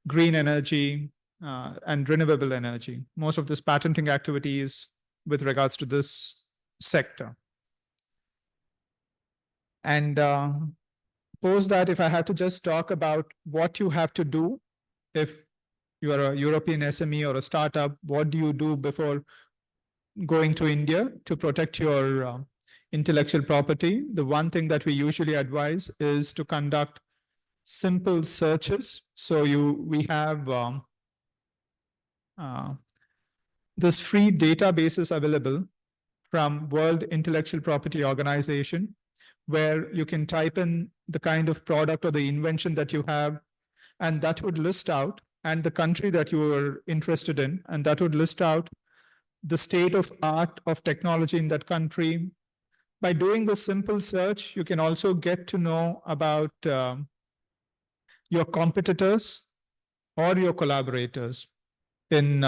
green energy and renewable energy. Most of this patenting activity is with regards to this sector. And post that, if I had to just talk about what you have to do if you are a European SME or a startup, what do you do before going to India to protect your intellectual property? The one thing that we usually advise is to conduct simple searches. So we have this free databases available from World Intellectual Property Organization, where you can type in the kind of product or the invention that you have, and that would list out, and the country that you are interested in, and that would list out the state of art of technology in that country. By doing this simple search, you can also get to know about your competitors or your collaborators in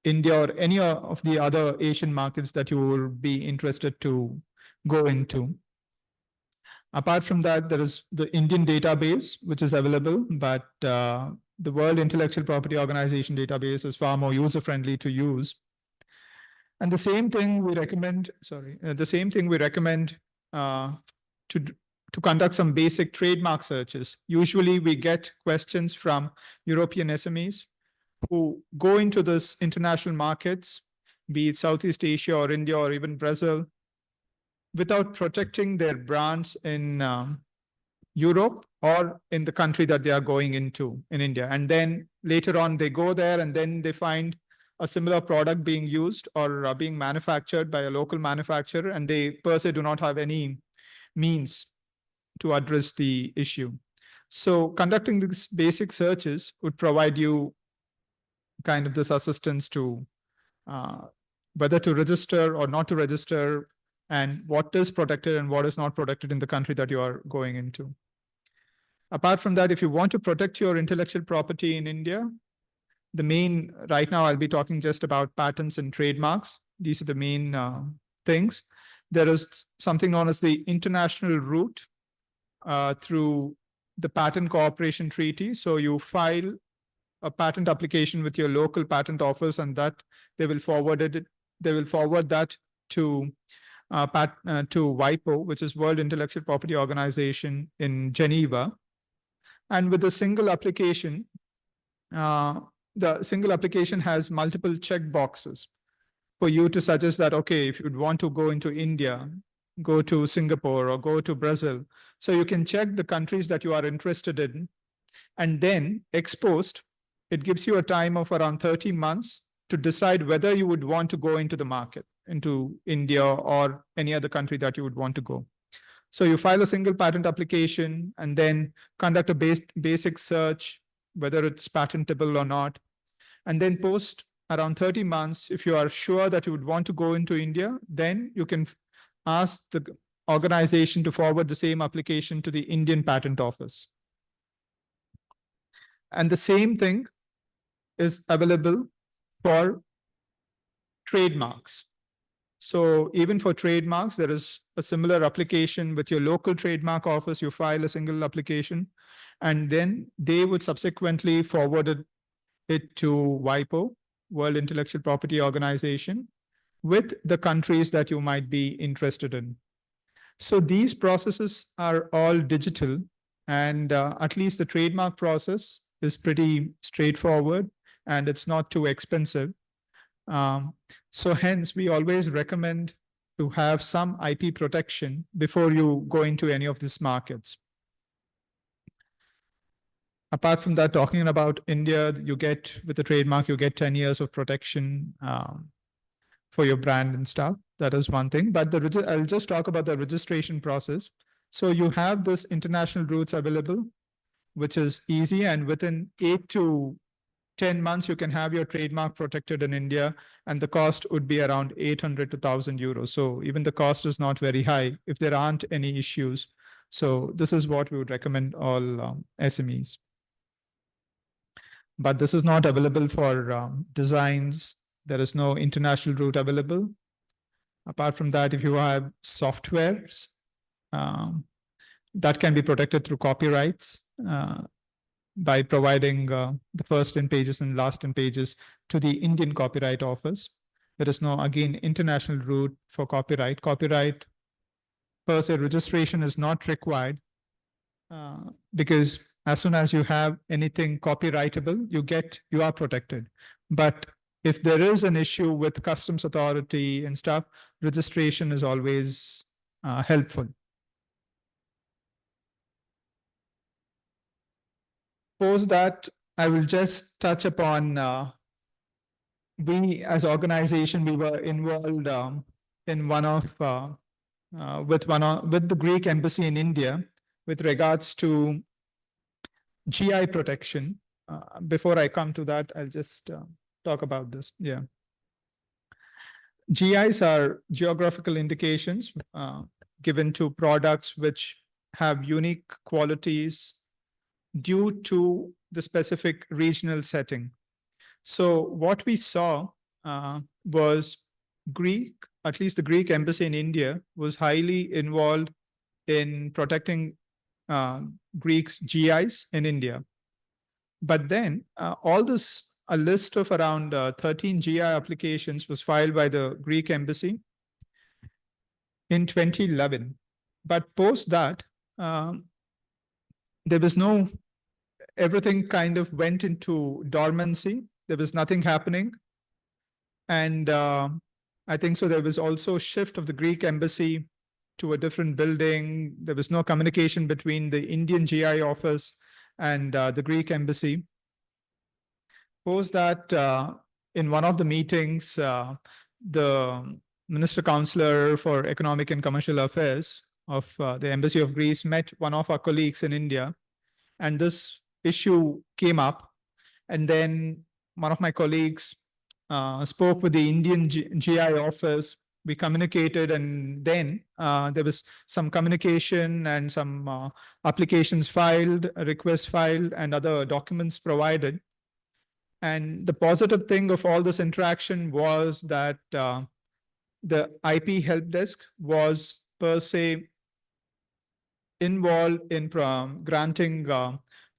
India or any of the other Asian markets that you will be interested to go into. Apart from that, there is the Indian database, which is available, but the World Intellectual Property Organization database is far more user-friendly to use. And the same thing we recommend, to conduct some basic trademark searches. Usually we get questions from European SMEs who go into this international markets, be it Southeast Asia or India or even Brazil, without protecting their brands in Europe or in the country that they are going into in India. And then later on they go there and then they find a similar product being used or being manufactured by a local manufacturer, and they per se do not have any means to address the issue. So conducting these basic searches would provide you kind of this assistance to whether to register or not to register, and what is protected and what is not protected in the country that you are going into. Apart from that, if you want to protect your intellectual property in India, right now I'll be talking just about patents and trademarks. These are the main things. There is something known as the international route through the Patent Cooperation Treaty. So you file a patent application with your local patent office, and that they will forward that to WIPO, which is World Intellectual Property Organization in Geneva. And with a single application, the single application has multiple check boxes for you to suggest that, okay, if you'd want to go into India, go to Singapore or go to Brazil. So you can check the countries that you are interested in, and then ex post, it gives you a time of around 30 months to decide whether you would want to go into the market, into India or any other country that you would want to go. So you file a single patent application and then conduct a basic search, whether it's patentable or not. And then post around 30 months, if you are sure that you would want to go into India, then you can ask the organization to forward the same application to the Indian Patent Office. And the same thing is available for trademarks. So even for trademarks, there is a similar application with your local trademark office. You file a single application, and then they would subsequently forward it to WIPO, World Intellectual Property Organization, with the countries that you might be interested in. So these processes are all digital, and at least the trademark process is pretty straightforward and it's not too expensive. So hence, we always recommend to have some IP protection before you go into any of these markets. Apart from that, talking about India, you get, with the trademark, you get 10 years of protection for your brand and stuff. That is one thing, but I'll just talk about the registration process. So you have this international routes available, which is easy, and within 8 to 10 months, you can have your trademark protected in India, and the cost would be around 800 to 1,000 euros. So even the cost is not very high if there aren't any issues. So this is what we would recommend all SMEs. But this is not available for designs. There is no international route available. Apart from that, if you have softwares, that can be protected through copyrights by providing the first 10 pages and last 10 pages to the Indian Copyright Office. There is no, again, international route for copyright. Copyright per se registration is not required because as soon as you have anything copyrightable, you are protected. But if there is an issue with customs authority and stuff, registration is always helpful. Post that, I will just touch upon, we as organization, we were involved in one of, with the Greek embassy in India with regards to GI protection. Before I come to that, I'll just talk about this. Yeah. GIs are geographical indications given to products which have unique qualities due to the specific regional setting. So what we saw was at least the Greek embassy in India was highly involved in protecting Greeks' GIs in India. But then a list of around 13 GI applications was filed by the Greek embassy in 2011. But post that, there was everything kind of went into dormancy. There was nothing happening. And I think so there was also a shift of the Greek embassy to a different building. There was no communication between the Indian GI office and the Greek embassy. Post that, in one of the meetings, the Minister Counselor for Economic and Commercial Affairs of the Embassy of Greece met one of our colleagues in India, and this issue came up. And then one of my colleagues spoke with the Indian GI office. We communicated, and then there was some communication and some applications filed, requests filed, and other documents provided. And the positive thing of all this interaction was that the IP help desk was per se involved in granting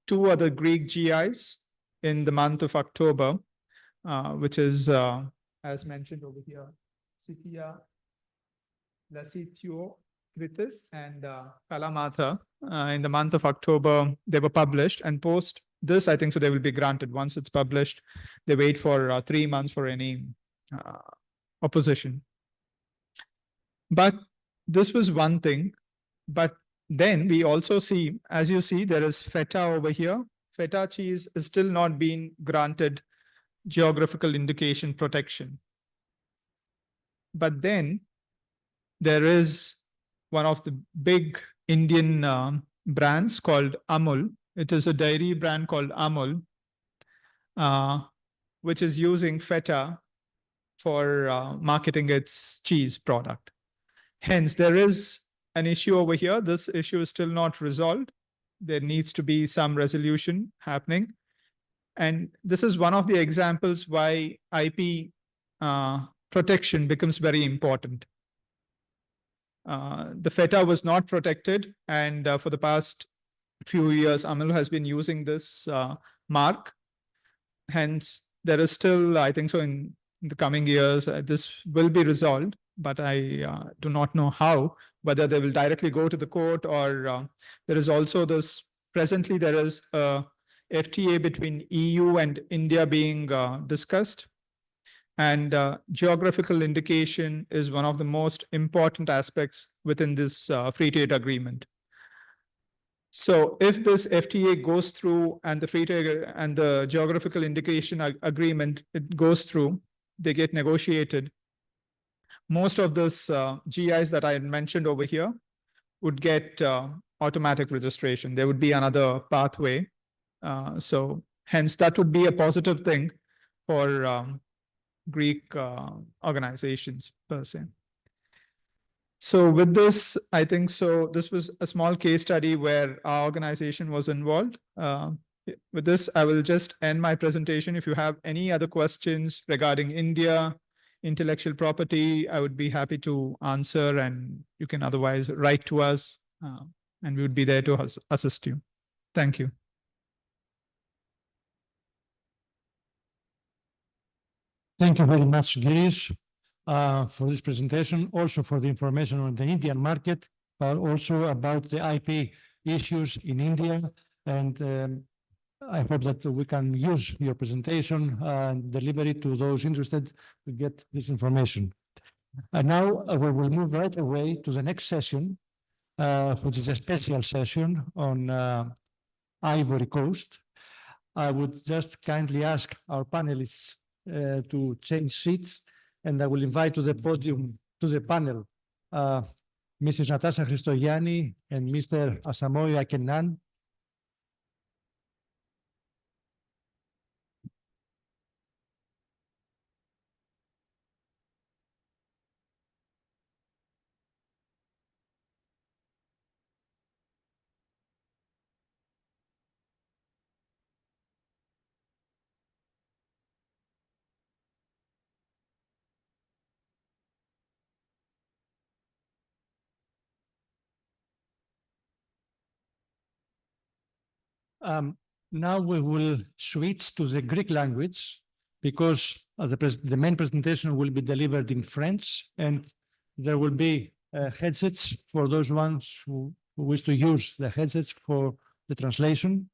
2 other Greek GIs in the month of October, which is, as mentioned over here, Sitia, Lasitio, Kritis, and Kalamatha. In the month of October, they were published, and post this, I think, so they will be granted. Once it's published, they wait for 3 months for any opposition. But this was one thing. But then we also see, as you see, there is feta over here. Feta cheese is still not being granted geographical indication protection. But then there is one of the big Indian brands called Amul. It is a dairy brand called Amul, which is using feta for marketing its cheese product. Hence, there is an issue over here. This issue is still not resolved. There needs to be some resolution happening. And this is one of the examples why IP protection becomes very important. The feta was not protected, and for the past few years, Amul has been using this mark. Hence, there is still, I think so, in the coming years, this will be resolved, but I do not know how, whether they will directly go to the court, or there is also this, presently there is a FTA between EU and India being discussed. And geographical indication is one of the most important aspects within this free trade agreement. So if this FTA goes through and the free trade and the geographical indication agreement, it goes through, they get negotiated, most of this GIs that I had mentioned over here would get automatic registration. There would be another pathway. So hence that would be a positive thing for Greek organizations per se. So with this, I think so, this was a small case study where our organization was involved. With this, I will just end my presentation. If you have any other questions regarding India, intellectual property, I would be happy to answer, and you can otherwise write to us, and we would be there to assist you. Thank you. Thank you very much, Girish, for this presentation, also for the information on the Indian market, but also about the IP issues in India. And I hope that we can use your presentation and deliver it to those interested to get this information. And now we will move right away to the next session, which is a special session on Ivory Coast. I would just kindly ask our panelists to change seats, and I will invite to the podium, to the panel, Mrs. Natasha Christogianni and Mr. Asamoah Akenan. Now we will switch to the Greek language, because the main presentation will be delivered in French, and there will be headsets for those ones who wish to use the headsets for the translation.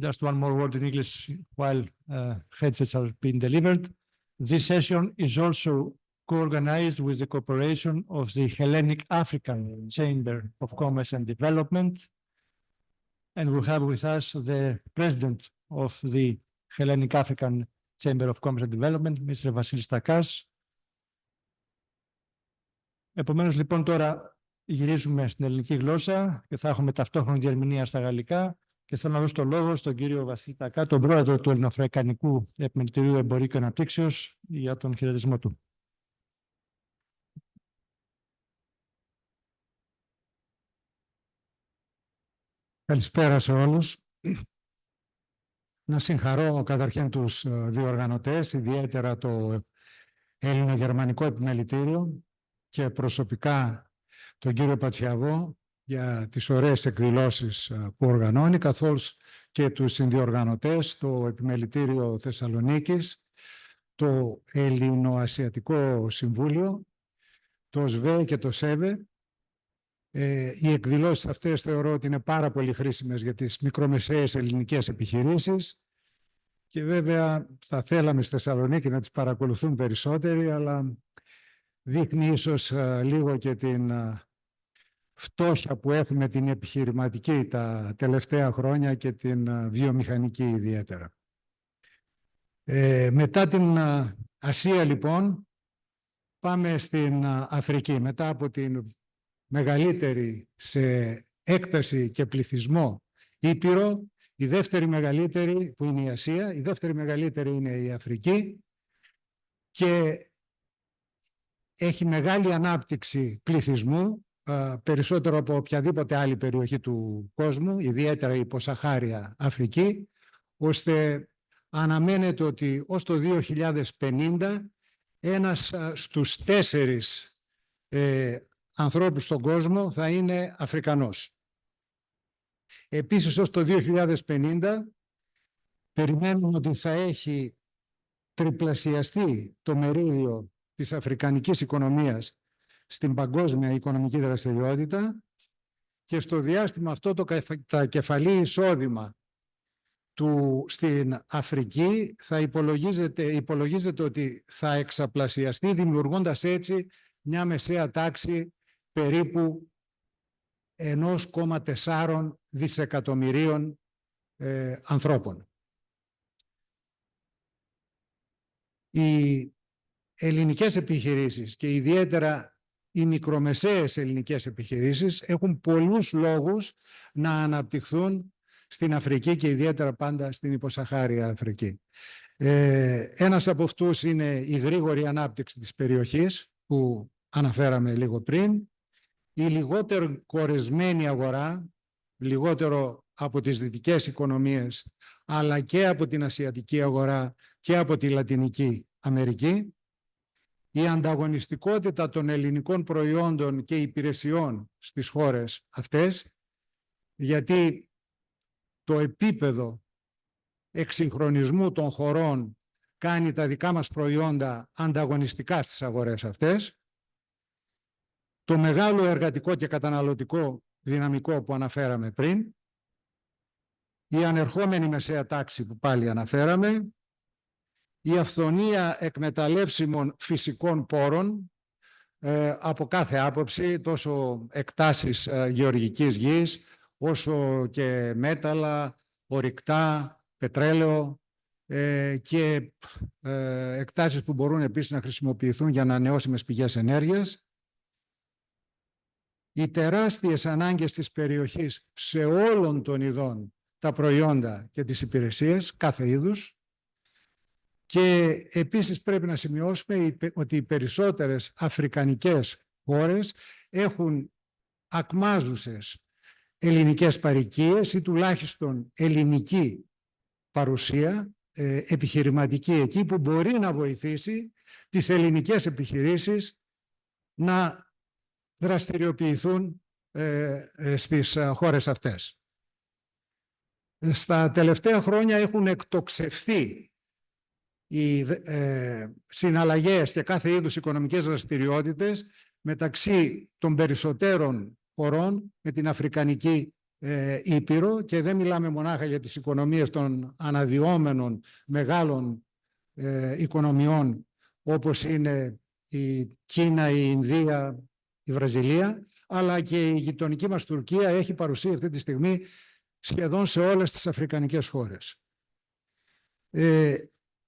Just one more word in English while headsets are being delivered. This session is also co-organized with the cooperation of the Hellenic African Chamber of Commerce and Development. And we have with us the president of the Hellenic African Chamber of Commerce and Development, Mr. Vasilis Takas. Επομένως, λοιπόν, τώρα γυρίζουμε στην ελληνική γλώσσα και θα έχουμε ταυτόχρονη διερμηνία στα γαλλικά και θέλω να δώσω το λόγο στον κύριο Βασίλη Τακά, τον πρόεδρο του Ελληνογερμανικού Επιμελητηρίου Εμπορικού και Αναπτύξεως, για τον χαιρετισμό του. Καλησπέρα σε όλους. Να συγχαρώ καταρχήν τους διοργανωτές, ιδιαίτερα το Ελληνογερμανικό Επιμελητήριο και προσωπικά τον κύριο Πατσιαβό για τις ωραίες εκδηλώσεις που οργανώνει, καθώς και τους συνδιοργανωτές, το Επιμελητήριο Θεσσαλονίκης, το Ελληνο-Ασιατικό Συμβούλιο, το ΣΒΕ και το ΣΕΒΕ. Οι εκδηλώσεις αυτές θεωρώ ότι είναι πάρα πολύ χρήσιμες για τις μικρομεσαίες ελληνικές επιχειρήσεις και βέβαια θα θέλαμε στη Θεσσαλονίκη να τις παρακολουθούν περισσότεροι, αλλά δείχνει ίσως λίγο και την φτώχεια που έχουμε την επιχειρηματική τα τελευταία χρόνια και την βιομηχανική ιδιαίτερα. Μετά την Ασία, λοιπόν, πάμε στην Αφρική. Μετά από την μεγαλύτερη σε έκταση και πληθυσμό Ήπειρο, η δεύτερη μεγαλύτερη που είναι η Ασία, η δεύτερη μεγαλύτερη είναι η Αφρική και έχει μεγάλη ανάπτυξη πληθυσμού, περισσότερο από οποιαδήποτε άλλη περιοχή του κόσμου, ιδιαίτερα η υποσαχάρια Αφρική, ώστε αναμένεται ότι ως το 2050 ένας στους 4 ανθρώπους στον κόσμο θα είναι Αφρικανός. Επίσης, ως το 2050 περιμένουμε ότι θα έχει τριπλασιαστεί το μερίδιο της αφρικανικής οικονομίας στην παγκόσμια οικονομική δραστηριότητα και στο διάστημα αυτό το κεφαλή εισόδημα στην Αφρική θα υπολογίζεται ότι θα εξαπλασιαστεί, δημιουργώντας έτσι μια μεσαία τάξη περίπου 1,4 δισεκατομμυρίων ανθρώπων. Οι ελληνικές επιχειρήσεις και ιδιαίτερα οι μικρομεσαίες ελληνικές επιχειρήσεις έχουν πολλούς λόγους να αναπτυχθούν στην Αφρική και ιδιαίτερα πάντα στην υποσαχάρια Αφρική. Ένας από αυτούς είναι η γρήγορη ανάπτυξη της περιοχής που αναφέραμε λίγο πριν, η λιγότερο κορεσμένη αγορά, λιγότερο από τις δυτικές οικονομίες, αλλά και από την ασιατική αγορά και από τη Λατινική Αμερική, η ανταγωνιστικότητα των ελληνικών προϊόντων και υπηρεσιών στις χώρες αυτές, γιατί το επίπεδο εξυγχρονισμού των χωρών κάνει τα δικά μας προϊόντα ανταγωνιστικά στις αγορές αυτές, το μεγάλο εργατικό και καταναλωτικό δυναμικό που αναφέραμε πριν, η ανερχόμενη μεσαία τάξη που πάλι αναφέραμε, η αυθονία εκμεταλλεύσιμων φυσικών πόρων από κάθε άποψη, τόσο εκτάσεις γεωργικής γης, όσο και μέταλλα, ορυκτά, πετρέλαιο και εκτάσεις που μπορούν επίσης να χρησιμοποιηθούν για ανανεώσιμες πηγές ενέργειας. Οι τεράστιες ανάγκες της περιοχής σε όλων των ειδών τα προϊόντα και τις υπηρεσίες, κάθε είδους. Και επίσης πρέπει να σημειώσουμε ότι οι περισσότερες αφρικανικές χώρες έχουν ακμάζουσες ελληνικές παροικίες ή τουλάχιστον ελληνική παρουσία επιχειρηματική εκεί που μπορεί να βοηθήσει τις ελληνικές επιχειρήσεις να δραστηριοποιηθούν στις χώρες αυτές. Στα τελευταία χρόνια έχουν εκτοξευθεί οι συναλλαγές και κάθε είδους οικονομικές δραστηριότητες μεταξύ των περισσότερων χωρών με την Αφρικανική Ήπειρο και δεν μιλάμε μονάχα για τις οικονομίες των αναδυόμενων μεγάλων οικονομιών όπως είναι η Κίνα, η Ινδία, η Βραζιλία, αλλά και η γειτονική μας Τουρκία έχει παρουσία αυτή τη στιγμή σχεδόν σε όλες τις αφρικανικές χώρες.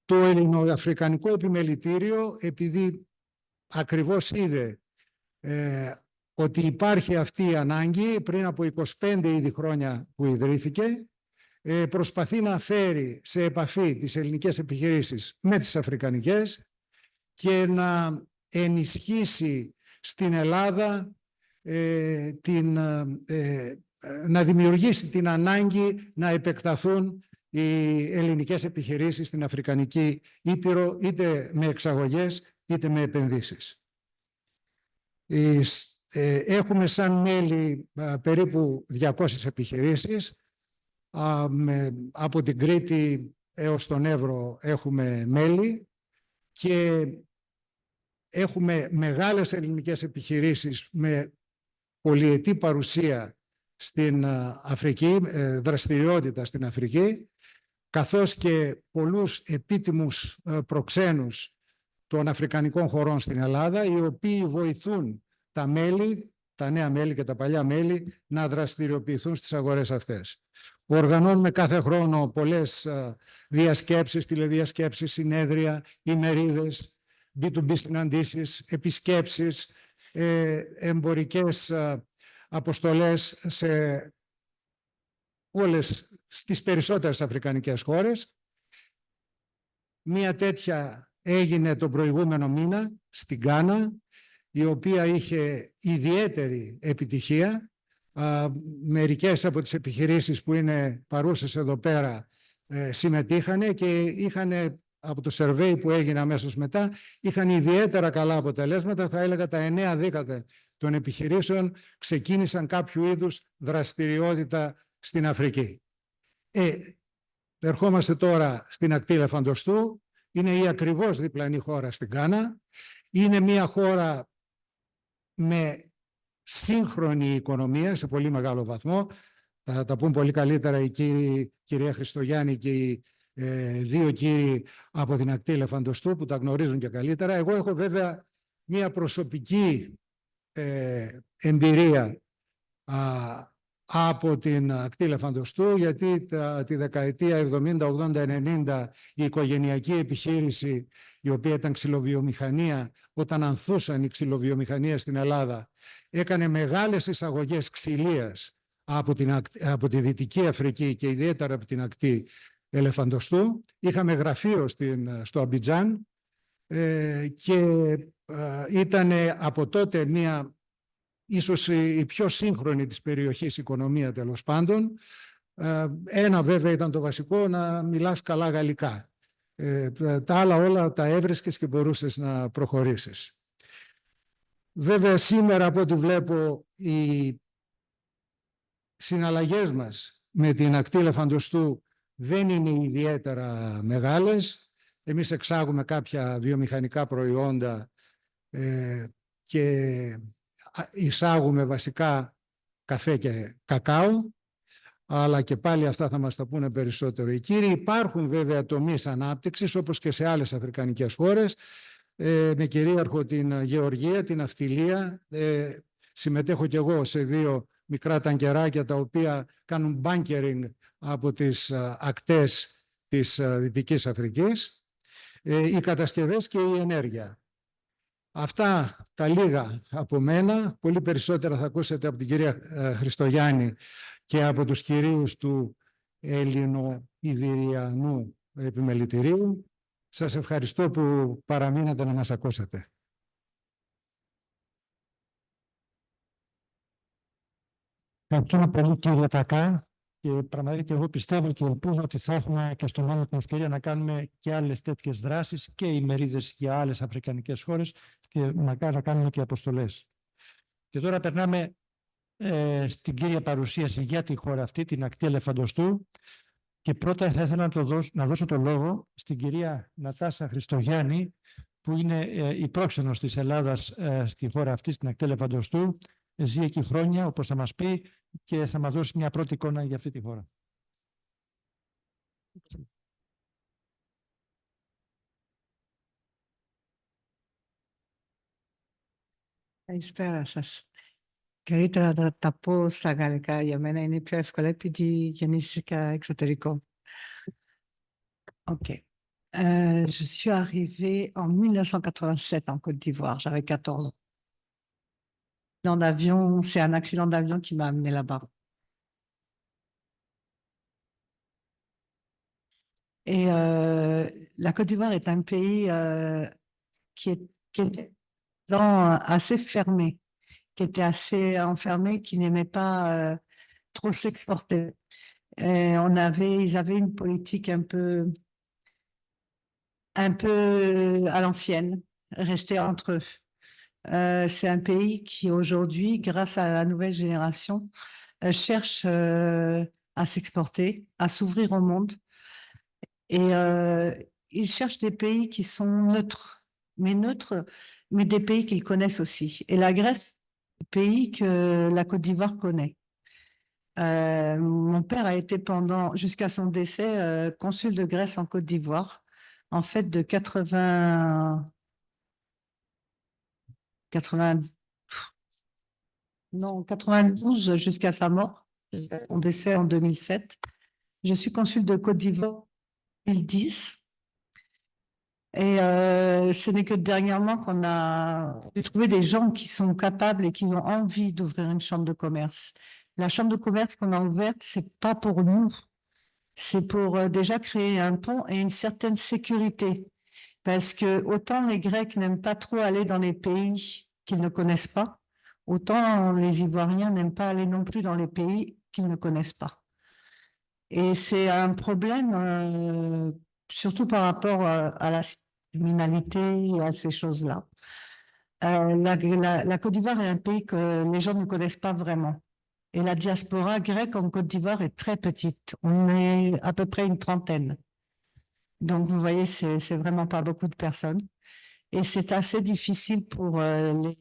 Το Ελληνο-Αφρικανικό Επιμελητήριο, επειδή ακριβώς είδε ότι υπάρχει αυτή η ανάγκη πριν από 25 ήδη χρόνια που ιδρύθηκε. Προσπαθεί να φέρει σε επαφή τις ελληνικές επιχειρήσεις με τις αφρικανικές και να ενισχύσει στην Ελλάδα να δημιουργήσει την ανάγκη να επεκταθούν οι ελληνικές επιχειρήσεις στην Αφρικανική Ήπειρο, είτε με εξαγωγές είτε με επενδύσεις. Έχουμε σαν μέλη περίπου 200 επιχειρήσεις. Από την Κρήτη έως τον Εύρο έχουμε μέλη και έχουμε μεγάλες ελληνικές επιχειρήσεις με πολυετή παρουσία στην Αφρική, δραστηριότητα στην Αφρική, καθώς και πολλούς επίτιμους προξένους των αφρικανικών χωρών στην Ελλάδα, οι οποίοι βοηθούν τα μέλη, τα νέα μέλη και τα παλιά μέλη, να δραστηριοποιηθούν στις αγορές αυτές. Οργανώνουμε κάθε χρόνο πολλές διασκέψεις, τηλεδιασκέψεις, συνέδρια, ημερίδες, B2B συναντήσεις, επισκέψεις, εμπορικές αποστολές στις περισσότερες αφρικανικές χώρες. Μία τέτοια έγινε τον προηγούμενο μήνα στην Γκάνα, η οποία είχε ιδιαίτερη επιτυχία. Μερικές από τις επιχειρήσεις που είναι παρούσες εδώ πέρα συμμετείχανε και είχαν, από το survey που έγινε αμέσως μετά, είχαν ιδιαίτερα καλά αποτελέσματα. Θα έλεγα τα 9 δέκατα των επιχειρήσεων ξεκίνησαν κάποιο είδους δραστηριότητα στην Αφρική. Ερχόμαστε τώρα στην ακτή Ελεφαντοστού. Είναι η ακριβώς διπλανή χώρα στην Γκάνα. Είναι μια χώρα με σύγχρονη οικονομία σε πολύ μεγάλο βαθμό. Θα τα πούν πολύ καλύτερα η κυρία Χριστογιάννη και οι δύο κύριοι από την ακτή Ελεφαντοστού που τα γνωρίζουν και καλύτερα. Εγώ έχω βέβαια μια προσωπική εμπειρία από την ακτή Ελεφαντοστού, γιατί τη δεκαετία 70, 80, 90 η οικογενειακή επιχείρηση, η οποία ήταν ξυλοβιομηχανία, όταν ανθούσαν οι ξυλοβιομηχανίες στην Ελλάδα, έκανε μεγάλες εισαγωγές ξυλίας από τη Δυτική Αφρική και ιδιαίτερα από την ακτή Ελεφαντοστού. Είχαμε γραφείο στο Αμπιτζάν και ήταν από τότε ίσως η πιο σύγχρονη της περιοχής οικονομία, τέλος πάντων. Ένα βέβαια ήταν το βασικό, να μιλάς καλά γαλλικά. Τα άλλα όλα τα έβρεσκες και μπορούσες να προχωρήσεις. Βέβαια σήμερα, από ό,τι βλέπω, οι συναλλαγές μας με την ακτή Ελεφαντοστού δεν είναι ιδιαίτερα μεγάλες. Εμείς εξάγουμε κάποια βιομηχανικά προϊόντα και εισάγουμε βασικά καφέ και κακάο, αλλά και πάλι αυτά θα μας τα πούνε περισσότερο οι κύριοι. Υπάρχουν βέβαια τομείς ανάπτυξης, όπως και σε άλλες αφρικανικές χώρες, με κυρίαρχο την γεωργία, την ναυτιλία. Συμμετέχω κι εγώ σε 2 μικρά τανκεράκια τα οποία κάνουν bunkering από τις ακτές της Δυτικής Αφρικής, οι κατασκευές και η ενέργεια. Αυτά τα λίγα από μένα. Πολύ περισσότερα θα ακούσετε από την κυρία Χριστογιάννη και από τους κυρίους του Ελληνογερμανικού Επιμελητηρίου. Σας ευχαριστώ που παραμείνατε να μας ακούσετε. Ευχαριστούμε πολύ κύριε Τακά, και πραγματικά και εγώ πιστεύω και ελπίζω ότι θα έχουμε και στο μέλλον την ευκαιρία να κάνουμε και άλλες τέτοιες δράσεις και ημερίδες για άλλες αφρικανικές χώρες και μακάρι να κάνουμε και αποστολές. Και τώρα περνάμε στην κύρια παρουσίαση για τη χώρα αυτή, την ακτή Ελεφαντοστού, και πρώτα θα ήθελα να δώσω το λόγο στην κυρία Νατάσα Χριστογιάννη, που είναι η πρόξενος της Ελλάδας στη χώρα αυτή, στην ακτή Ελεφαντοστού. Ζει εκεί χρόνια, όπως θα μας πει, και θα μας δώσει μια πρώτη εικόνα για αυτή τη χώρα. Καλησπέρα σας. Καλύτερα να τα πω στα γαλλικά, για μένα είναι πιο εύκολα επειδή γεννήθηκα εξωτερικό. Ok. Je suis arrivée en 1987 en Côte d'Ivoire, j'avais 14 ans. d'avion. C'est un accident d'avion qui m'a amené là-bas. Et la Côte d'Ivoire est un pays qui est assez fermé, qui était assez enfermé, qui n'aimait pas trop s'exporter. Ils avaient une politique un peu à l'ancienne, rester entre eux. C'est un pays qui aujourd'hui, grâce à la nouvelle génération, cherche à s'exporter, à s'ouvrir au monde. Et ils cherchent des pays qui sont neutres, mais des pays qu'ils connaissent aussi. Et la Grèce, c'est un pays que la Côte d'Ivoire connaît. Mon père a été jusqu'à son décès, consul de Grèce en Côte d'Ivoire, en fait de 92 jusqu'à sa mort, jusqu'à son décès en 2007. Je suis consul de Côte d'Ivoire en 2010. Et ce n'est que dernièrement qu'on a trouvé des gens qui sont capables et qui ont envie d'ouvrir une chambre de commerce. La chambre de commerce qu'on a ouverte, c'est pas pour nous, c'est pour déjà créer un pont et une certaine sécurité. Parce que autant les Grecs n'aiment pas trop aller dans les pays qu'ils ne connaissent pas, autant les Ivoiriens n'aiment pas aller non plus dans les pays qu'ils ne connaissent pas. Et c'est un problème, surtout par rapport à la criminalité et à ces choses-là. La Côte d'Ivoire est un pays que les gens ne connaissent pas vraiment. Et la diaspora grecque en Côte d'Ivoire est très petite. On est à peu près une trentaine. Donc, vous voyez, c'est vraiment pas beaucoup de personnes. Et c'est assez difficile pour les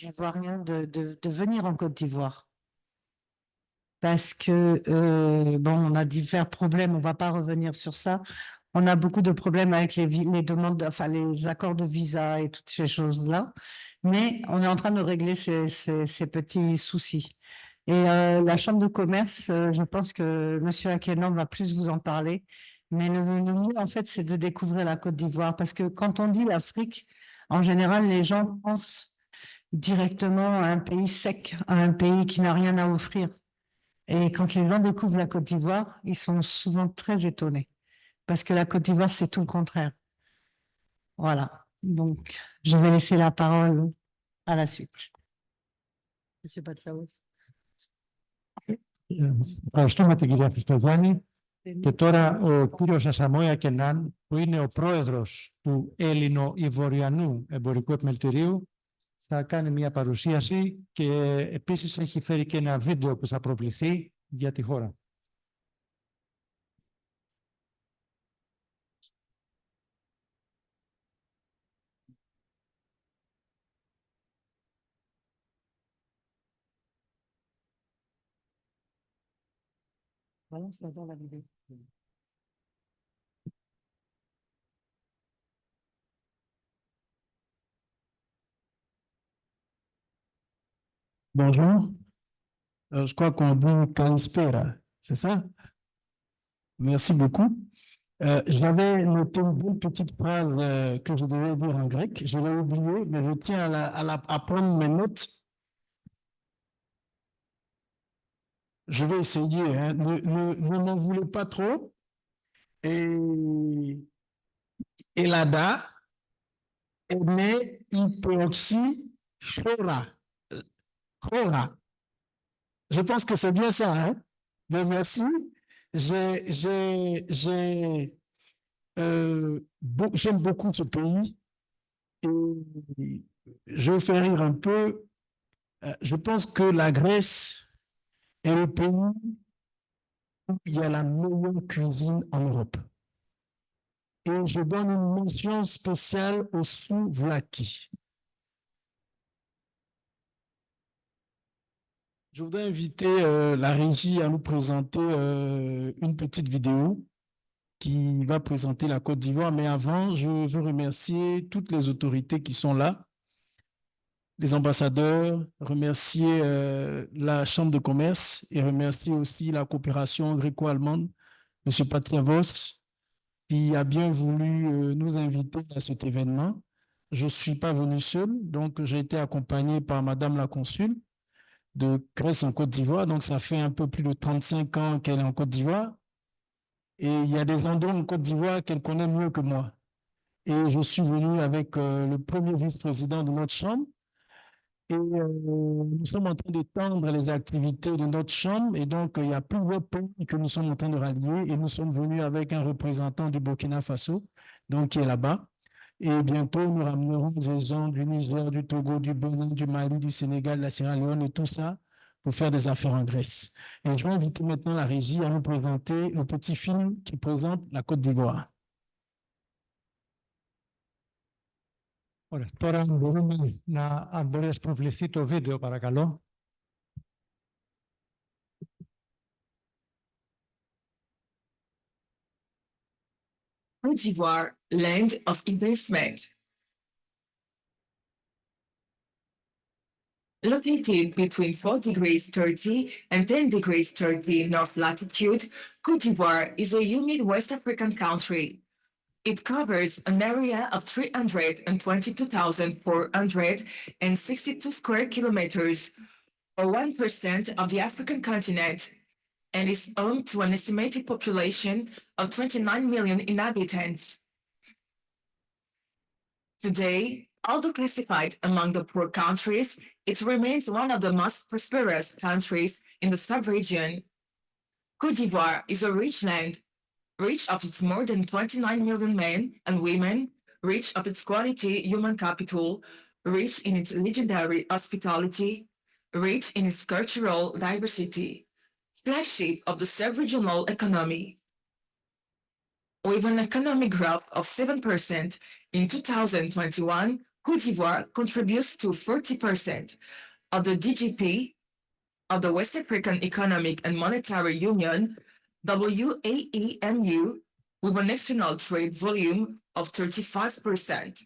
Ivoiriens de venir en Côte d'Ivoire. Parce que, on a divers problèmes, on ne va pas revenir sur ça. On a beaucoup de problèmes avec les demandes, les accords de visa et toutes ces choses-là. Mais on est en train de régler ces petits soucis. Et la Chambre de commerce, je pense que M. Akenon va plus vous en parler. Mais le mieux, en fait, c'est de découvrir la Côte d'Ivoire. Parce que quand on dit l'Afrique, en général, les gens pensent directement à un pays sec, à un pays qui n'a rien à offrir. Et quand les gens découvrent la Côte d'Ivoire, ils sont souvent très étonnés. Parce que la Côte d'Ivoire, c'est tout le contraire. Voilà. Donc, je vais laisser la parole à la suite. Monsieur Patlaos. Ευχαριστούμε την κυρία Χριστοδάνη. Και τώρα ο κύριος Ασαμόη Ακενάν, που είναι ο πρόεδρος του Ελληνο-Ιβωριανού Εμπορικού Επιμελητηρίου, θα κάνει μια παρουσίαση και επίσης έχει φέρει και ένα βίντεο που θα προβληθεί για τη χώρα. Balance dans la vidéo. Bonjour. Je crois qu'on dit Kalispera, c'est ça? Merci beaucoup. J'avais noté une belle petite phrase que je devais dire en grec. Je l'ai oubliée, mais je tiens à prendre mes notes. Je vais essayer, hein. Ne m'en voulez pas trop. Et Elada, Ene, Hyperoxy, Chora. Chora. Je pense que c'est bien ça, hein? Mais merci. J'aime beaucoup ce pays et je vais faire rire un peu. Je pense que la Grèce est le pays où il y a la meilleure cuisine en Europe. Et je donne une mention spéciale aux souvlaki. Je voudrais inviter la régie à nous présenter une petite vidéo qui va présenter la Côte d'Ivoire. Mais avant, je veux remercier toutes les autorités qui sont là, les ambassadeurs, remercier la Chambre de commerce et remercier aussi la coopération gréco-allemande, M. Patriavos, qui a bien voulu nous inviter à cet événement. je ne suis pas venu seul, donc j'ai été accompagné par Madame la Consul de Grèce en Côte d'Ivoire. Donc ça fait un peu plus de 35 ans qu'elle est en Côte d'Ivoire. Et il y a des endroits en Côte d'Ivoire qu'elle connaît mieux que moi. Et je suis venu avec le premier vice-président de notre chambre. Et nous sommes en train d'étendre les activités de notre chambre. Et donc, il y a plusieurs pays que nous sommes en train de rallier. Et nous sommes venus avec un représentant du Burkina Faso, donc qui est là-bas. Et bientôt, nous ramènerons des gens du Niger, du Togo, du Bénin, du Mali, du Sénégal, de la Sierra Leone et tout ça pour faire des affaires en Grèce. Et je vais inviter maintenant la régie à nous présenter le petit film qui présente la Côte d'Ivoire. Ωραία. Τώρα μπορούμε να μπορέσει να προβληθεί το βίντεο, παρακαλώ. Côte d'Ivoire, land of investment. Located between 4 degrees 30 and 10 degrees 30 north latitude, Côte d'Ivoire is a humid West African country. It covers an area of 322,462 square kilometers, or 1% of the African continent, and is home to an estimated population of 29 million inhabitants. Today, although classified among the poor countries, it remains one of the most prosperous countries in the sub-region. Côte d'Ivoire is a rich land, rich of its more than 29 million men and women, rich of its quality human capital, rich in its legendary hospitality, rich in its cultural diversity, flagship of the sub-regional economy. With an economic growth of 7% in 2021, Côte d'Ivoire contributes to 40% of the GDP of the West African Economic and Monetary Union, WAEMU, with an external trade volume of 35%.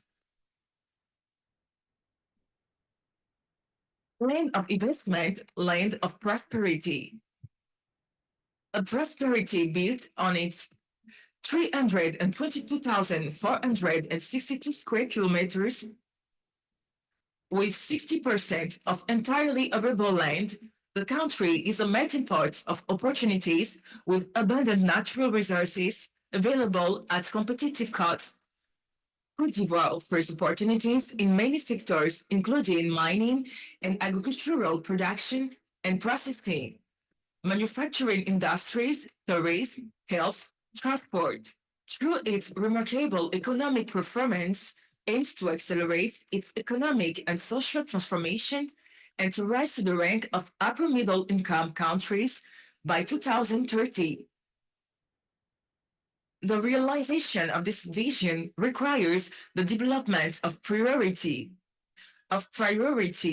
Land of investment, land of prosperity. A prosperity built on its 322,462 square kilometers, with 60% of entirely arable land. The country is a melting pot of opportunities with abundant natural resources available at competitive costs. Côte d'Ivoire offers opportunities in many sectors, including mining and agricultural production and processing, manufacturing industries, tourism, health, transport. Through its remarkable economic performance, aims to accelerate its economic and social transformation and to rise to the rank of upper middle income countries by 2030. The realization of this vision requires the development of priority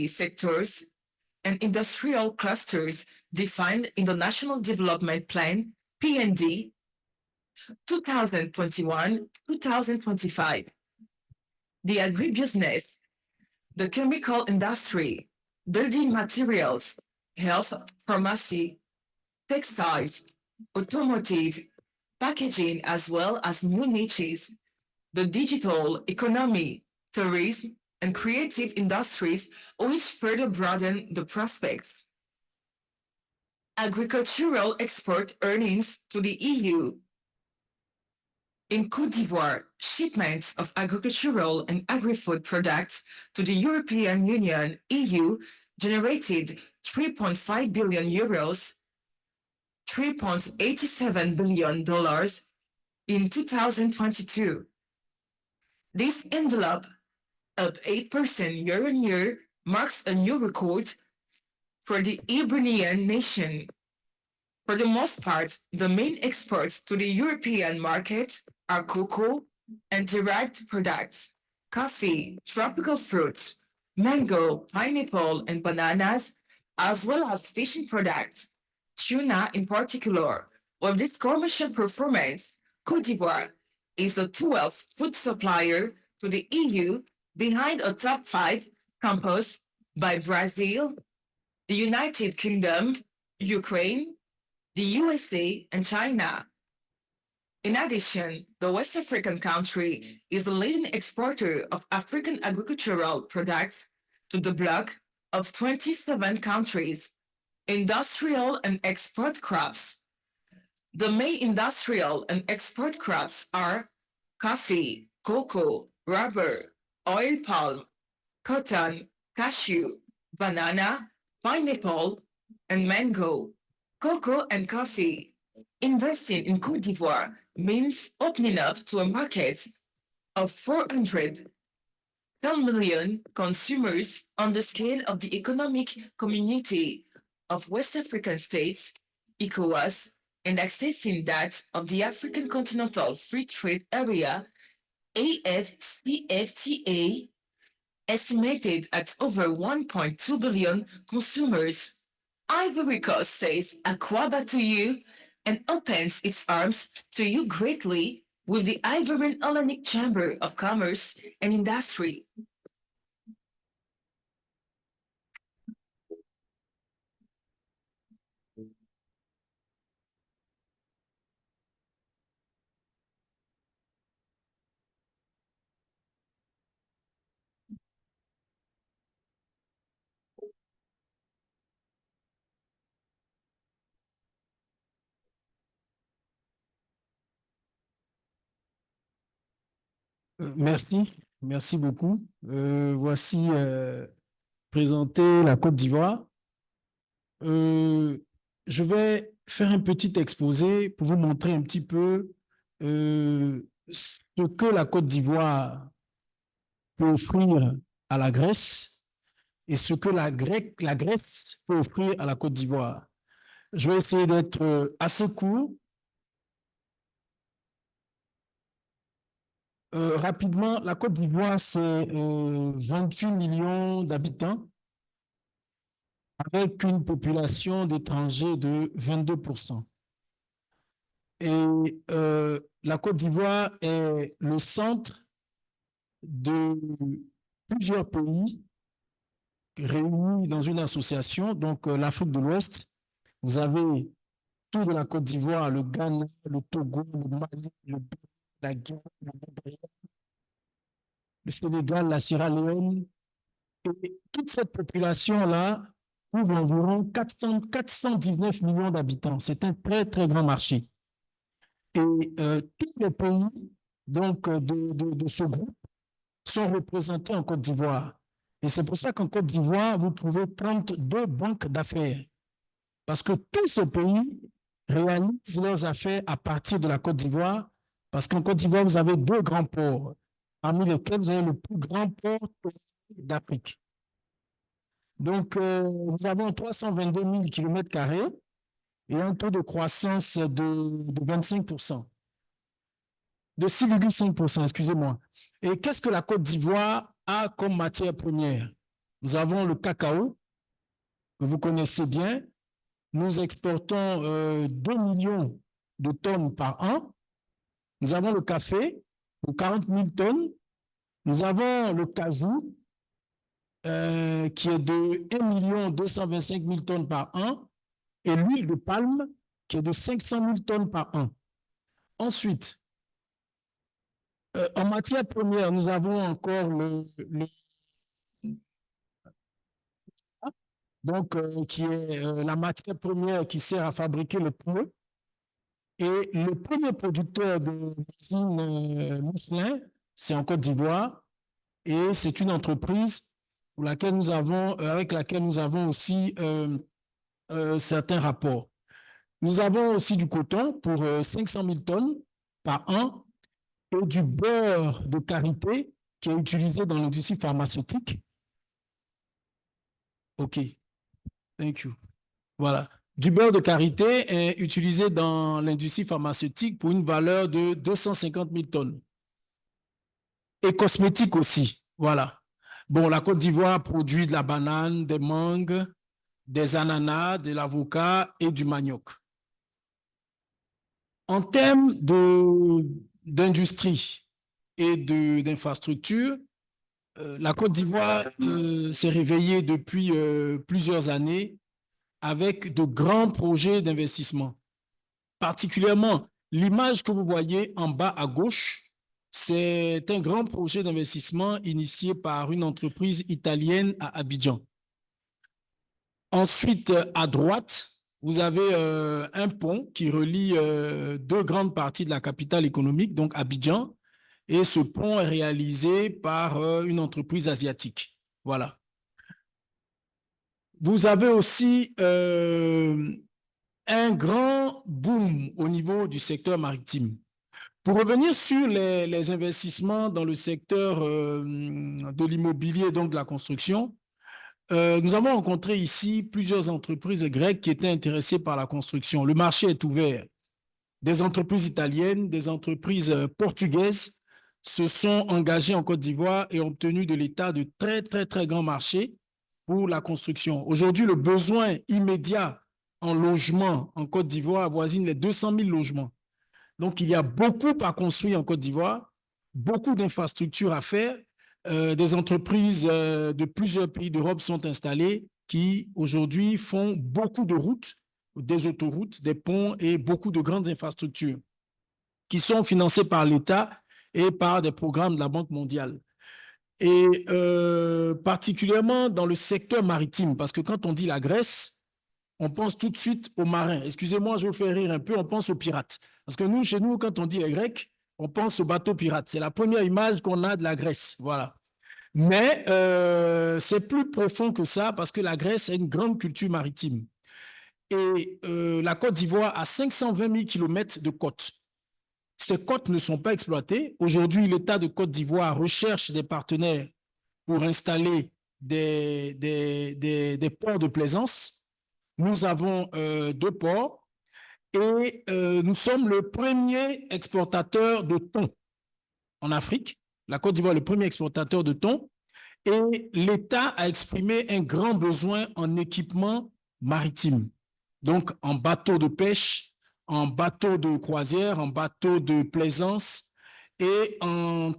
sectors and industrial clusters defined in the National Development Plan, PND, 2021-2025. The agribusiness, the chemical industry, building materials, health, pharmacy, textiles, automotive, packaging, as well as new niches, the digital economy, tourism, and creative industries, which further broaden the prospects. Agricultural export earnings to the EU. In Côte d'Ivoire, shipments of agricultural and agri-food products to the European Union, EU, generated 3.5 billion euros, $3.87 billion in 2022. This envelope, up 8% year-on-year, marks a new record for the Iberian nation. For the most part, the main exports to the European market are cocoa and derived products, coffee, tropical fruits, mango, pineapple, and bananas, as well as fishing products, tuna in particular. With this commercial performance, Côte d'Ivoire is the 12th food supplier to the EU, behind a top 5 composed by Brazil, the United Kingdom, Ukraine, the USA, and China. In addition, the West African country is the leading exporter of African agricultural products to the bloc of 27 countries, industrial and export crops. The main industrial and export crops are coffee, cocoa, rubber, oil palm, cotton, cashew, banana, pineapple, and mango. Cocoa and coffee. Investing in Côte d'Ivoire means opening up to a market of 410 million consumers on the scale of the Economic Community of West African States, ECOWAS, and accessing that of the African Continental Free Trade Area, AFCFTA, estimated at over 1.2 billion consumers. Ivory Coast says Akwaba to you and opens its arms to you greatly with the Ivorian Hellenic Chamber of Commerce and Industry. Merci beaucoup. Voici présenter la Côte d'Ivoire. Je vais faire un petit exposé pour vous montrer un petit peu ce que la Côte d'Ivoire peut offrir à la Grèce et ce que la Grèce peut offrir à la Côte d'Ivoire. Je vais essayer d'être assez court. Rapidement, la Côte d'Ivoire, c'est 28 millions d'habitants avec une population d'étrangers de 22%. Et la Côte d'Ivoire est le centre de plusieurs pays réunis dans une association, donc l'Afrique de l'Ouest. Vous avez tout de la Côte d'Ivoire, le Ghana, le Togo, le Mali, la Guinée, le Sénégal, la Sierra Leone. Et toute cette population-là couvre environ 419 millions d'habitants. C'est un très, très grand marché. Et tous les pays donc, de ce groupe sont représentés en Côte d'Ivoire. Et c'est pour ça qu'en Côte d'Ivoire, vous trouvez 32 banques d'affaires. Parce que tous ces pays réalisent leurs affaires à partir de la Côte d'Ivoire. Parce qu'en Côte d'Ivoire, vous avez deux grands ports, parmi lesquels vous avez le plus grand port d'Afrique. Donc, nous avons 322 000 km² et un taux de croissance de 25%, de 6,5%, excusez-moi. Et qu'est-ce que la Côte d'Ivoire a comme matière première? Nous avons le cacao, que vous connaissez bien. Nous exportons 2 millions de tonnes par an. Nous avons le café pour 40 000 tonnes. Nous avons le cajou qui est de 1 225 000 tonnes par an et l'huile de palme qui est de 500 000 tonnes par an. Ensuite, en matière première, nous avons encore qui est la matière première qui sert à fabriquer le pneu. Et le premier producteur de l'usine Michelin, c'est en Côte d'Ivoire. Et c'est une entreprise pour laquelle avec laquelle nous avons aussi certains rapports. Nous avons aussi du coton pour 500 000 tonnes par an et du beurre de karité qui est utilisé dans l'industrie pharmaceutique. OK. Thank you. Voilà. Du beurre de karité est utilisé dans l'industrie pharmaceutique pour une valeur de 250 000 tonnes. Et cosmétique aussi. Voilà. Bon, la Côte d'Ivoire produit de la banane, des mangues, des ananas, de l'avocat et du manioc. En termes d'industrie et d'infrastructure, la Côte d'Ivoire s'est réveillée depuis plusieurs années avec de grands projets d'investissement, particulièrement L'image que vous voyez en bas à gauche, c'est un grand projet d'investissement initié par une entreprise italienne à Abidjan. Ensuite, à droite, vous avez un pont qui relie deux grandes parties de la capitale économique, donc Abidjan, et ce pont est réalisé par une entreprise asiatique. Voilà. Vous avez aussi un grand boom au niveau du secteur maritime. Pour revenir sur les investissements dans le secteur de l'immobilier, donc de la construction, nous avons rencontré ici plusieurs entreprises grecques qui étaient intéressées par la construction. Le marché est ouvert. Des entreprises italiennes, des entreprises portugaises se sont engagées en Côte d'Ivoire et ont obtenu de l'État de très grands marchés pour la construction. Aujourd'hui, le besoin immédiat en logement en Côte d'Ivoire avoisine les 200 000 logements. Donc, il y a beaucoup à construire en Côte d'Ivoire, beaucoup d'infrastructures à faire. Des entreprises de plusieurs pays d'Europe sont installées qui, aujourd'hui, font beaucoup de routes, des autoroutes, des ponts et beaucoup de grandes infrastructures qui sont financées par l'État et par des programmes de la Banque mondiale. Et particulièrement dans le secteur maritime, parce que quand on dit la Grèce, on pense tout de suite aux marins. Excusez-moi, je vous fais rire un peu, on pense aux pirates. Parce que nous, chez nous, quand on dit les Grecs, on pense aux bateaux pirates. C'est la première image qu'on a de la Grèce. Voilà. Mais c'est plus profond que ça parce que la Grèce a une grande culture maritime. Et la Côte d'Ivoire a 520 000 km de côtes. Ces côtes ne sont pas exploitées. Aujourd'hui, l'État de Côte d'Ivoire recherche des partenaires pour installer des ports de plaisance. Nous avons 2 ports et nous sommes le premier exportateur de thon en Afrique. La Côte d'Ivoire est le premier exportateur de thon et l'État a exprimé un grand besoin en équipement maritime. Donc, en bateau de pêche, en bateau de croisière, en bateau de plaisance et en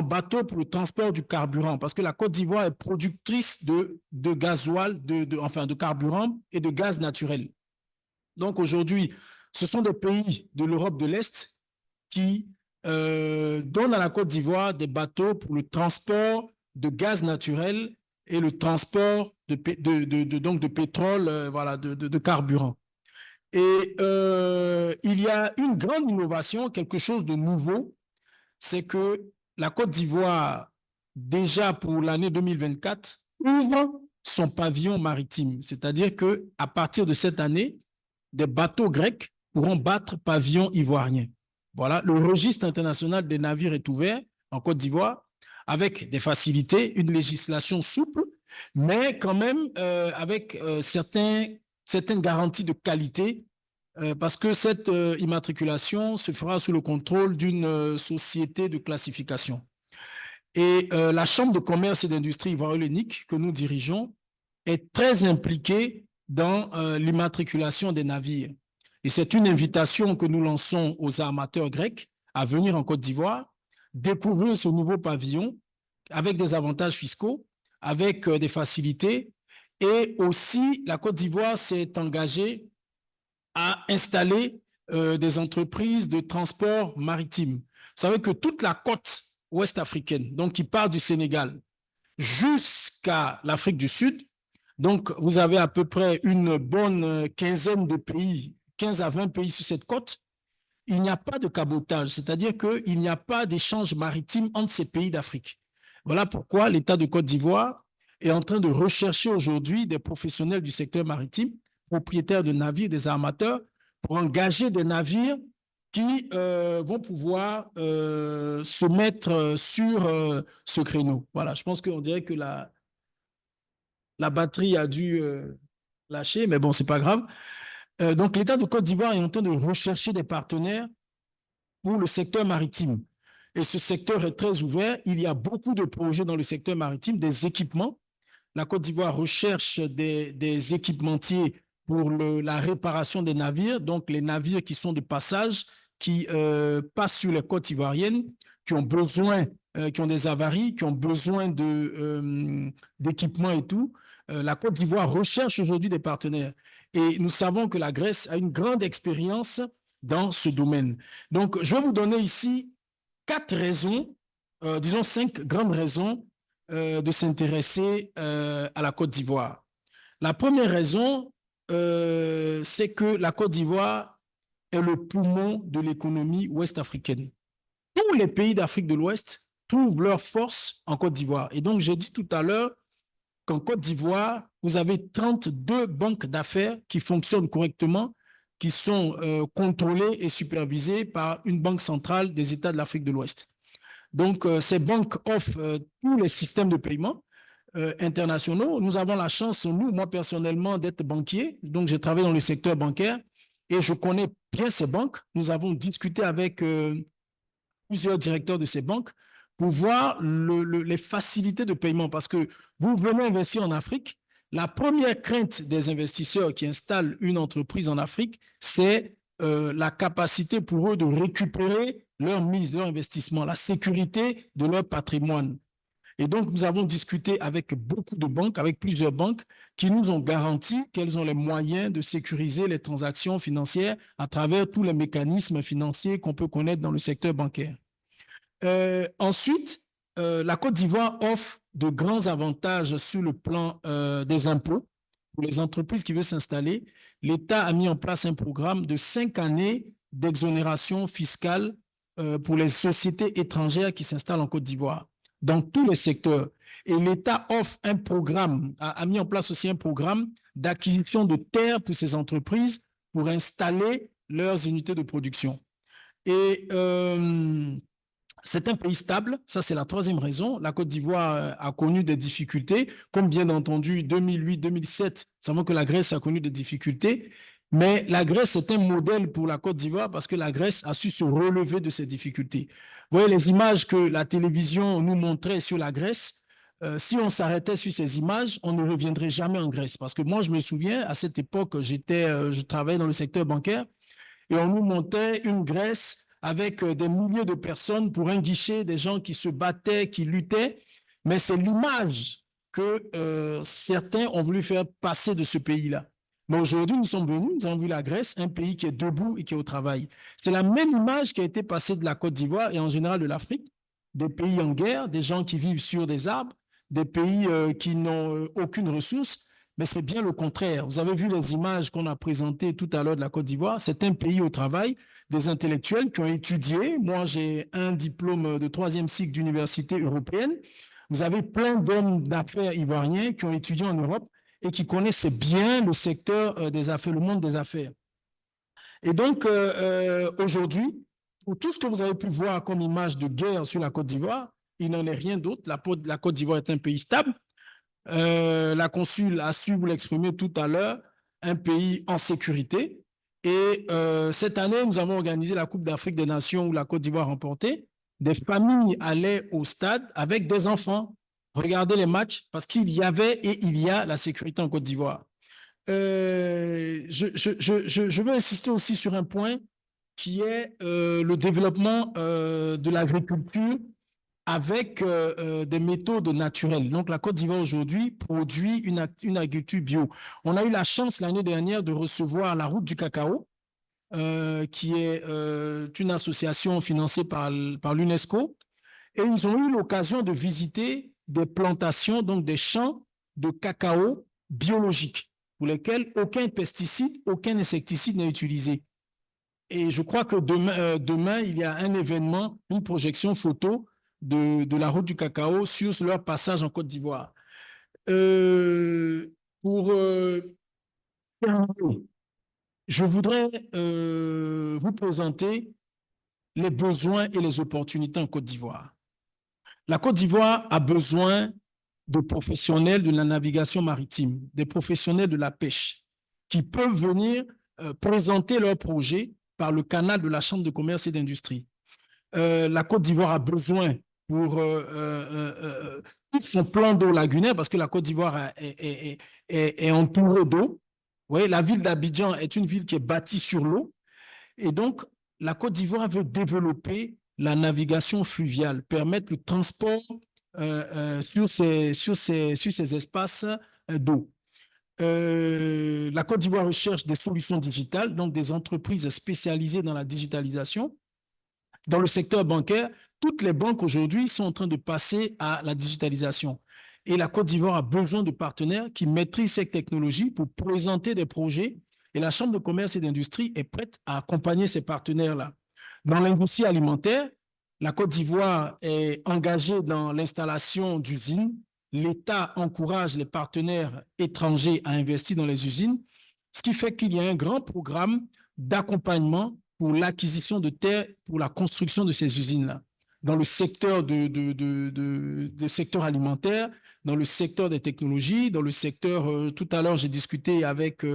bateau pour le transport du carburant. Parce que la Côte d'Ivoire est productrice de gasoil, de carburant et de gaz naturel. Donc, aujourd'hui, ce sont des pays de l'Europe de l'Est qui donnent à la Côte d'Ivoire des bateaux pour le transport de gaz naturel et le transport de pétrole, voilà, de carburant. Et il y a une grande innovation, quelque chose de nouveau, c'est que la Côte d'Ivoire, déjà pour l'année 2024, ouvre son pavillon maritime. C'est-à-dire qu'à partir de cette année, des bateaux grecs pourront battre pavillon ivoirien. Voilà, le registre international des navires est ouvert en Côte d'Ivoire avec des facilités, une législation souple, mais quand même avec certaines garanties de qualité parce que cette immatriculation se fera sous le contrôle d'une société de classification. Et la Chambre de commerce et d'industrie ivoiro-hellénique que nous dirigeons est très impliquée dans l'immatriculation des navires. Et c'est une invitation que nous lançons aux armateurs grecs à venir en Côte d'Ivoire, découvrir ce nouveau pavillon avec des avantages fiscaux, avec des facilités. Et aussi, la Côte d'Ivoire s'est engagée à installer des entreprises de transport maritime. Vous savez que toute la côte ouest africaine, donc qui part du Sénégal jusqu'à l'Afrique du Sud, donc vous avez à peu près une bonne quinzaine de pays, 15 à 20 pays sur cette côte, il n'y a pas de cabotage, c'est-à-dire qu'il n'y a pas d'échange maritime entre ces pays d'Afrique. Voilà pourquoi l'État de Côte d'Ivoire est en train de rechercher aujourd'hui des professionnels du secteur maritime, propriétaires de navires, des armateurs, pour engager des navires qui vont pouvoir se mettre sur ce créneau. Voilà, je pense qu'on dirait que la batterie a dû lâcher, mais bon, c'est pas grave. Donc, l'État de Côte d'Ivoire est en train de rechercher des partenaires pour le secteur maritime. Et ce secteur est très ouvert. Il y a beaucoup de projets dans le secteur maritime, des équipements. La Côte d'Ivoire recherche des équipementiers pour la réparation des navires, donc les navires qui sont de passage, qui passent sur les côtes ivoiriennes, qui ont besoin, qui ont des avaries, qui ont besoin d'équipements et tout. La Côte d'Ivoire recherche aujourd'hui des partenaires. Et nous savons que la Grèce a une grande expérience dans ce domaine. Donc, je vais vous donner ici 4 raisons, disons 5 grandes raisons de s'intéresser à la Côte d'Ivoire. La première raison, c'est que la Côte d'Ivoire est le poumon de l'économie ouest-africaine. Tous les pays d'Afrique de l'Ouest trouvent leur force en Côte d'Ivoire. Et donc, j'ai dit tout à l'heure qu'en Côte d'Ivoire, vous avez 32 banques d'affaires qui fonctionnent correctement, qui sont contrôlées et supervisées par une banque centrale des États de l'Afrique de l'Ouest. Donc, ces banques offrent tous les systèmes de paiement internationaux. Nous avons la chance, moi personnellement, d'être banquier. Donc, j'ai travaillé dans le secteur bancaire et je connais bien ces banques. Nous avons discuté avec plusieurs directeurs de ces banques pour voir les facilités de paiement. Parce que vous venez investir en Afrique, la première crainte des investisseurs qui installent une entreprise en Afrique, c'est la capacité pour eux de récupérer leur mise, leur investissement, la sécurité de leur patrimoine. Et donc, nous avons discuté avec beaucoup de banques, avec plusieurs banques qui nous ont garanti qu'elles ont les moyens de sécuriser les transactions financières à travers tous les mécanismes financiers qu'on peut connaître dans le secteur bancaire. Ensuite, la Côte d'Ivoire offre de grands avantages sur le plan des impôts. Pour les entreprises qui veulent s'installer, l'État a mis en place un programme de 5 années d'exonération fiscale pour les sociétés étrangères qui s'installent en Côte d'Ivoire, dans tous les secteurs. Et l'État offre un programme, a mis en place aussi un programme d'acquisition de terres pour ces entreprises pour installer leurs unités de production. Et c'est un pays stable, ça c'est la troisième raison. La Côte d'Ivoire a connu des difficultés, comme bien entendu 2008-2007, nous savons que la Grèce a connu des difficultés, mais la Grèce est un modèle pour la Côte d'Ivoire parce que la Grèce a su se relever de ces difficultés. Vous voyez les images que la télévision nous montrait sur la Grèce, si on s'arrêtait sur ces images, on ne reviendrait jamais en Grèce. Parce que moi, je me souviens, à cette époque, je travaillais dans le secteur bancaire et on nous montait une Grèce avec des milliers de personnes pour un guichet, des gens qui se battaient, qui luttaient. Mais c'est l'image que certains ont voulu faire passer de ce pays-là. Mais aujourd'hui, nous sommes venus, nous avons vu la Grèce, un pays qui est debout et qui est au travail. C'est la même image qui a été passée de la Côte d'Ivoire et en général de l'Afrique, des pays en guerre, des gens qui vivent sur des arbres, des pays qui n'ont aucune ressource. Mais c'est bien le contraire. Vous avez vu les images qu'on a présentées tout à l'heure de la Côte d'Ivoire. C'est un pays au travail, des intellectuels qui ont étudié. Moi, j'ai un diplôme de 3e cycle d'université européenne. Vous avez plein d'hommes d'affaires ivoiriens qui ont étudié en Europe et qui connaissent bien le secteur des affaires, le monde des affaires. Et donc, aujourd'hui, pour tout ce que vous avez pu voir comme image de guerre sur la Côte d'Ivoire, il n'en est rien d'autre. La Côte d'Ivoire est un pays stable. La consul a su vous l'exprimer tout à l'heure, un pays en sécurité. Et cette année, nous avons organisé la Coupe d'Afrique des Nations où la Côte d'Ivoire a remporté. Des familles allaient au stade avec des enfants regarder les matchs parce qu'il y avait et il y a la sécurité en Côte d'Ivoire. Je veux insister aussi sur un point qui est le développement de l'agriculture avec des méthodes naturelles. Donc, la Côte d'Ivoire aujourd'hui produit une agriculture bio. On a eu la chance l'année dernière de recevoir la Route du Cacao, qui est une association financée par l'UNESCO. Et ils ont eu l'occasion de visiter des plantations, donc des champs de cacao biologiques, pour lesquels aucun pesticide, aucun insecticide n'est utilisé. Et je crois que demain, il y a un événement, une projection photo de la route du cacao sur leur passage en Côte d'Ivoire. Pour terminer, je voudrais vous présenter les besoins et les opportunités en Côte d'Ivoire. La Côte d'Ivoire a besoin de professionnels de la navigation maritime, des professionnels de la pêche, qui peuvent venir présenter leurs projets par le canal de la Chambre de commerce et d'industrie. La Côte d'Ivoire a besoin pour tout son plan d'eau lagunaire, parce que la Côte d'Ivoire est entourée d'eau. Vous voyez, la ville d'Abidjan est une ville qui est bâtie sur l'eau. Et donc, la Côte d'Ivoire veut développer la navigation fluviale, permettre le transport sur ces espaces d'eau. La Côte d'Ivoire recherche des solutions digitales, donc des entreprises spécialisées dans la digitalisation. Dans le secteur bancaire, toutes les banques aujourd'hui sont en train de passer à la digitalisation. Et la Côte d'Ivoire a besoin de partenaires qui maîtrisent cette technologie pour présenter des projets. Et la Chambre de commerce et d'industrie est prête à accompagner ces partenaires-là. Dans l'industrie alimentaire, la Côte d'Ivoire est engagée dans l'installation d'usines. L'État encourage les partenaires étrangers à investir dans les usines, ce qui fait qu'il y a un grand programme d'accompagnement pour l'acquisition de terres pour la construction de ces usines-là. Dans le secteur secteur alimentaire, dans le secteur des technologies, dans le secteur, tout à l'heure, j'ai discuté avec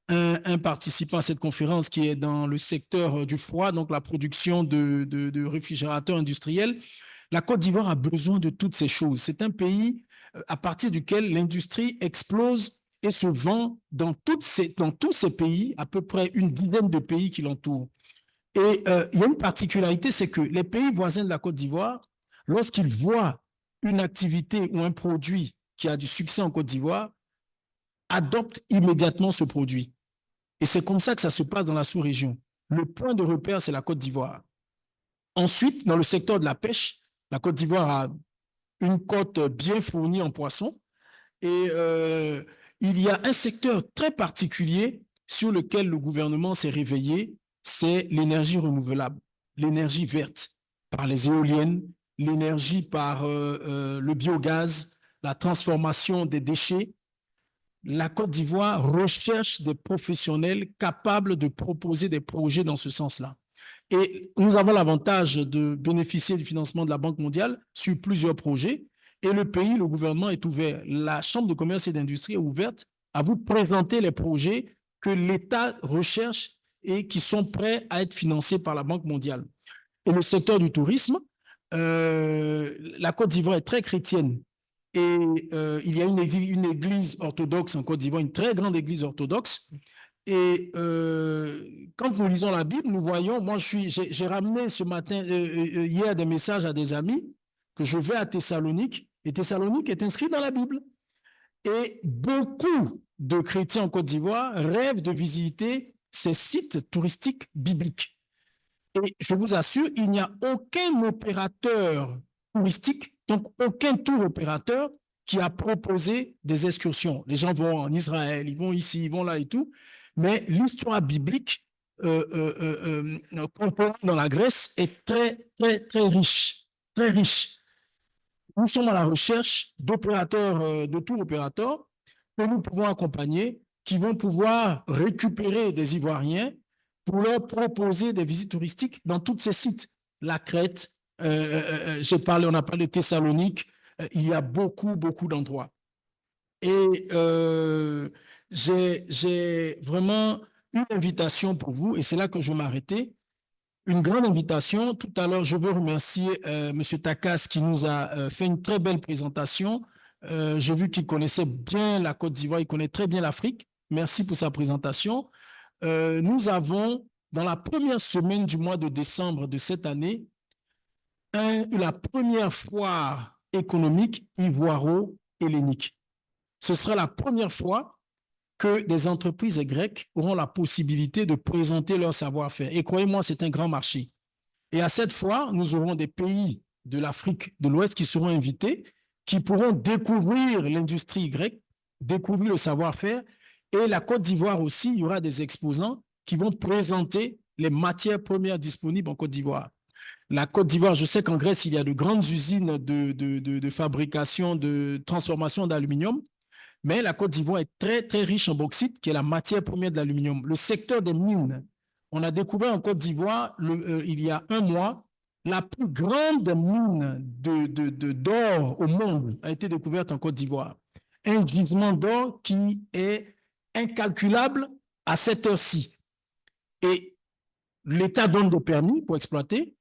un participant à cette conférence qui est dans le secteur du froid, donc la production de réfrigérateurs industriels. La Côte d'Ivoire a besoin de toutes ces choses. C'est un pays à partir duquel l'industrie explose et se vend dans tous ces pays, à peu près une dizaine de pays qui l'entourent. Et il y a une particularité, c'est que les pays voisins de la Côte d'Ivoire, lorsqu'ils voient une activité ou un produit qui a du succès en Côte d'Ivoire, adoptent immédiatement ce produit. Et c'est comme ça que ça se passe dans la sous-région. Le point de repère, c'est la Côte d'Ivoire. Ensuite, dans le secteur de la pêche, la Côte d'Ivoire a une côte bien fournie en poissons. Et il y a un secteur très particulier sur lequel le gouvernement s'est réveillé, c'est l'énergie renouvelable, l'énergie verte, par les éoliennes, l'énergie par le biogaz, la transformation des déchets. La Côte d'Ivoire recherche des professionnels capables de proposer des projets dans ce sens-là. Et nous avons l'avantage de bénéficier du financement de la Banque mondiale sur plusieurs projets. Et le pays, le gouvernement est ouvert. La Chambre de commerce et d'industrie est ouverte à vous présenter les projets que l'État recherche et qui sont prêts à être financés par la Banque mondiale. Et le secteur du tourisme, la Côte d'Ivoire est très chrétienne. Et il y a une église orthodoxe en Côte d'Ivoire, une très grande église orthodoxe. Et quand nous lisons la Bible, nous voyons, moi j'ai ramené ce matin, hier des messages à des amis que je vais à Thessalonique, et Thessalonique est inscrit dans la Bible. Et beaucoup de chrétiens en Côte d'Ivoire rêvent de visiter ces sites touristiques bibliques. Et je vous assure, il n'y a aucun opérateur touristique, donc aucun tour opérateur qui a proposé des excursions. Les gens vont en Israël, ils vont ici, ils vont là et tout. Mais l'histoire biblique dans la Grèce est très, très, très riche. Très riche. Nous sommes à la recherche d'opérateurs, de tour opérateurs que nous pouvons accompagner, qui vont pouvoir récupérer des Ivoiriens pour leur proposer des visites touristiques dans tous ces sites. La Crète, on a parlé de Thessalonique, il y a beaucoup, beaucoup d'endroits. Et j'ai vraiment une invitation pour vous, et c'est là que je vais m'arrêter. Une grande invitation. Tout à l'heure, je veux remercier M. Takas qui nous a fait une très belle présentation. J'ai vu qu'il connaissait bien la Côte d'Ivoire, il connaît très bien l'Afrique. Merci pour sa présentation. Nous avons, dans la première semaine du mois de décembre de cette année, la première foire économique ivoiro-hellénique. Ce sera la première fois que des entreprises grecques auront la possibilité de présenter leur savoir-faire. Et croyez-moi, c'est un grand marché. Et à cette foire, nous aurons des pays de l'Afrique de l'Ouest qui seront invités, qui pourront découvrir l'industrie grecque, découvrir le savoir-faire. Et la Côte d'Ivoire aussi, il y aura des exposants qui vont présenter les matières premières disponibles en Côte d'Ivoire. La Côte d'Ivoire, je sais qu'en Grèce, il y a de grandes usines de fabrication, de transformation d'aluminium, mais la Côte d'Ivoire est très, très riche en bauxite, qui est la matière première de l'aluminium. Le secteur des mines, on a découvert en Côte d'Ivoire, il y a un mois, la plus grande mine d'or au monde a été découverte en Côte d'Ivoire. Un gisement d'or qui est incalculable à cette heure-ci. Et l'État donne des permis pour exploiter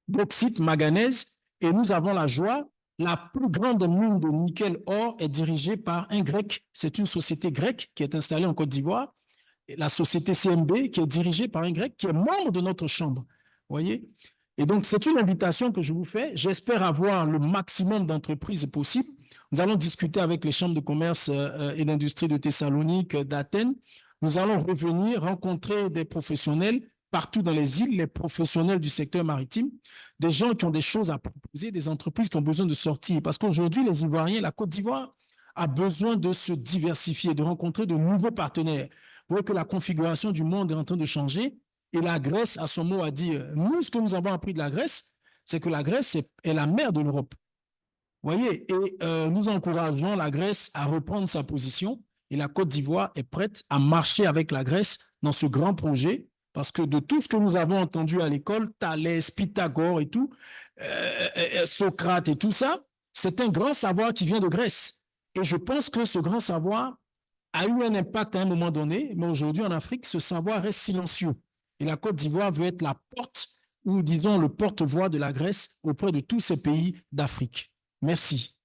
bauxite, manganèse, et nous avons la joie. La plus grande mine de nickel-or est dirigée par un Grec. C'est une société grecque qui est installée en Côte d'Ivoire. La société CMB qui est dirigée par un Grec qui est membre de notre chambre. Vous voyez? Et donc, c'est une invitation que je vous fais. J'espère avoir le maximum d'entreprises possibles. Nous allons discuter avec les chambres de commerce et d'industrie de Thessalonique, d'Athènes. Nous allons revenir rencontrer des professionnels partout dans les îles, les professionnels du secteur maritime, des gens qui ont des choses à proposer, des entreprises qui ont besoin de sortir. Parce qu'aujourd'hui, les Ivoiriens, la Côte d'Ivoire a besoin de se diversifier, de rencontrer de nouveaux partenaires. Vous voyez que la configuration du monde est en train de changer et la Grèce a son mot à dire. Nous, ce que nous avons appris de la Grèce, c'est que la Grèce est la mère de l'Europe. Vous voyez, et nous encourageons la Grèce à reprendre sa position et la Côte d'Ivoire est prête à marcher avec la Grèce dans ce grand projet parce que de tout ce que nous avons entendu à l'école, Thalès, Pythagore et tout, Socrate et tout ça, c'est un grand savoir qui vient de Grèce. Et je pense que ce grand savoir a eu un impact à un moment donné, mais aujourd'hui en Afrique, ce savoir reste silencieux. Et la Côte d'Ivoire veut être la porte ou disons le porte-voix de la Grèce auprès de tous ces pays d'Afrique. Merci.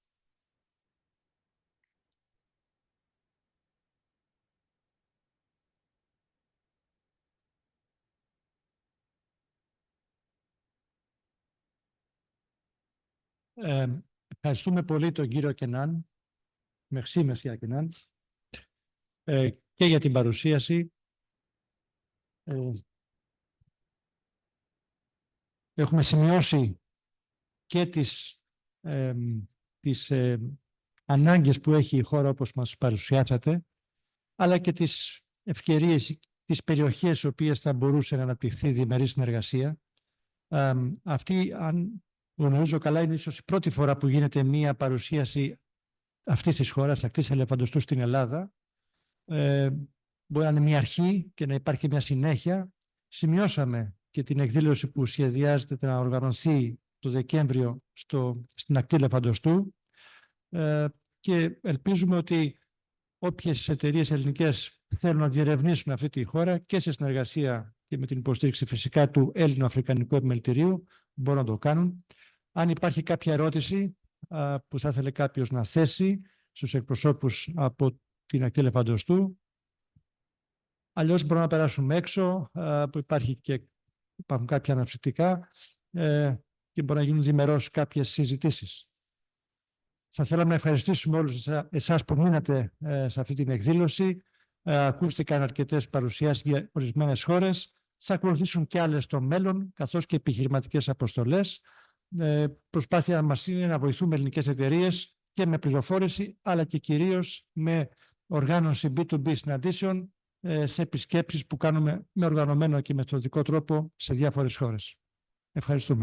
Ευχαριστούμε πολύ τον κύριο Κενάν. Merci, monsieur Κενάν. Και για την παρουσίαση. Έχουμε σημειώσει και τις ανάγκες που έχει η χώρα όπως μας παρουσιάσατε, αλλά και τις ευκαιρίες, τις περιοχές στις οποίες θα μπορούσε να αναπτυχθεί διμερή συνεργασία. Αυτή, αν γνωρίζω καλά, είναι ίσως η πρώτη φορά που γίνεται μία παρουσίαση αυτής της χώρας, ακτής ελεφαντοστού στην Ελλάδα. Μπορεί να είναι μια αρχή και να υπάρχει μια συνέχεια. Σημειώσαμε και την εκδήλωση που σχεδιάζεται να οργανωθεί το Δεκέμβριο στην ακτή ελεφαντοστού και ελπίζουμε ότι όποιες εταιρείες ελληνικές θέλουν να διερευνήσουν αυτή τη χώρα και σε συνεργασία και με την υποστήριξη φυσικά του Ελληνο-Αφρικανικού Επιμελητηρίου μπορούν να το κάνουν. Αν υπάρχει κάποια ερώτηση που θα ήθελε κάποιος να θέσει στους εκπροσώπους από την ακτή ελεφαντοστού, αλλιώς μπορούμε να περάσουμε έξω, που υπάρχουν κάποια αναψυκτικά και μπορεί να γίνουν διμερώς κάποιες συζητήσεις. Θα θέλαμε να ευχαριστήσουμε όλους εσάς που μείνατε σε αυτή την εκδήλωση. Ακούστηκαν αρκετές παρουσιάσεις για ορισμένες χώρες. Θα ακολουθήσουν και άλλες στο μέλλον, καθώς και επιχειρηματικές αποστολές. Προσπάθεια μας είναι να βοηθούμε ελληνικές εταιρείες και με πληροφόρηση, αλλά και κυρίως με οργάνωση B2B συναντήσεων σε επισκέψεις που κάνουμε με οργανωμένο και μεθοδικό τρόπο σε διάφορες χώρες. Ευχαριστούμε.